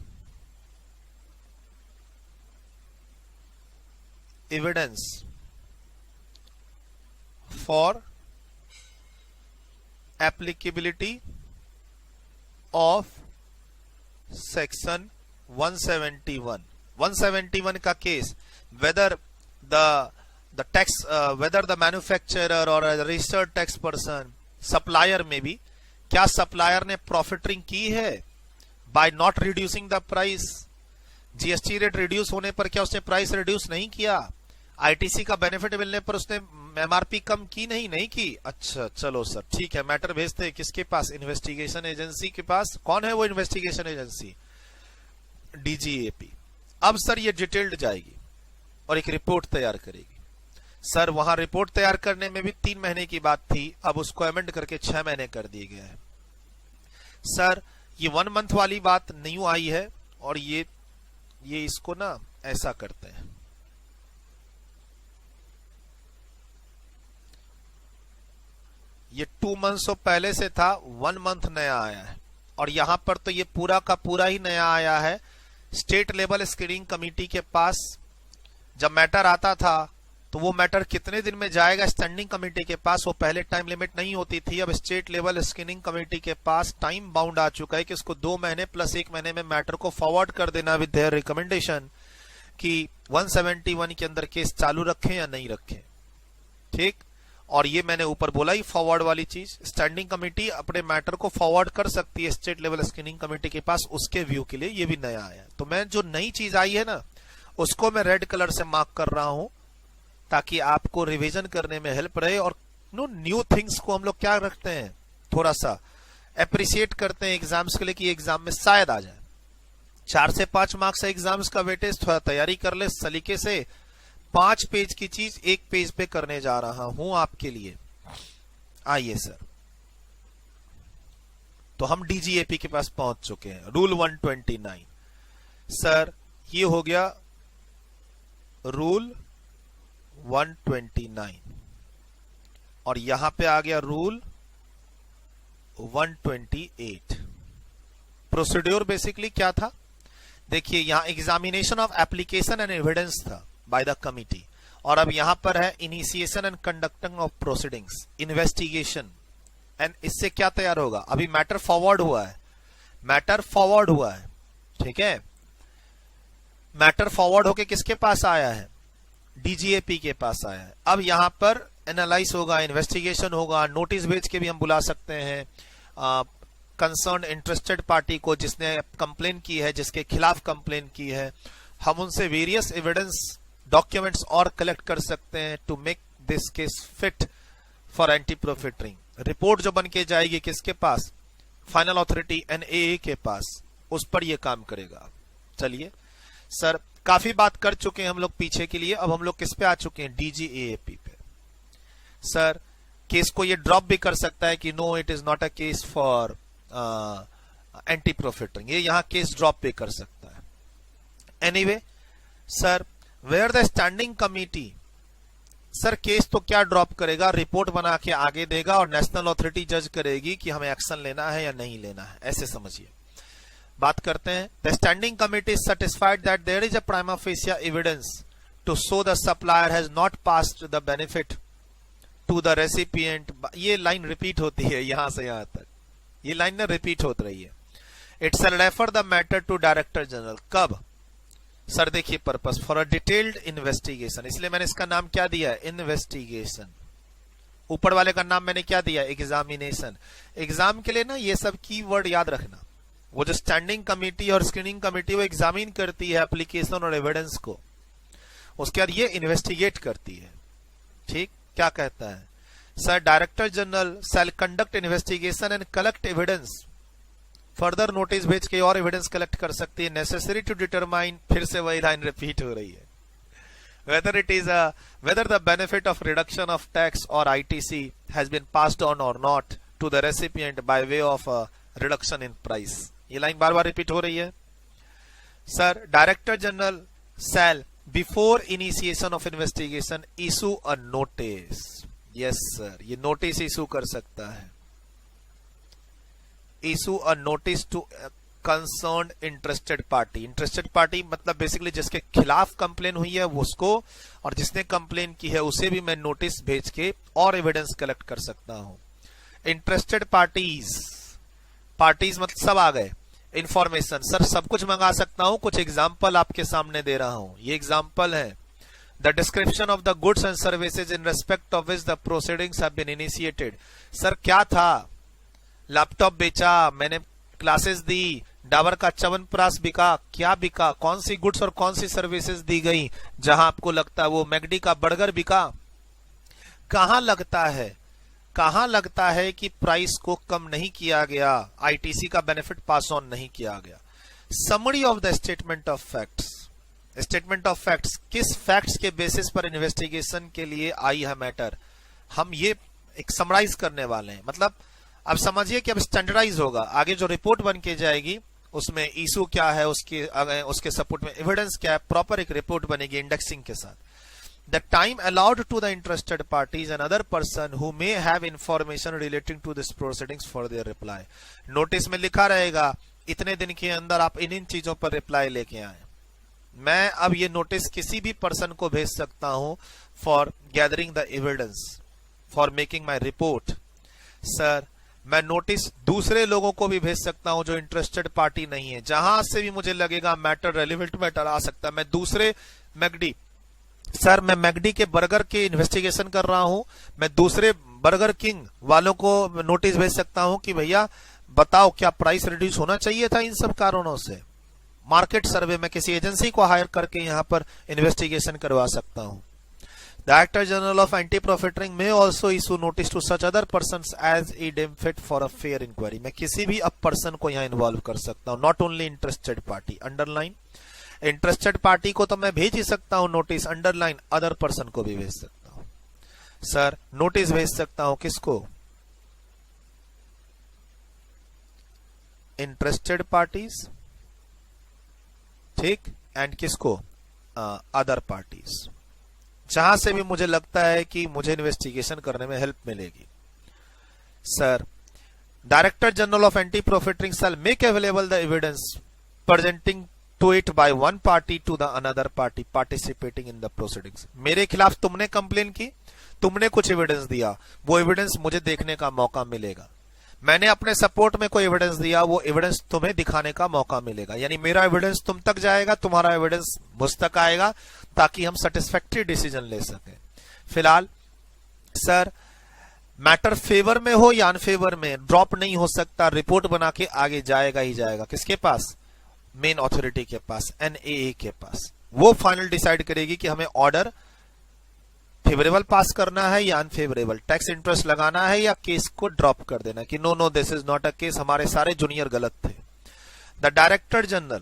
evidence for applicability of section 171 का केस, whether the tax, whether the manufacturer और रजिस्टर्ड टैक्स पर्सन, सप्लायर में भी, क्या सप्लायर ने प्रॉफिटरिंग की है by not reducing the price? GST rate reduce होने पर क्या उसने प्राइस रिड्यूस नहीं किया? आईटीसी का बेनिफिट मिलने पर उसने एमआरपी कम की नहीं की। अच्छा चलो सर ठीक है, मैटर भेजते हैं किसके पास, इन्वेस्टिगेशन एजेंसी के पास। कौन है वो इन्वेस्टिगेशन एजेंसी, डीजीएपी। अब सर ये डिटेल्ड जाएगी और एक रिपोर्ट तैयार करेगी। सर वहां रिपोर्ट तैयार करने में भी 3 महीने की बात थी, अब उसको अमेंड करके 6 महीने कर दिए गए हैं। सर ये 1 मंथ वाली बात न्यू आई है और ये इसको ना ऐसा करते हैं, ये 2 मंथ्स तो पहले से था, 1 मंथ नया आया है। और यहां पर तो ये पूरा का पूरा ही नया आया है। स्टेट लेवल स्क्रीनिंग कमेटी के पास जब मैटर आता था तो वो मैटर कितने दिन में जाएगा स्टैंडिंग कमेटी के पास, वो पहले टाइम लिमिट नहीं होती थी। अब स्टेट लेवल स्क्रीनिंग कमेटी के पास टाइम बाउंड आ चुका है कि उसको 2 महीने प्लस 1 महीने में मैटर को फॉरवर्ड कर देना विद देयर रिकमेंडेशन कि 171 के अंदर केस चालू रखें या नहीं रखें। ठीक, और ये मैंने ऊपर बोला ही फॉरवर्ड वाली चीज, स्टैंडिंग कमेटी अपने मैटर को फॉरवर्ड कर सकती है स्टेट लेवल स्क्रीनिंग कमेटी के पास उसके व्यू के लिए। ये भी नया आया, तो मैं जो नई चीज आई है ना उसको मैं रेड कलर से मार्क कर रहा हूं ताकि आपको रिवीजन करने में हेल्प रहे। और न्यू थिंग्स को हम लोग क्या रखते हैं, थोड़ा सा अप्रिशिएट करते हैं एग्जाम्स के लिए कि एग्जाम में शायद आ जाए। 4 से 5 मार्क्स है एग्जाम्स का वेटेज, थोड़ा तैयारी कर ले सलीके से। 5 पेज की चीज 1 पेज पे करने जा रहा हूं आपके लिए। आइए सर, तो हम डीजीएपी के पास पहुंच चुके हैं। रूल 129 सर ये हो गया रूल 129 और यहां पे आ गया रूल 128। प्रोसीड्योर बेसिकली क्या था, देखिए यहां examination of application and evidence था बाय द कमिटी, और अब यहां पर है initiation and conducting of proceedings, investigation. And इससे क्या तैयार होगा, अभी मैटर फॉरवर्ड हुआ है, मैटर फॉरवर्ड हुआ है, ठीक है। मैटर फॉरवर्ड होके किसके पास आया है, डीजीएपी के पास आया है। अब यहां पर एनालाइज होगा, इन्वेस्टिगेशन होगा, नोटिस भेज के भी हम बुला सकते हैं कंसर्न इंटरेस्टेड पार्टी को जिसने कंप्लेन की है, जिसके खिलाफ कंप्लेन की है। हम उनसे वेरियस एविडेंस डॉक्यूमेंट्स और कलेक्ट कर सकते हैं to make this case fit for anti profiteering. Report जो बन के जाएगी किसके पास, फाइनल अथॉरिटी एनएए के पास, उस पर यह काम करेगा। चलिए सर काफी बात कर चुके हैं हम लोग पीछे के लिए, अब हम लोग किस पे आ चुके हैं, डीजीएपी पे। सर केस को ये ड्रॉप भी कर सकता है कि no it is not a case for anti profiteering, ये यहां केस ड्रॉप भी कर सकता है। Anyway sir where the standing committee, sir case तो क्या ड्रॉप करेगा, रिपोर्ट बना के आगे देगा और नेशनल अथॉरिटी जज करेगी कि हमें एक्शन लेना है या नहीं लेना है, ऐसे समझिए। बात करते हैं, the standing committee is satisfied that there is a prima facie evidence to show the supplier has not passed the benefit to the recipient. ये लाइन रिपीट होती है यहां से यहां तक, ये लाइन ना रिपीट होती रही है। It's refer the matter to director general, कब सर, देखिए purpose for a detailed investigation, इसलिए मैंने इसका नाम क्या दिया, इन्वेस्टिगेशन। ऊपर वाले का नाम मैंने क्या दिया, एग्जामिनेशन। एग्जाम के लिए ना ये सब की वर्ड याद रखना, वो जो स्टैंडिंग कमेटी और स्क्रीनिंग कमेटी वो एग्जामिन करती है एप्लीकेशन और एविडेंस को, उसके बाद ये इन्वेस्टिगेट करती है। ठीक, क्या कहता है sir, director general shall conduct investigation and collect evidence, further notice भेज के और एविडेंस कलेक्ट कर सकती है, नेसेसरी टू डिटरमाइन, फिर से वही लाइन रिपीट हो रही है, whether it is whether the benefit of reduction of tax or ITC has been passed on or not to the recipient by way of a reduction in price। ये line बार बार repeat हो रही है। Sir director general shall before initiation of investigation issue a notice, yes sir, ये notice issue कर सकता है, issue a notice to concern interested party. Interested party मतलब बेसिकली जिसके खिलाफ कंप्लेन हुई है वो उसको, और जिसने कंप्लेन की है उसे भी मैं नोटिस भेज के और एविडेंस कलेक्ट कर सकता हूं। इंटरेस्टेड पार्टीज, पार्टीज मतलब सब आ गए। इंफॉर्मेशन, सर सब कुछ मंगा सकता हूं, कुछ एग्जाम्पल आपके सामने दे रहा हूं, ये एग्जाम्पल है। The description of the goods and services in respect of which the proceedings have been initiated. Sir क्या था, लैपटॉप बेचा, मैंने क्लासेस दी, डाबर का च्यवनप्राश बिका, क्या बिका, कौन सी गुड्स और कौन सी सर्विसेज दी गई, जहां आपको लगता है वो मैगडी का बर्गर बिका, कहां लगता है कि प्राइस को कम नहीं किया गया, आईटीसी का बेनिफिट पास ऑन नहीं किया गया। Summary of the statement of facts. Statement of facts, किस फैक्ट्स के बेसिस पर इन्वेस्टिगेशन के लिए आई है मैटर, हम ये एक समराइज करने वाले हैं। मतलब अब समझिए कि अब स्टैंडर्डाइज होगा, आगे जो रिपोर्ट बन के जाएगी उसमें इशू क्या है, उसके सपोर्ट में एविडेंस क्या है, प्रॉपर एक रिपोर्ट बनेगी इंडेक्सिंग के साथ। The time allowed to the interested parties and other person who may have information relating to this proceedings for their reply। Notice में लिखा रहेगा इतने दिन के अंदर आप इन चीजों पर रिप्लाई लेके आए। मैं अब ये नोटिस किसी भी पर्सन को भेज सकता हूं for gathering the evidence, for making my report. Sir मैं नोटिस दूसरे लोगों को भी भेज सकता हूं जो इंटरेस्टेड पार्टी नहीं है, जहां से भी मुझे लगेगा मैटर रेलिवेंट मैटर आ सकता है। मैं दूसरे मैगडी, सर मैं मैगडी के बर्गर के इन्वेस्टिगेशन कर रहा हूं, मैं दूसरे बर्गर किंग वालों को नोटिस भेज सकता हूं कि भैया बताओ क्या प्राइस रिड्यूस होना चाहिए था इन सब कारणों से। मार्केट सर्वे में किसी एजेंसी को हायर करके यहां पर इन्वेस्टिगेशन करवा सकता हूं। Director General of Anti-Profiteering may also issue notice to such other persons as he deem fit for a fair inquiry। मैं किसी भी अब पर्सन को यहाँ इन्वॉल्व कर सकता हूँ, not only interested party. Underline interested party को तो मैं भेज ही सकता हूँ नोटिस, अंडरलाइन अदर पर्सन को भी भेज सकता हूँ। सर नोटिस भेज सकता हूँ किसको, इंटरेस्टेड पार्टीज, ठीक, एंड किसको, अदर पार्टीज, जहां से भी मुझे लगता है कि मुझे इन्वेस्टिगेशन करने में हेल्प मिलेगी। Sir director general of anti profiteering shall make available the evidence presenting to it by one party to the another party participating in the proceedings. मेरे खिलाफ तुमने कंप्लेन की, तुमने कुछ एविडेंस दिया, वो एविडेंस मुझे देखने का मौका मिलेगा। मैंने अपने सपोर्ट में कोई एविडेंस दिया, वो एविडेंस तुम्हें दिखाने का मौका मिलेगा। यानी मेरा एविडेंस तुम तक जाएगा, तुम्हारा एविडेंस मुझ तक आएगा, ताकि हम सेटिस्फैक्टरी डिसीजन ले सकें। फिलहाल सर मैटर फेवर में हो या अनफेवर में ड्रॉप नहीं हो सकता, रिपोर्ट बना के आगे जाएगा ही जाएगा। किसके पास, मेन अथॉरिटी के पास, एनएए के पास। वो फाइनल डिसाइड करेगी कि हमें ऑर्डर फेवरेबल पास करना है या अनफेवरेबल, टैक्स इंटरेस्ट लगाना है या केस को ड्रॉप कर देना कि no this is not a case, हमारे सारे जूनियर गलत थे। द डायरेक्टर जनरल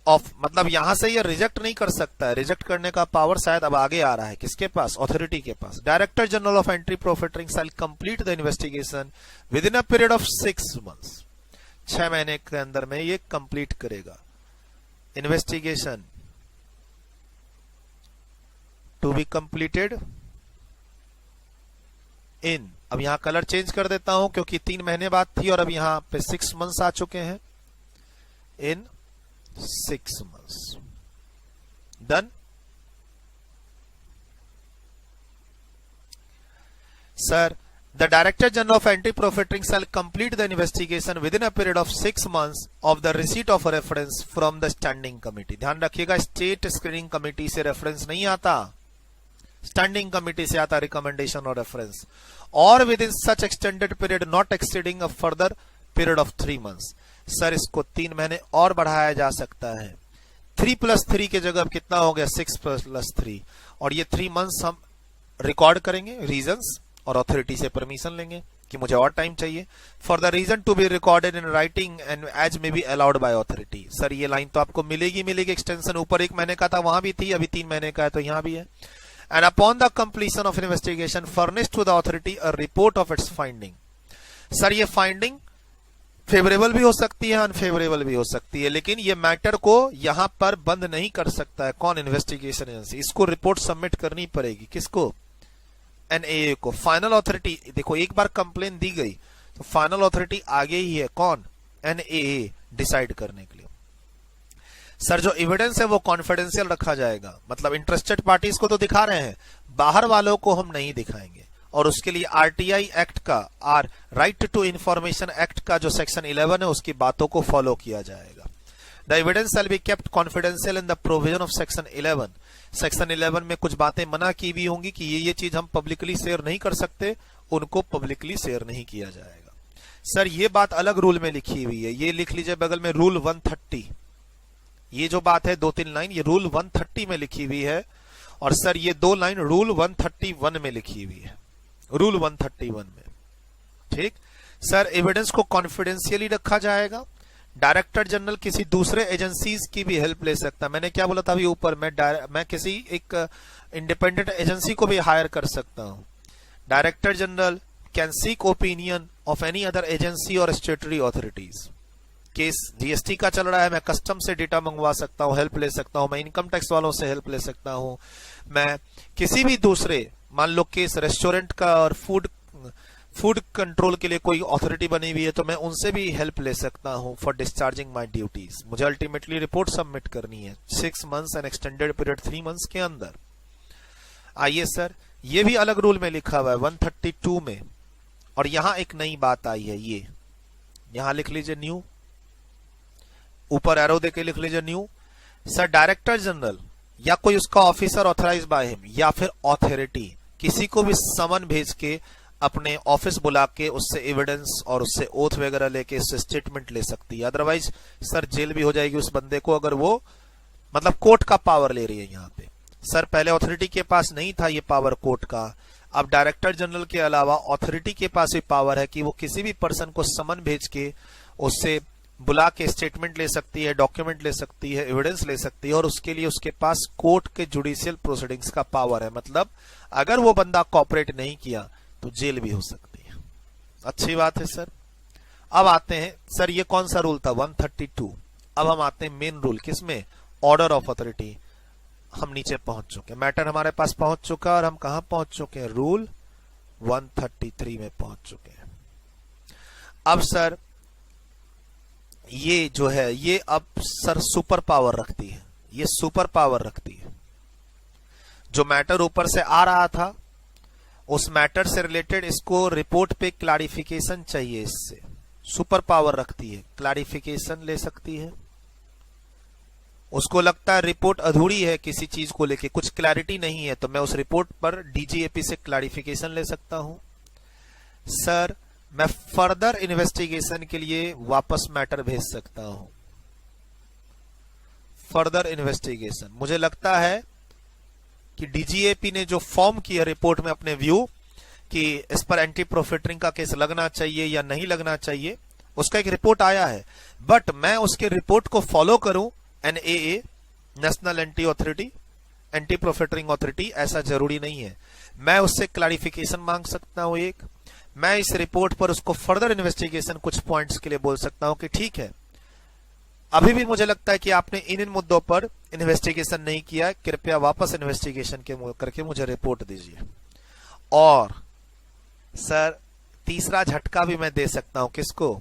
ऑफ, मतलब यहां से ये रिजेक्ट नहीं कर सकता है, रिजेक्ट करने का पावर शायद अब आगे आ रहा है किसके पास, अथॉरिटी के पास। Director general of anti profiteering shall complete the investigation within a period of 6 months। 6 महीने के अंदर में ये कंप्लीट करेगा investigation to be completed in, अब यहां कलर चेंज कर देता हूं क्योंकि 3 महीने बाद थी और अब यहां पे 6 months आ चुके हैं, in 6 months। Done. Sir the director general of anti profiteering shall complete the investigation within a period of 6 months of the receipt of reference from the standing committee. ध्यान रखिएगा स्टेट स्क्रीनिंग कमिटी से reference नहीं आता, standing committee से आता recommendation और reference, और with in such extended period not exceeding a further period of 3 months। Sir इसको 3 महीने और बढ़ाया जा सकता है, 3+3 के जगह कितना हो गया, 6+3, और ये 3 months हम रिकॉर्ड करेंगे रीजंस और अथॉरिटी से परमिशन लेंगे कि मुझे और टाइम चाहिए, for the reason to be recorded in writing and as may be allowed by authority. Sir ये लाइन तो आपको मिलेगी एक्सटेंशन, ऊपर 1 महीने का था वहां भी थी, अभी 3 महीने का है तो यहां भी है। And upon the completion of investigation furnish to the authority a report of its finding। Sir ये फाइंडिंग फेवरेबल भी हो सकती है, अनफेवरेबल भी हो सकती है, लेकिन ये मैटर को यहां पर बंद नहीं कर सकता है कौन, इन्वेस्टिगेशन एजेंसी। इसको रिपोर्ट सबमिट करनी पड़ेगी किसको, एनएए को। फाइनल अथॉरिटी, देखो एक बार कंप्लेन दी गई तो फाइनल अथॉरिटी आगे ही है कौन, एनएए, डिसाइड करने के लिए। सर जो एविडेंस है वो कॉन्फिडेंशियल रखा जाएगा, मतलब इंटरेस्टेड पार्टीज को तो दिखा रहे हैं, बाहर वालों को हम नहीं दिखाएंगे, और उसके लिए आरटीआई एक्ट का, or right to information act का जो सेक्शन 11 है उसकी बातों को फॉलो किया जाएगा। The evidence shall be kept confidential in the provision of section 11। Section 11 में कुछ बातें मना की हुई होंगी कि ये चीज हम पब्लिकली शेयर नहीं कर सकते, उनको पब्लिकली शेयर नहीं किया जाएगा। सर ये बात अलग रूल में लिखी हुई है, ये लिख लीजिए बगल में, रूल 130। ये जो बात है 2-3 लाइन ये रूल 130 में लिखी हुई है, और सर ये 2 लाइन रूल 131 में लिखी हुई है। रूल 131 में। ठीक सर, एविडेंस को कॉन्फिडेंशियली रखा जाएगा। डायरेक्टर जनरल किसी दूसरे एजेंसीज की भी हेल्प ले सकता है। मैंने क्या बोला था अभी ऊपर, मैं किसी एक इंडिपेंडेंट एजेंसी को भी हायर कर सकता हूं। Director general can seek opinion of any other agency और स्टेटरी ऑथोरिटीज। केस जीएसटी का चल रहा है, मैं कस्टम से डेटा मंगवा सकता हूं, हेल्प ले सकता हूं। मैं इनकम टैक्स वालों से हेल्प ले सकता हूं। मैं किसी भी दूसरे, मान लो केस रेस्टोरेंट का और फूड कंट्रोल के लिए कोई अथॉरिटी बनी हुई है, तो मैं उनसे भी हेल्प ले सकता हूं फॉर डिस्चार्जिंग माय ड्यूटीज। मुझे अल्टीमेटली रिपोर्ट सबमिट करनी है 6 months and extended period 3 months के अंदर। आइए सर, ये भी अलग रूल में लिखा हुआ है 132 में। और यहां एक नई बात आई है, ये यहां लिख लीजिए न्यू, ऊपर एरो देके लिख लीजिए न्यू। सर, डायरेक्टर जनरल या कोई उसका ऑफिसर ऑथराइज बाय हिम या फिर ऑथोरिटी किसी को भी समन भेज के अपने ऑफिस बुला के उससे एविडेंस और उससे ओथ वगैरह लेके उससे स्टेटमेंट ले सकती है। अदरवाइज सर जेल भी हो जाएगी उस बंदे को, अगर वो मतलब कोर्ट का पावर ले रही है यहाँ पे। सर, पहले ऑथोरिटी के पास नहीं था ये पावर कोर्ट का, अब डायरेक्टर जनरल के अलावा ऑथोरिटी के पास भी पावर है कि वो किसी भी पर्सन को समन भेज के उससे बुला के स्टेटमेंट ले सकती है, डॉक्यूमेंट ले सकती है, एविडेंस ले सकती है, और उसके लिए उसके पास कोर्ट के जुडिशियल प्रोसीडिंग्स का पावर है। मतलब अगर वो बंदा कॉपरेट नहीं किया तो जेल भी हो सकती है। अच्छी बात है सर। अब आते हैं सर, ये कौन सा रूल था 132। अब हम आते हैं मेन रूल, किसमें? Order of authority. हम नीचे पहुंच चुके, मैटर हमारे पास पहुंच चुका, और हम कहां पहुंच चुके हैं? रूल 133 में पहुंच चुके हैं। अब सर ये जो है, ये अब सर सुपर पावर रखती है, ये सुपर पावर रखती है। जो मैटर ऊपर से आ रहा था उस मैटर से रिलेटेड इसको रिपोर्ट पे क्लैरिफिकेशन चाहिए, इससे सुपर पावर रखती है, क्लैरिफिकेशन ले सकती है। उसको लगता है रिपोर्ट अधूरी है किसी चीज को लेके, कुछ क्लैरिटी नहीं है, तो मैं उस रिपोर्ट पर डीजीएपी से क्लैरिफिकेशन ले सकता हूं। सर, मैं फर्दर इन्वेस्टिगेशन के लिए वापस मैटर भेज सकता हूं। फर्दर इन्वेस्टिगेशन, मुझे लगता है कि डीजीएपी ने जो फॉर्म किया रिपोर्ट में अपने व्यू कि इस पर एंटी प्रॉफिटरिंग का केस लगना चाहिए या नहीं लगना चाहिए, उसका एक रिपोर्ट आया है। बट मैं उसके रिपोर्ट को फॉलो करूं, NAA, national anti authority, anti profiteering authority, ऐसा जरूरी नहीं है। मैं उससे क्लैरिफिकेशन मांग सकता हूं। एक मैं इस रिपोर्ट पर उसको फर्दर इन्वेस्टिगेशन कुछ पॉइंट्स के लिए बोल सकता हूं कि ठीक है, अभी भी मुझे लगता है कि आपने इन मुद्दों पर इन्वेस्टिगेशन नहीं किया है, कृपया वापस इन्वेस्टिगेशन करके मुझे रिपोर्ट दीजिए। और सर, तीसरा झटका भी मैं दे सकता हूं, किसको?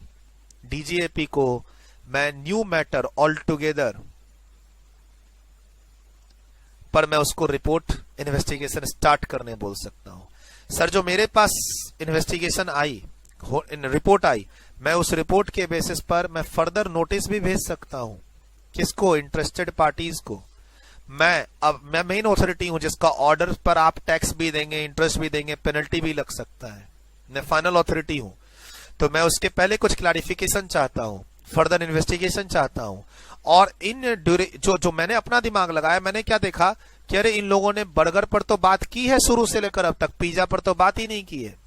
डीजीएपी को। मैं न्यू मैटर ऑल टुगेदर पर मैं उसको रिपोर्ट इन्वेस्टिगेशन स्टार्ट करने बोल सकता हूं। सर, जो मेरे पास इन्वेस्टिगेशन आई, रिपोर्ट आई, मैं उस रिपोर्ट के बेसिस पर मैं फर्दर नोटिस भी भेज सकता हूं। किसको? इंटरेस्टेड पार्टीज को। मैं मेन ऑथोरिटी हूं जिसका ऑर्डर पर आप टैक्स भी देंगे, इंटरेस्ट भी देंगे, पेनल्टी भी लग सकता है। मैं फाइनल ऑथोरिटी हूं, तो मैं उसके पहले कुछ क्लैरिफिकेशन चाहता हूं, फर्दर इन्वेस्टिगेशन चाहता हूं। और इन जो मैंने अपना दिमाग लगाया, मैंने क्या देखा कि अरे इन लोगों ने बर्गर पर तो बात की है शुरू से लेकर अब तक, पिज्जा पर तो बात ही नहीं की है।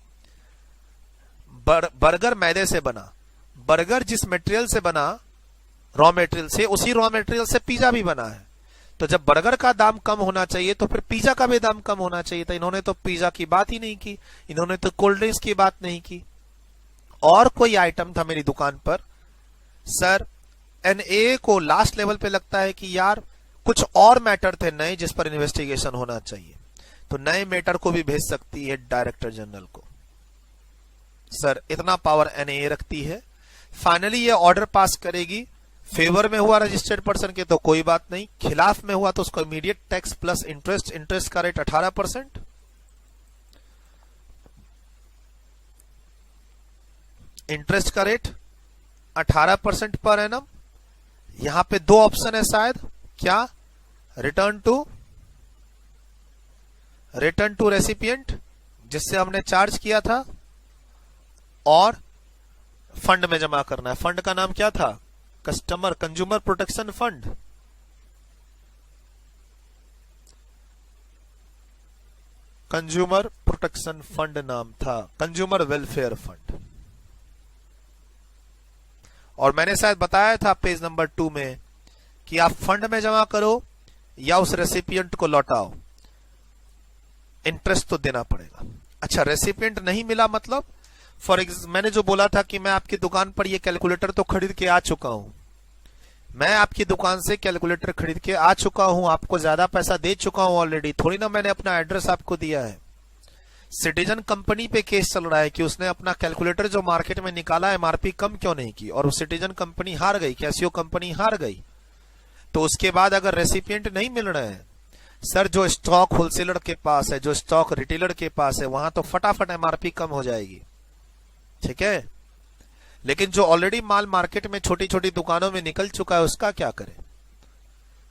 बर्गर मैदे से बना, बर्गर जिस मटेरियल से बना, रॉ मटेरियल से, उसी रॉ मटेरियल से पिज्जा भी बना है। तो जब बर्गर का दाम कम होना चाहिए तो फिर पिज्जा का भी दाम कम होना चाहिए था। इन्होंने तो पिज्जा की बात ही नहीं की, इन्होंने तो कोल्ड ड्रिंक्स की बात नहीं की। और कोई आइटम था मेरी दुकान पर, सर एनए को लास्ट लेवल पे लगता है कि यार कुछ और मैटर थे नए जिस पर इन्वेस्टिगेशन होना चाहिए, तो नए मैटर को भी भेज सकती है डायरेक्टर जनरल को। सर, इतना पावर एनए रखती है। फाइनली ये ऑर्डर पास करेगी। फेवर में हुआ रजिस्टर्ड पर्सन के तो कोई बात नहीं, खिलाफ में हुआ तो उसको immediate tax plus interest, interest का रेट 18%, इंटरेस्ट का रेट 18% पर एनम। यहां पे दो ऑप्शन है शायद, क्या? रिटर्न टू रेसिपिएंट जिससे हमने चार्ज किया था, और फंड में जमा करना है। फंड का नाम क्या था? Consumer protection fund. Consumer protection fund नाम था, कंज्यूमर वेलफेयर फंड। और मैंने शायद बताया था पेज नंबर 2 में कि आप फंड में जमा करो या उस रेसिपिएंट को लौटाओ, इंटरेस्ट तो देना पड़ेगा। अच्छा, रेसिपिएंट नहीं मिला मतलब मैंने जो बोला था कि मैं आपकी दुकान पर ये कैलकुलेटर तो खरीद के आ चुका हूं, मैं आपकी दुकान से कैलकुलेटर खरीद के आ चुका हूं, आपको ज्यादा पैसा दे चुका हूं ऑलरेडी, थोड़ी ना मैंने अपना एड्रेस आपको दिया है। सिटीजन कंपनी पे केस चल रहा है कि उसने अपना कैलकुलेटर जो मार्केट में निकाला एमआरपी कम क्यों नहीं की, और सिटीजन कंपनी हार गई, कैसियो कंपनी हार गई। तो उसके बाद अगर रेसिपिएंट नहीं मिल रहे हैं, सर जो स्टॉक होलसेलर के पास है, जो स्टॉक रिटेलर के पास है, वहां तो फटाफट एमआरपी कम हो जाएगी, ठीक है। लेकिन जो ऑलरेडी माल मार्केट में छोटी छोटी दुकानों में निकल चुका है उसका क्या करें,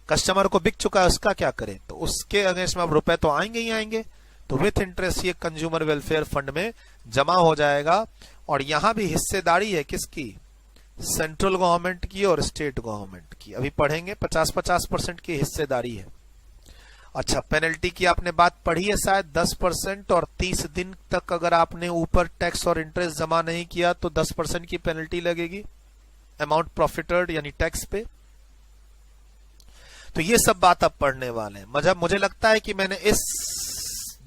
कस्टमर को बिक चुका है उसका क्या करें। तो उसके अगेंस्ट में अब रुपए तो आएंगे ही आएंगे, तो विथ इंटरेस्ट ये कंज्यूमर वेलफेयर फंड में जमा हो जाएगा। और यहां भी हिस्सेदारी है किसकी, सेंट्रल गवर्नमेंट की और स्टेट गवर्नमेंट की। अभी पढ़ेंगे 50-50% की हिस्सेदारी है। अच्छा, पेनल्टी की आपने बात पढ़ी है शायद, 10% और 30 दिन तक अगर आपने ऊपर टैक्स और इंटरेस्ट जमा नहीं किया तो 10% की पेनल्टी लगेगी अमाउंट प्रॉफिटेड यानी टैक्स पे। तो ये सब बात आप पढ़ने वाले हैं। मुझे लगता है कि मैंने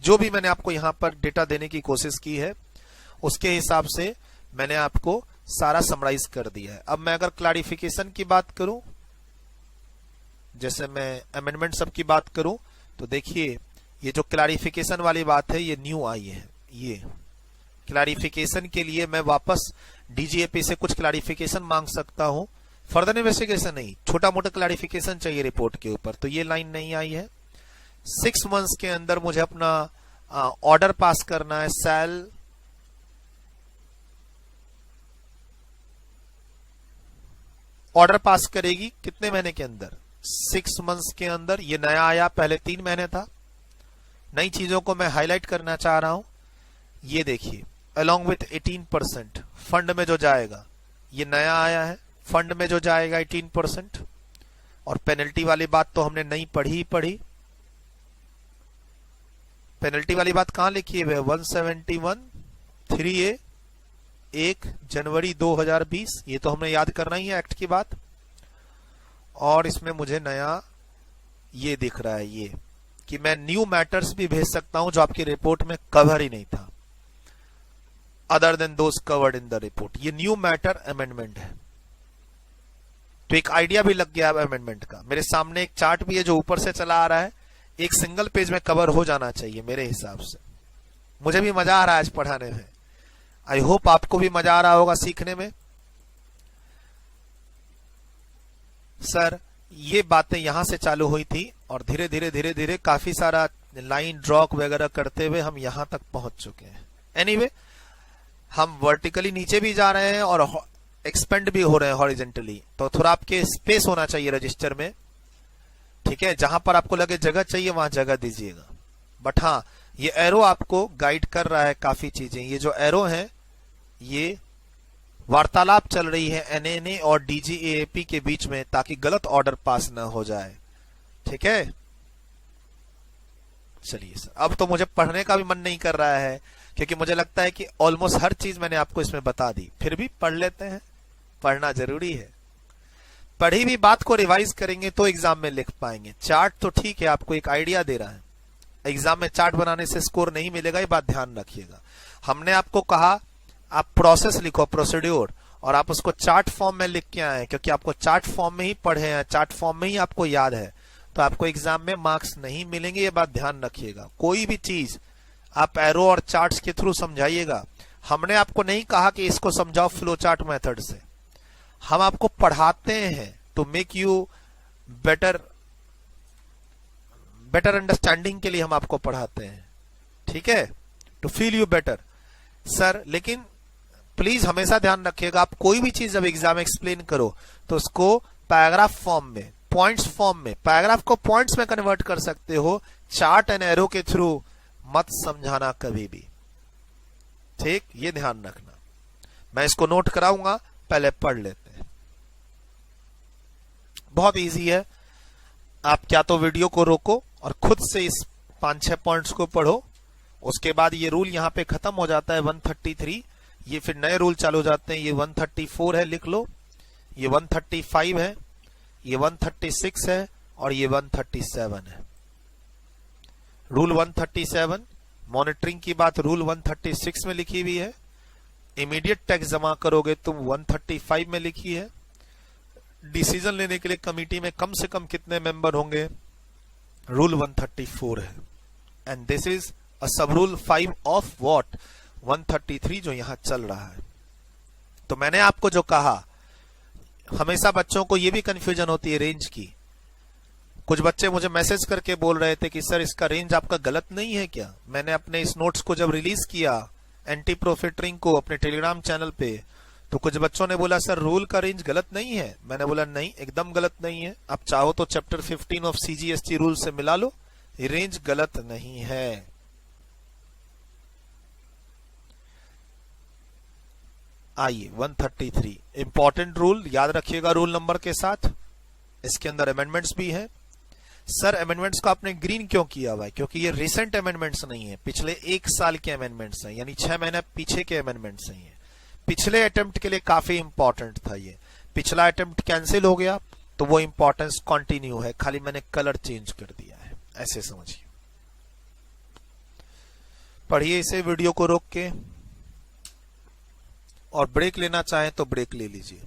जो भी मैंने आपको यहां पर डेटा देने की कोशिश की है उसके हिसाब से मैंने आपको सारा समराइज कर दिया है। अब मैं अगर क्लैरिफिकेशन की बात करूं, जैसे मैं अमेंडमेंट सब की बात करूं, तो देखिए ये जो क्लैरिफिकेशन वाली बात है ये न्यू आई है। ये क्लैरिफिकेशन के लिए मैं वापस डीजीएपी से कुछ क्लैरिफिकेशन मांग सकता हूं, फर्दर इन्वेस्टिगेशन नहीं, छोटा मोटा क्लैरिफिकेशन चाहिए रिपोर्ट के ऊपर, तो ये लाइन नहीं आई है। 6 मंथ्स के अंदर मुझे अपना ऑर्डर पास करना है। सेल ऑर्डर पास करेगी कितने महीने के अंदर, 6 मंथ्स के अंदर। ये नया आया, पहले 3 महीने था। नई चीजों को मैं हाईलाइट करना चाह रहा हूं। ये देखिए अलोंग विथ 18% फंड में जो जाएगा, ये नया आया है, फंड में जो जाएगा 18%। और पेनल्टी वाली बात तो हमने नहीं पढ़ी ही पढ़ी। पेनल्टी वाली बात कहां लिखी है, 171(3)(a) 1 जनवरी 2020, ये तो हमने याद करना ही है एक्ट की बात। और इसमें मुझे नया ये दिख रहा है ये कि मैं न्यू मैटर्स भी भेज सकता हूं जो आपकी रिपोर्ट में कवर ही नहीं था, other than those covered in the report. ये न्यू मैटर अमेंडमेंट है। तो एक आइडिया भी लग गया अमेंडमेंट का। मेरे सामने एक चार्ट भी है जो ऊपर से चला आ रहा है, एक सिंगल पेज में कवर हो जाना चाहिए मेरे हिसाब से। मुझे भी मजा आ रहा है आज पढ़ाने में, आई होप आपको भी मजा आ रहा होगा सीखने में। सर ये बातें यहां से चालू हुई थी और धीरे धीरे काफी सारा लाइन ड्रॉ वगैरह करते हुए हम यहां तक पहुंच चुके हैं। एनीवे, हम वर्टिकली नीचे भी जा रहे हैं और एक्सपेंड भी हो रहे हैं हॉरिजेंटली, तो थोड़ा आपके स्पेस होना चाहिए रजिस्टर में, ठीक है। जहां पर आपको लगे जगह चाहिए वहां जगह दीजिएगा। बट हाँ, ये एरो आपको गाइड कर रहा है काफी चीजें। ये जो एरो है ये वार्तालाप चल रही है एनएनए और डीजीएपी के बीच में, ताकि गलत ऑर्डर पास ना हो जाए, ठीक है। चलिए सर, अब तो मुझे पढ़ने का भी मन नहीं कर रहा है, क्योंकि मुझे लगता है कि ऑलमोस्ट हर चीज मैंने आपको इसमें बता दी। फिर भी पढ़ लेते हैं, पढ़ना जरूरी है। पढ़ी हुई बात को रिवाइज करेंगे तो एग्जाम में लिख पाएंगे। चार्ट तो ठीक है, आपको एक आइडिया दे रहा है, एग्जाम में चार्ट बनाने से स्कोर नहीं मिलेगा, ये बात ध्यान रखिएगा। हमने आपको कहा आप प्रोसेस लिखो, प्रोसीड्यूर, और आप उसको चार्ट फॉर्म में लिख के आए, क्योंकि आपको चार्ट फॉर्म में ही पढ़े हैं, चार्ट फॉर्म में ही आपको याद है, तो आपको एग्जाम में मार्क्स नहीं मिलेंगे, ये बात ध्यान रखिएगा। कोई भी चीज आप एरो और चार्ट्स के थ्रू समझाइएगा। हमने आपको नहीं कहा कि इसको समझाओ फ्लो चार्ट मेथड से, हम आपको पढ़ाते हैं to make you better understanding के लिए हम आपको पढ़ाते हैं, ठीक है, to feel you better. Sir लेकिन प्लीज हमेशा ध्यान रखिएगा, आप कोई भी चीज जब एग्जाम एक्सप्लेन करो तो उसको पैराग्राफ फॉर्म में, पॉइंट्स फॉर्म में, पैराग्राफ को पॉइंट्स में कन्वर्ट कर सकते हो, चार्ट एंड एरो के थ्रू मत समझाना कभी भी, ठीक, ये ध्यान रखना। मैं इसको नोट कराऊंगा, पहले पढ़ लेते हैं। बहुत इजी है, आप क्या तो वीडियो को रोको और खुद से इस 5-6 पॉइंट्स को पढ़ो उसके बाद ये रूल यहाँ पे खत्म हो जाता है 133, ये फिर नए रूल चालू हो जाते हैं। ये 134 है, लिख लो, ये 135 है, ये 136 है और ये 137 है। रूल 137 मॉनिटरिंग की बात रूल 136 में लिखी हुई है। इमीडिएट टैक्स जमा करोगे तुम 135 में लिखी है। डिसीजन लेने के लिए कमिटी में कम से कम कितने मेंबर होंगे, रूल 134 है। एंड दिस इज अ सब रूल 5 ऑफ व्हाट 133 जो यहां चल रहा है। तो मैंने आपको जो कहा, हमेशा बच्चों को यह भी कंफ्यूजन होती है रेंज की। कुछ बच्चे मुझे मैसेज करके बोल रहे थे कि सर इसका रेंज आपका गलत नहीं है क्या। मैंने अपने इस नोट्स को जब रिलीज किया एंटी प्रॉफिटरिंग को अपने टेलीग्राम चैनल पे, तो कुछ बच्चों ने बोला सर रूल का रेंज गलत नहीं है। मैंने बोला नहीं, एकदम गलत नहीं है। आप चाहो तो चैप्टर 15 ऑफ सीजीएसटी रूल से मिला लो, ये रेंज गलत नहीं है। आइए 133 इंपॉर्टेंट रूल याद रखिएगा रूल नंबर के साथ। इसके अंदर अमेंडमेंट्स भी है। सर अमेंडमेंट्स को आपने ग्रीन क्यों किया हुआ है, क्योंकि ये रिसेंट अमेंडमेंट्स नहीं है, पिछले 1 साल के अमेंडमेंट्स हैं, यानी 6 महीने पीछे के अमेंडमेंट्स नहीं है। पिछले अटेम्प्ट के लिए काफी इंपॉर्टेंट था ये, पिछला अटेम्प्ट कैंसिल हो गया तो वो इंपॉर्टेंस कंटिन्यू है, खाली मैंने कलर चेंज कर दिया है, ऐसे समझिए। पढ़िए इसे वीडियो को रोक के, और ब्रेक लेना चाहें तो ब्रेक ले लीजिए।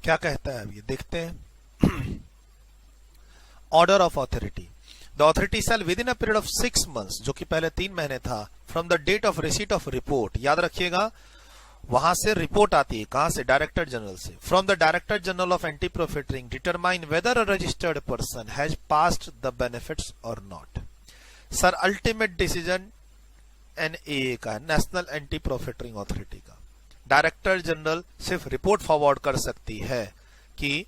क्या कहता है अब ये देखते हैं। Order of authority, the authority shall within a period of 6 months, जो कि पहले 3 महीने था, from the date of receipt of report, याद रखिएगा वहां से रिपोर्ट आती है, कहां से, डायरेक्टर जनरल से, from the director general of anti profiteering determine whether a registered person has passed the benefits और not. Sir ultimate decision NAA का, नेशनल एंटी प्रॉफिटरिंग ऑथोरिटी का। डायरेक्टर जनरल सिर्फ रिपोर्ट फॉरवर्ड कर सकती है कि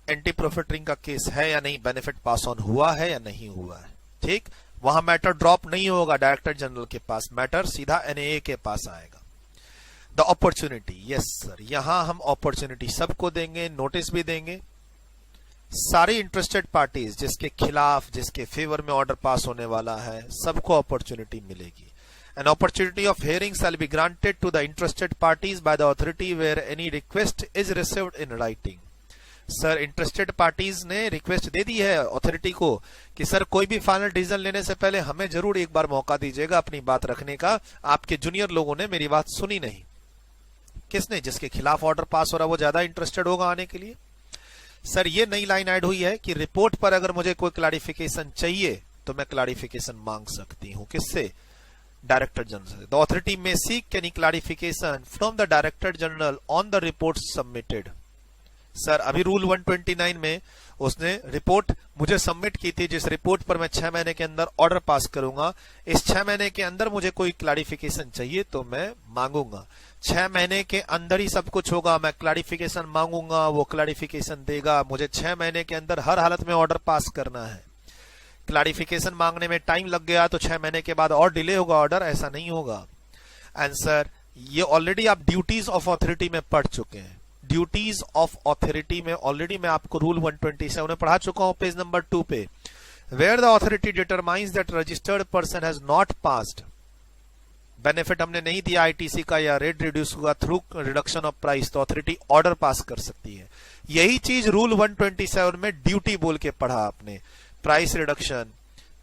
anti profiteering का case है या नहीं, बेनिफिट पास ऑन हुआ है या नहीं हुआ है। ठीक, वहां मैटर ड्रॉप नहीं होगा डायरेक्टर जनरल के पास, मैटर सीधा एनएए के पास आएगा। द अपॉर्चुनिटी, यस सर, यहां हम अपॉर्चुनिटी सबको देंगे, नोटिस भी देंगे। सारी इंटरेस्टेड पार्टीज जिसके खिलाफ, जिसके फेवर में ऑर्डर पास होने वाला है, सबको अपॉर्चुनिटी मिलेगी। An opportunity of hearing shall be granted to the interested parties by the authority where any request is received in writing. Sir interested parties ने रिक्वेस्ट दे दी है अथॉरिटी को कि सर कोई भी फाइनल डिसीजन लेने से पहले हमें जरूर एक बार मौका दीजिएगा अपनी बात रखने का। आपके जूनियर लोगों ने मेरी बात सुनी नहीं। किसने, जिसके खिलाफ ऑर्डर पास हो रहा है वो ज्यादा इंटरेस्टेड होगा आने के लिए। सर ये नई लाइन ऐड हुई है कि रिपोर्ट पर अगर मुझे कोई क्लैरिफिकेशन चाहिए तो मैं क्लैरिफिकेशन मांग सकती हूं, किससे, डायरेक्टर जनरल। द ऑथोरिटी में seek any clarification from the director general on the report submitted. Sir अभी रूल 129 में उसने रिपोर्ट मुझे सबमिट की थी, जिस रिपोर्ट पर मैं 6 महीने के अंदर ऑर्डर पास करूंगा। इस 6 महीने के अंदर मुझे कोई क्लैरिफिकेशन चाहिए तो मैं मांगूंगा। 6 महीने के अंदर ही सब कुछ होगा, मैं क्लैरिफिकेशन मांगूंगा, वो क्लैरिफिकेशन देगा। मुझे 6 महीने के अंदर हर हालत में ऑर्डर पास करना है। क्लैरिफिकेशन मांगने में टाइम लग गया तो 6 महीने के बाद और डिले होगा ऑर्डर, ऐसा नहीं होगा। आंसर, ये ऑलरेडी आप ड्यूटीज ऑफ ऑथोरिटी में पढ़ चुके हैं। ड्यूटीज ऑफ ऑथोरिटी में ऑलरेडी मैं आपको रूल 127 में पढ़ा चुका हूं, पेज नंबर 2 पे। Where the authority determines that registered person has not passed, benefit हमने नहीं दिया आईटीसी का या रेट रिड्यूस हुआ थ्रू रिडक्शन ऑफ प्राइस, तो ऑथोरिटी ऑर्डर पास कर सकती है। यही चीज रूल 127 में ड्यूटी बोल के पढ़ा आपने। प्राइस रिडक्शन,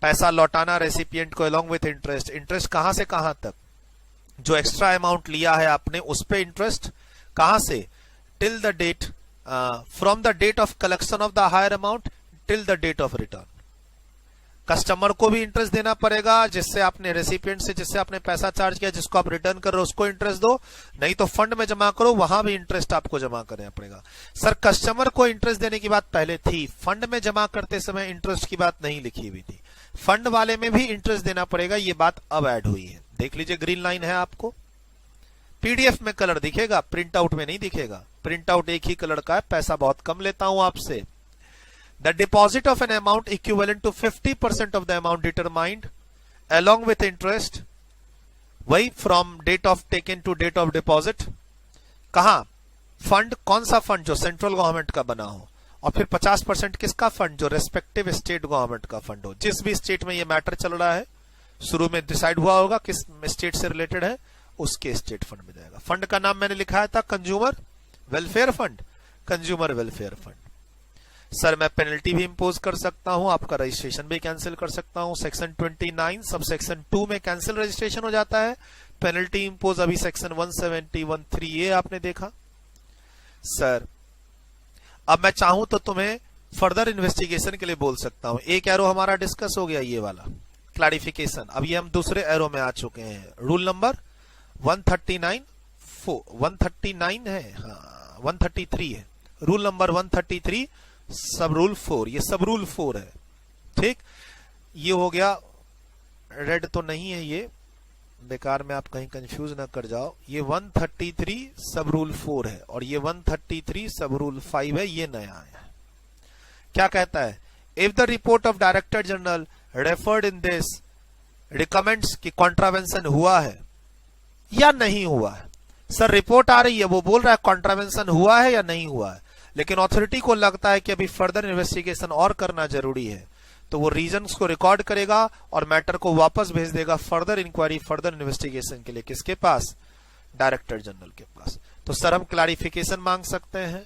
पैसा लौटाना रेसिपिएंट को अलोंग विथ इंटरेस्ट। इंटरेस्ट कहां से कहां तक, जो एक्स्ट्रा अमाउंट लिया है आपने उस पे इंटरेस्ट, कहां से, till the date, from the date of collection of the higher amount till the date of return. Customer को भी इंटरेस्ट देना पड़ेगा, जिससे आपने रेसिपिएंट से, जिससे आपने पैसा चार्ज किया, जिसको आप रिटर्न कर रहे हो उसको इंटरेस्ट दो, नहीं तो फंड में जमा करो, वहां भी इंटरेस्ट आपको जमा करना पड़ेगा। सर कस्टमर को इंटरेस्ट देने की बात पहले थी, फंड में जमा करते समय इंटरेस्ट की बात नहीं लिखी हुई थी। फंड वाले में भी इंटरेस्ट देना पड़ेगा, ये बात अब ऐड हुई है। देख लीजिए ग्रीन लाइन है, आपको पीडीएफ में कलर दिखेगा, प्रिंट आउट में नहीं दिखेगा। प्रिंट आउट एक ही कलर का है, पैसा बहुत कम लेता हूं आपसे। The deposit of an amount equivalent to 50% of the amount determined along with interest, वही from date of taken to date of deposit। कहा फंड, कौन सा फंड, जो सेंट्रल गवर्नमेंट का बना हो, और फिर 50% किसका फंड, जो रेस्पेक्टिव स्टेट गवर्नमेंट का फंड हो, जिस भी स्टेट में ये मैटर चल रहा है शुरू में डिसाइड हुआ होगा किस स्टेट से रिलेटेड है, उसके स्टेट फंड में जाएगा। फंड का नाम मैंने लिखा था consumer welfare fund, consumer welfare fund. Sir मैं पेनल्टी भी इंपोज कर सकता हूं, आपका रजिस्ट्रेशन भी कैंसिल कर सकता हूं। सेक्शन 29 सब सेक्शन 2 में कैंसिल रजिस्ट्रेशन हो जाता है। पेनल्टी इंपोज अभी सेक्शन 171(3)(a) आपने देखा। सर अब मैं चाहूं तो तुम्हें फर्दर इन्वेस्टिगेशन के लिए बोल सकता हूं। एक एरो हमारा डिस्कस हो गया, ये वाला क्लैरिफिकेशन। अब ये हम दूसरे एरो में आ चुके हैं। रूल नंबर 139 है, हाँ 133 है। रूल नंबर 133 सब रूल 4, ये सब रूल 4 है। ठीक, ये हो गया। रेड तो नहीं है ये, बेकार में आप कहीं कंफ्यूज ना कर जाओ। ये 133 सब रूल 4 है और ये 133 सब रूल 5 है, ये नया है। क्या कहता है, if the report of director general referred in this recommends कि कॉन्ट्रावेंशन हुआ है या नहीं हुआ है। सर रिपोर्ट आ रही है, वो बोल रहा है कॉन्ट्रावेंशन हुआ है या नहीं हुआ है, लेकिन अथॉरिटी को लगता है कि अभी फर्दर इन्वेस्टिगेशन और करना जरूरी है, तो वो रीजंस को रिकॉर्ड करेगा और मैटर को वापस भेज देगा फर्दर इंक्वायरी, फर्दर इन्वेस्टिगेशन के लिए। किसके पास, डायरेक्टर जनरल के पास। तो सर हम क्लैरिफिकेशन मांग सकते हैं,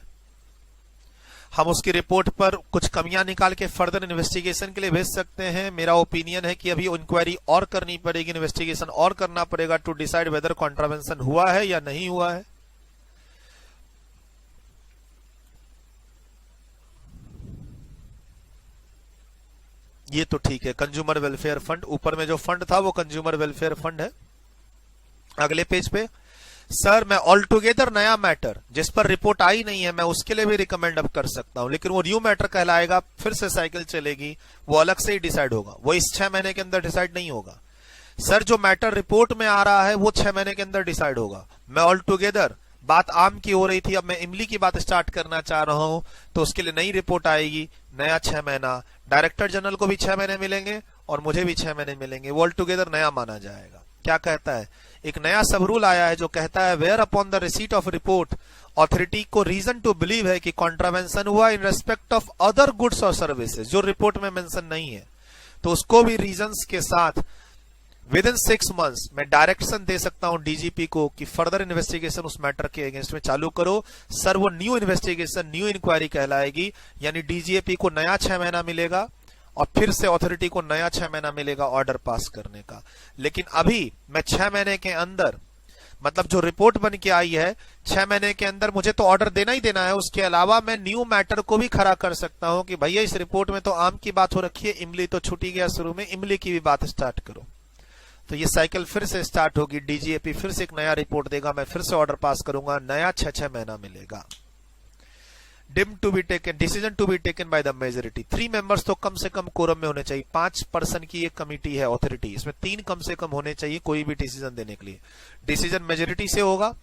हम उसकी रिपोर्ट पर कुछ कमियां निकाल के फर्दर इन्वेस्टिगेशन के लिए भेज सकते हैं। मेरा ओपिनियन है कि अभी इंक्वायरी और करनी पड़ेगी, इन्वेस्टिगेशन और करना पड़ेगा टू डिसाइड वेदर कॉन्ट्रावेंशन हुआ है या नहीं हुआ है। ये तो ठीक है, कंज्यूमर वेलफेयर फंड, ऊपर में जो फंड था वो कंज्यूमर वेलफेयर फंड है। अगले पेज पे सर मैं ऑल टुगेदर नया मैटर जिस पर रिपोर्ट आई नहीं है, मैं उसके लिए भी रिकमेंड अब कर सकता हूं, लेकिन वो न्यू मैटर कहलाएगा, फिर से साइकिल चलेगी, वो अलग से ही डिसाइड होगा, वो इस 6 महीने के अंदर डिसाइड नहीं होगा। सर जो मैटर रिपोर्ट में आ रहा है वो 6 महीने के अंदर डिसाइड होगा। मैं ऑल टुगेदर, बात आम की हो रही थी, अब मैं इमली की बात स्टार्ट करना चाह रहा हूं, तो उसके लिए नई रिपोर्ट आएगी, नया 6 महीना, डायरेक्टर जनरल को भी 6 महीने मिलेंगे और मुझे भी 6 महीने मिलेंगे, वो ऑल टुगेदर नया माना जाएगा। क्या कहता है, एक नया सब रूल आया है जो कहता है where upon the receipt of report authority को रीजन टू बिलीव है कि कॉन्ट्रावेंशन हुआ in respect of other goods और सर्विसेज, जो रिपोर्ट में मेंशन नहीं है, तो उसको भी रीजंस के साथ विद इन 6 मंथ्स मैं डायरेक्शन दे सकता हूं डीजीपी को कि फर्दर इन्वेस्टिगेशन उस मैटर के अगेंस्ट में चालू करो। सर वो न्यू इन्वेस्टिगेशन, न्यू इंक्वायरी कहलाएगी, यानी डीजीपी को नया 6 महीना मिलेगा और फिर से अथॉरिटी को नया 6 महीना मिलेगा ऑर्डर पास करने का। लेकिन अभी मैं 6 महीने के अंदर, मतलब जो रिपोर्ट बन के आई है 6 महीने के अंदर मुझे तो ऑर्डर देना ही देना है, उसके अलावा मैं न्यू मैटर को भी खड़ा कर सकता हूं कि भैया इस रिपोर्ट में तो आम की बात हो रखी है, इमली तो छूटी गया शुरू में, इमली की भी बात स्टार्ट करो। तो ये साइकिल फिर से स्टार्ट होगी, डीजीपी फिर से एक नया रिपोर्ट देगा, मैं फिर से ऑर्डर पास करूंगा, नया 6 महीना मिलेगा। Deem to be taken, decision to be taken by the majority, 3 members तो कम से कम कोरम में होने चाहिए, 5 पर्सन की एक कमिटी है अथॉरिटी, इसमें 3 कम से कम होने चाहिए कोई भी डिसीजन देने के लिए। डिसीजन मेजोरिटी से होगा,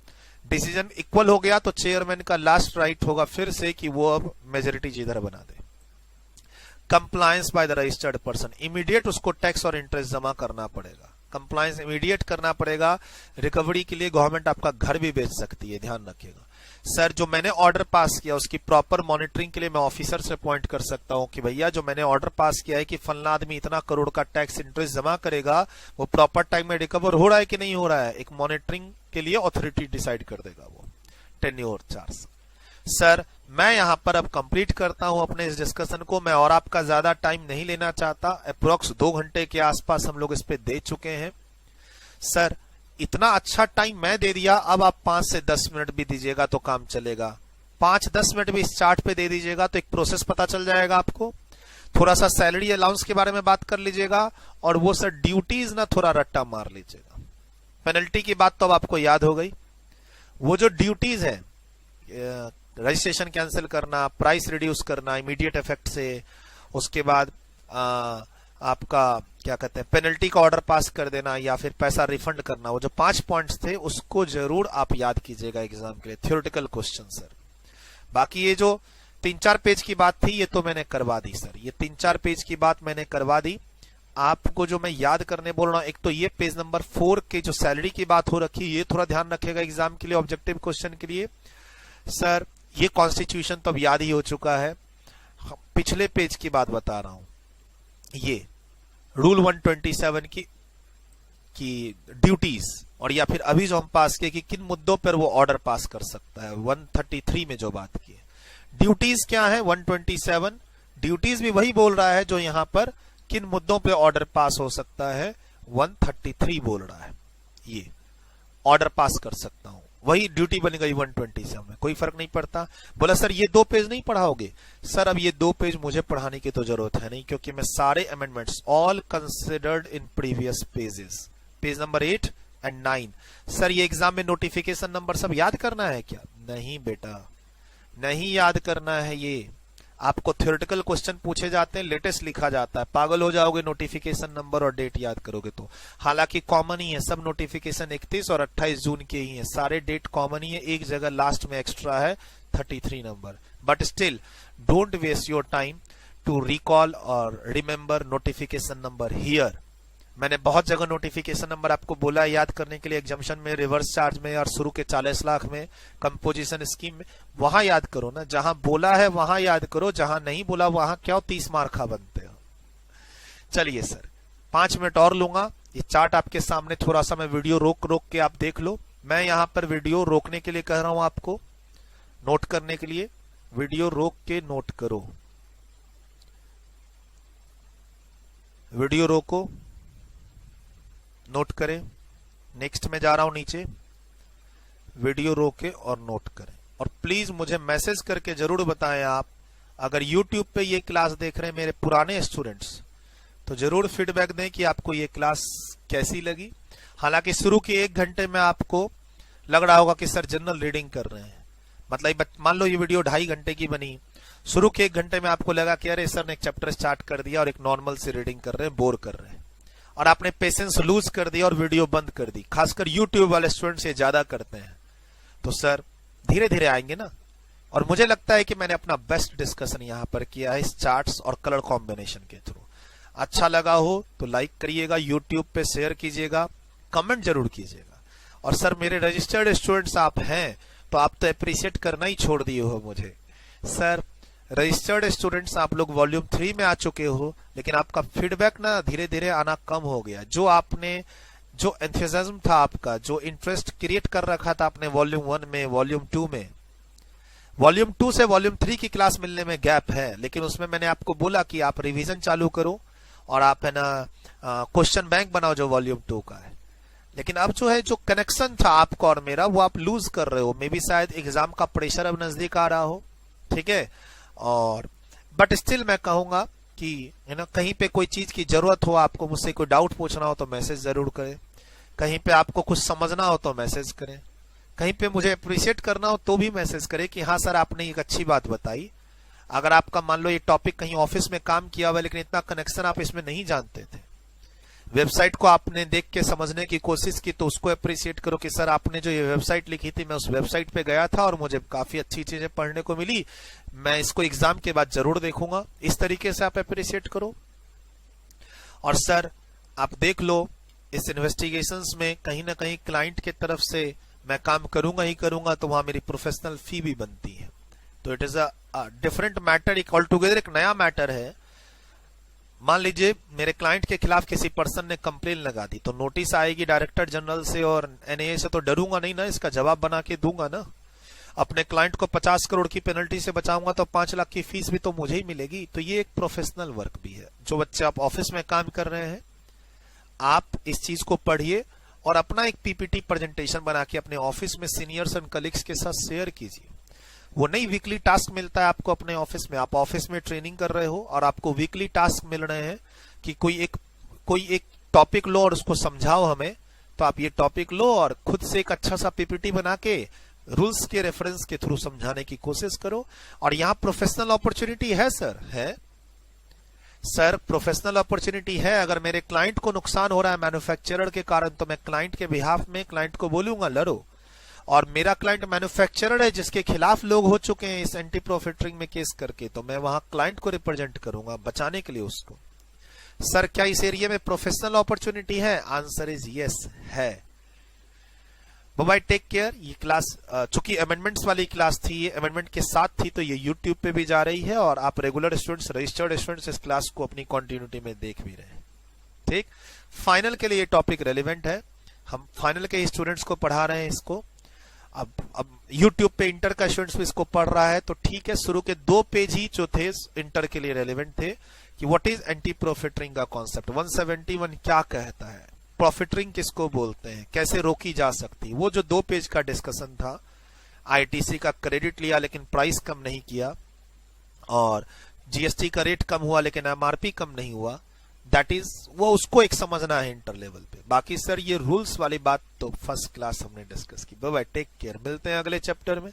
डिसीजन इक्वल हो गया तो चेयरमैन का लास्ट राइट होगा फिर से कि वो अब मेजोरिटी जिधर बना दे। Compliance by the registered person, immediate उसको टैक्स और इंटरेस्ट जमा करना पड़ेगा, कंप्लायंस इमीडिएट करना पड़ेगा। रिकवरी के लिए गवर्नमेंट आपका घर भी बेच सकती है, ध्यान रखिएगा। सर जो मैंने ऑर्डर पास किया उसकी प्रॉपर मॉनिटरिंग के लिए मैं ऑफिसर से पॉइंट कर सकता हूं कि भैया जो मैंने ऑर्डर पास किया है कि फलना आदमी इतना करोड़ का टैक्स इंटरेस्ट जमा करेगा, वो प्रॉपर टाइम में रिकवर हो रहा है कि नहीं हो रहा है, एक मॉनिटरिंग के लिए अथॉरिटी डिसाइड कर देगा वो। Tenure charge. सर मैं यहां पर अब कंप्लीट करता हूं अपने इस डिस्कशन को, मैं और आपका ज्यादा टाइम नहीं लेना चाहता, अप्रोक्स 2 घंटे के आसपास हम लोग इस पे दे चुके हैं। सर इतना अच्छा टाइम मैं दे दिया, अब आप 5 से 10 मिनट भी दीजिएगा तो काम चलेगा, 5-10 मिनट भी इस चार्ट पे दे दीजिएगा तो एक प्रोसेस पता चल जाएगा आपको। थोड़ा सा सैलरी अलाउंस के बारे में बात कर लीजिएगा, और वो सर ड्यूटीज ना थोड़ा रट्टा मार लीजिएगा। पेनल्टी की बात तो अब आपको याद हो गई, वो जो ड्यूटीज है, रजिस्ट्रेशन कैंसिल करना, प्राइस रिड्यूस करना इमीडिएट इफेक्ट से, उसके बाद आपका क्या कहते हैं पेनल्टी का ऑर्डर पास कर देना या फिर पैसा रिफंड करना, वो जो 5 पॉइंट्स थे उसको जरूर आप याद कीजिएगा एग्जाम के लिए, थ्योरेटिकल क्वेश्चन सर। बाकी ये जो 3-4 पेज की बात थी ये तो मैंने करवा दी सर, ये 3-4 पेज की बात मैंने करवा दी। आपको जो मैं याद करने बोल रहा हूं, एक तो ये पेज नंबर 4 के जो सैलरी की बात हो रखी है ये थोड़ा ध्यान रखिएगा एग्जाम के लिए, ऑब्जेक्टिव क्वेश्चन के लिए। सर ये कॉन्स्टिट्यूशन तो अब याद ही हो चुका है, पिछले पेज की बात बता रहा हूं। ये रूल 127 की ड्यूटीज, और या फिर अभी जो हम पास किए कि किन मुद्दों पर वो ऑर्डर पास कर सकता है, 133 में जो बात की है। ड्यूटीज क्या है 127, ड्यूटीज भी वही बोल रहा है जो यहां पर किन मुद्दों पे ऑर्डर पास हो सकता है 133 बोल रहा है। ये ऑर्डर पास कर सकता हूं, वही ड्यूटी बन गई 127 में, कोई फर्क नहीं पड़ता। बोला सर ये 2 पेज नहीं पढ़ाओगे? सर अब ये 2 पेज मुझे पढ़ाने की तो जरूरत है नहीं, क्योंकि मैं सारे amendments all considered in previous pages, page number 8 and 9। Sir ये एग्जाम में नोटिफिकेशन नंबर सब याद करना है क्या? नहीं बेटा, नहीं याद करना है। ये आपको थ्योरेटिकल क्वेश्चन पूछे जाते हैं, लेटेस्ट लिखा जाता है, पागल हो जाओगे नोटिफिकेशन नंबर और डेट याद करोगे तो। हालांकि कॉमन ही है, सब नोटिफिकेशन 31 और 28 जून के ही है, सारे डेट कॉमन ही है, एक जगह लास्ट में एक्स्ट्रा है 33 number. But still don't waste your time to recall और रिमेंबर नोटिफिकेशन नंबर हियर। मैंने बहुत जगह नोटिफिकेशन नंबर आपको बोला है याद करने के लिए, एग्जामिशन में, रिवर्स चार्ज में और शुरू के 40 लाख में, कंपोजिशन स्कीम में, वहां याद करो ना। जहां बोला है वहां याद करो, जहां नहीं बोला वहां क्या 30 मार्का बनते हो। चलिए सर 5 मिनट और लूंगा। ये चार्ट आपके सामने, थोड़ा सा मैं वीडियो रोक के आप देख लो। मैं यहां पर वीडियो रोकने के लिए कह रहा हूं आपको, नोट करने के लिए। वीडियो रोक के नोट करो, वीडियो रोको, नोट करें। नेक्स्ट में जा रहा हूं नीचे, वीडियो रोके और नोट करें। और प्लीज मुझे मैसेज करके जरूर बताएं आप, अगर YouTube पे ये क्लास देख रहे हैं मेरे पुराने स्टूडेंट्स, तो जरूर फीडबैक दें कि आपको ये क्लास कैसी लगी। हालांकि शुरू के 1 घंटे में आपको लग रहा होगा कि सर जनरल रीडिंग कर रहे हैं, मतलब मान लो ये वीडियो 2.5 घंटे की बनी, शुरू के 1 घंटे में आपको लगा कि अरे सर ने एक चैप्टर स्टार्ट कर दिया और एक नॉर्मल सी रीडिंग कर रहे हैं, बोर कर रहे हैं, और आपने पेशेंस लूज कर दिया और वीडियो बंद कर दी। खासकर यूट्यूब वाले स्टूडेंट्स ये ज्यादा करते हैं। तो सर धीरे धीरे आएंगे ना। और मुझे लगता है कि मैंने अपना बेस्ट डिस्कशन यहां पर किया है इस चार्ट्स और कलर कॉम्बिनेशन के थ्रू। अच्छा लगा हो तो लाइक करिएगा, यूट्यूब पे शेयर कीजिएगा, कमेंट जरूर कीजिएगा। और सर मेरे रजिस्टर्ड स्टूडेंट्स आप हैं तो आप तो अप्रिशिएट करना ही छोड़ दिए हो मुझे। सर रजिस्टर्ड स्टूडेंट्स आप लोग वॉल्यूम 3 में आ चुके हो, लेकिन आपका फीडबैक ना धीरे धीरे आना कम हो गया। जो आपने, जो एंथुसियाज्म था आपका, जो इंटरेस्ट क्रिएट कर रखा था आपने वॉल्यूम 1 में, वॉल्यूम 2 में, वॉल्यूम 2 से वॉल्यूम 3 की क्लास मिलने में गैप है। लेकिन उसमें मैंने आपको बोला कि आप रिवीजन चालू करो और आप है ना क्वेश्चन बैंक बनाओ जो वॉल्यूम 2 का है। लेकिन अब जो है, जो कनेक्शन था आपका और मेरा, वो आप लूज कर रहे हो। मे बी शायद एग्जाम का प्रेशर अब नजदीक आ रहा हो, ठीक है। और बट स्टिल मैं कहूंगा कि है ना, कहीं पे कोई चीज की जरूरत हो, आपको मुझसे कोई डाउट पूछना हो तो मैसेज जरूर करें। कहीं पे आपको कुछ समझना हो तो मैसेज करें। कहीं पे मुझे अप्रिशिएट करना हो तो भी मैसेज करें कि हाँ सर आपने एक अच्छी बात बताई। अगर आपका मान लो ये टॉपिक कहीं ऑफिस में काम किया हुआ, लेकिन इतना कनेक्शन आप इसमें नहीं जानते थे, वेबसाइट को आपने देख के समझने की कोशिश की, तो उसको अप्रिशिएट करो कि सर आपने जो ये वेबसाइट लिखी थी, मैं उस वेबसाइट पे गया था और मुझे काफी अच्छी चीजें पढ़ने को मिली, मैं इसको एग्जाम के बाद जरूर देखूंगा। इस तरीके से आप अप्रिशिएट करो। और सर आप देख लो, इस इन्वेस्टिगेशंस में कहीं ना कहीं क्लाइंट के तरफ से मैं काम करूंगा ही करूंगा, तो वहां मेरी प्रोफेशनल फी भी बनती है। तो it is a different matter, एक ऑल टुगेदर एक नया मैटर है। मान लीजिए मेरे क्लाइंट के खिलाफ किसी पर्सन ने कंप्लेन लगा दी, तो नोटिस आएगी डायरेक्टर जनरल से और एनआईए से, तो डरूंगा नहीं ना, इसका जवाब बना के दूंगा ना। अपने क्लाइंट को 50 करोड़ की पेनल्टी से बचाऊंगा तो 5 लाख की फीस भी तो मुझे ही मिलेगी। तो ये एक प्रोफेशनल वर्क भी है। जो बच्चे आप ऑफिस में काम कर रहे हैं, आप इस चीज को पढ़िए और अपना एक पीपीटी प्रेजेंटेशन बना के अपने ऑफिस में सीनियर्स एंड कलीग्स के साथ शेयर कीजिए। वो नहीं वीकली टास्क मिलता है आपको अपने ऑफिस में, आप ऑफिस में ट्रेनिंग कर रहे हो और आपको वीकली टास्क मिल रहे हैं कि कोई एक टॉपिक लो और उसको समझाओ हमें। तो आप ये टॉपिक लो और खुद से एक अच्छा सा पीपीटी बना के रूल्स के रेफरेंस के थ्रू समझाने की कोशिश करो। और यहाँ प्रोफेशनल अपॉर्चुनिटी है सर, है सर, प्रोफेशनल अपॉर्चुनिटी है। अगर मेरे क्लाइंट को नुकसान हो रहा है मैन्युफैक्चरर के कारण, तो मैं क्लाइंट के बिहाफ में क्लाइंट को बोलूंगा लड़ो। और मेरा क्लाइंट मैन्युफैक्चरर है जिसके खिलाफ लोग हो चुके हैं इस एंटी प्रॉफिटरिंग में केस करके, तो मैं वहां क्लाइंट को रिप्रेजेंट करूंगा बचाने के लिए उसको। सर क्या इस एरिया में प्रोफेशनल अपॉर्चुनिटी है? आंसर इज यस, है। Bye, take care. ये क्लास चूंकि अमेंडमेंट्स वाली क्लास थी, ये अमेंडमेंट के साथ थी, तो ये यूट्यूब पे भी जा रही है और आप रेगुलर स्टूडेंट्स, रजिस्टर्ड स्टूडेंट्स इस क्लास को अपनी कंटिन्यूटी में देख भी रहे हैं। ठीक, फाइनल के लिए ये टॉपिक रेलिवेंट है, हम फाइनल के स्टूडेंट्स को पढ़ा रहे हैं इसको। अब यूट्यूब पे इंटर का स्टूडेंट्स भी इसको पढ़ रहा है, तो ठीक है। शुरू के 2 पेज ही जो थे इंटर के लिए रेलिवेंट थे कि व्हाट इज एंटी प्रॉफिटरिंग का कॉन्सेप्ट, 171 क्या कहता है, प्रॉफिटरिंग किसको बोलते हैं, कैसे रोकी जा सकती, वो जो 2 पेज का डिस्कशन था। आईटीसी का क्रेडिट लिया लेकिन प्राइस कम नहीं किया, और जीएसटी का रेट कम हुआ लेकिन एमआरपी कम नहीं हुआ, दैट इज वो उसको एक समझना है इंटर लेवल पे। बाकी सर ये रूल्स वाली बात तो फर्स्ट क्लास हमने डिस्कस की। बाय बाय, टेक केयर, मिलते हैं अगले चैप्टर में।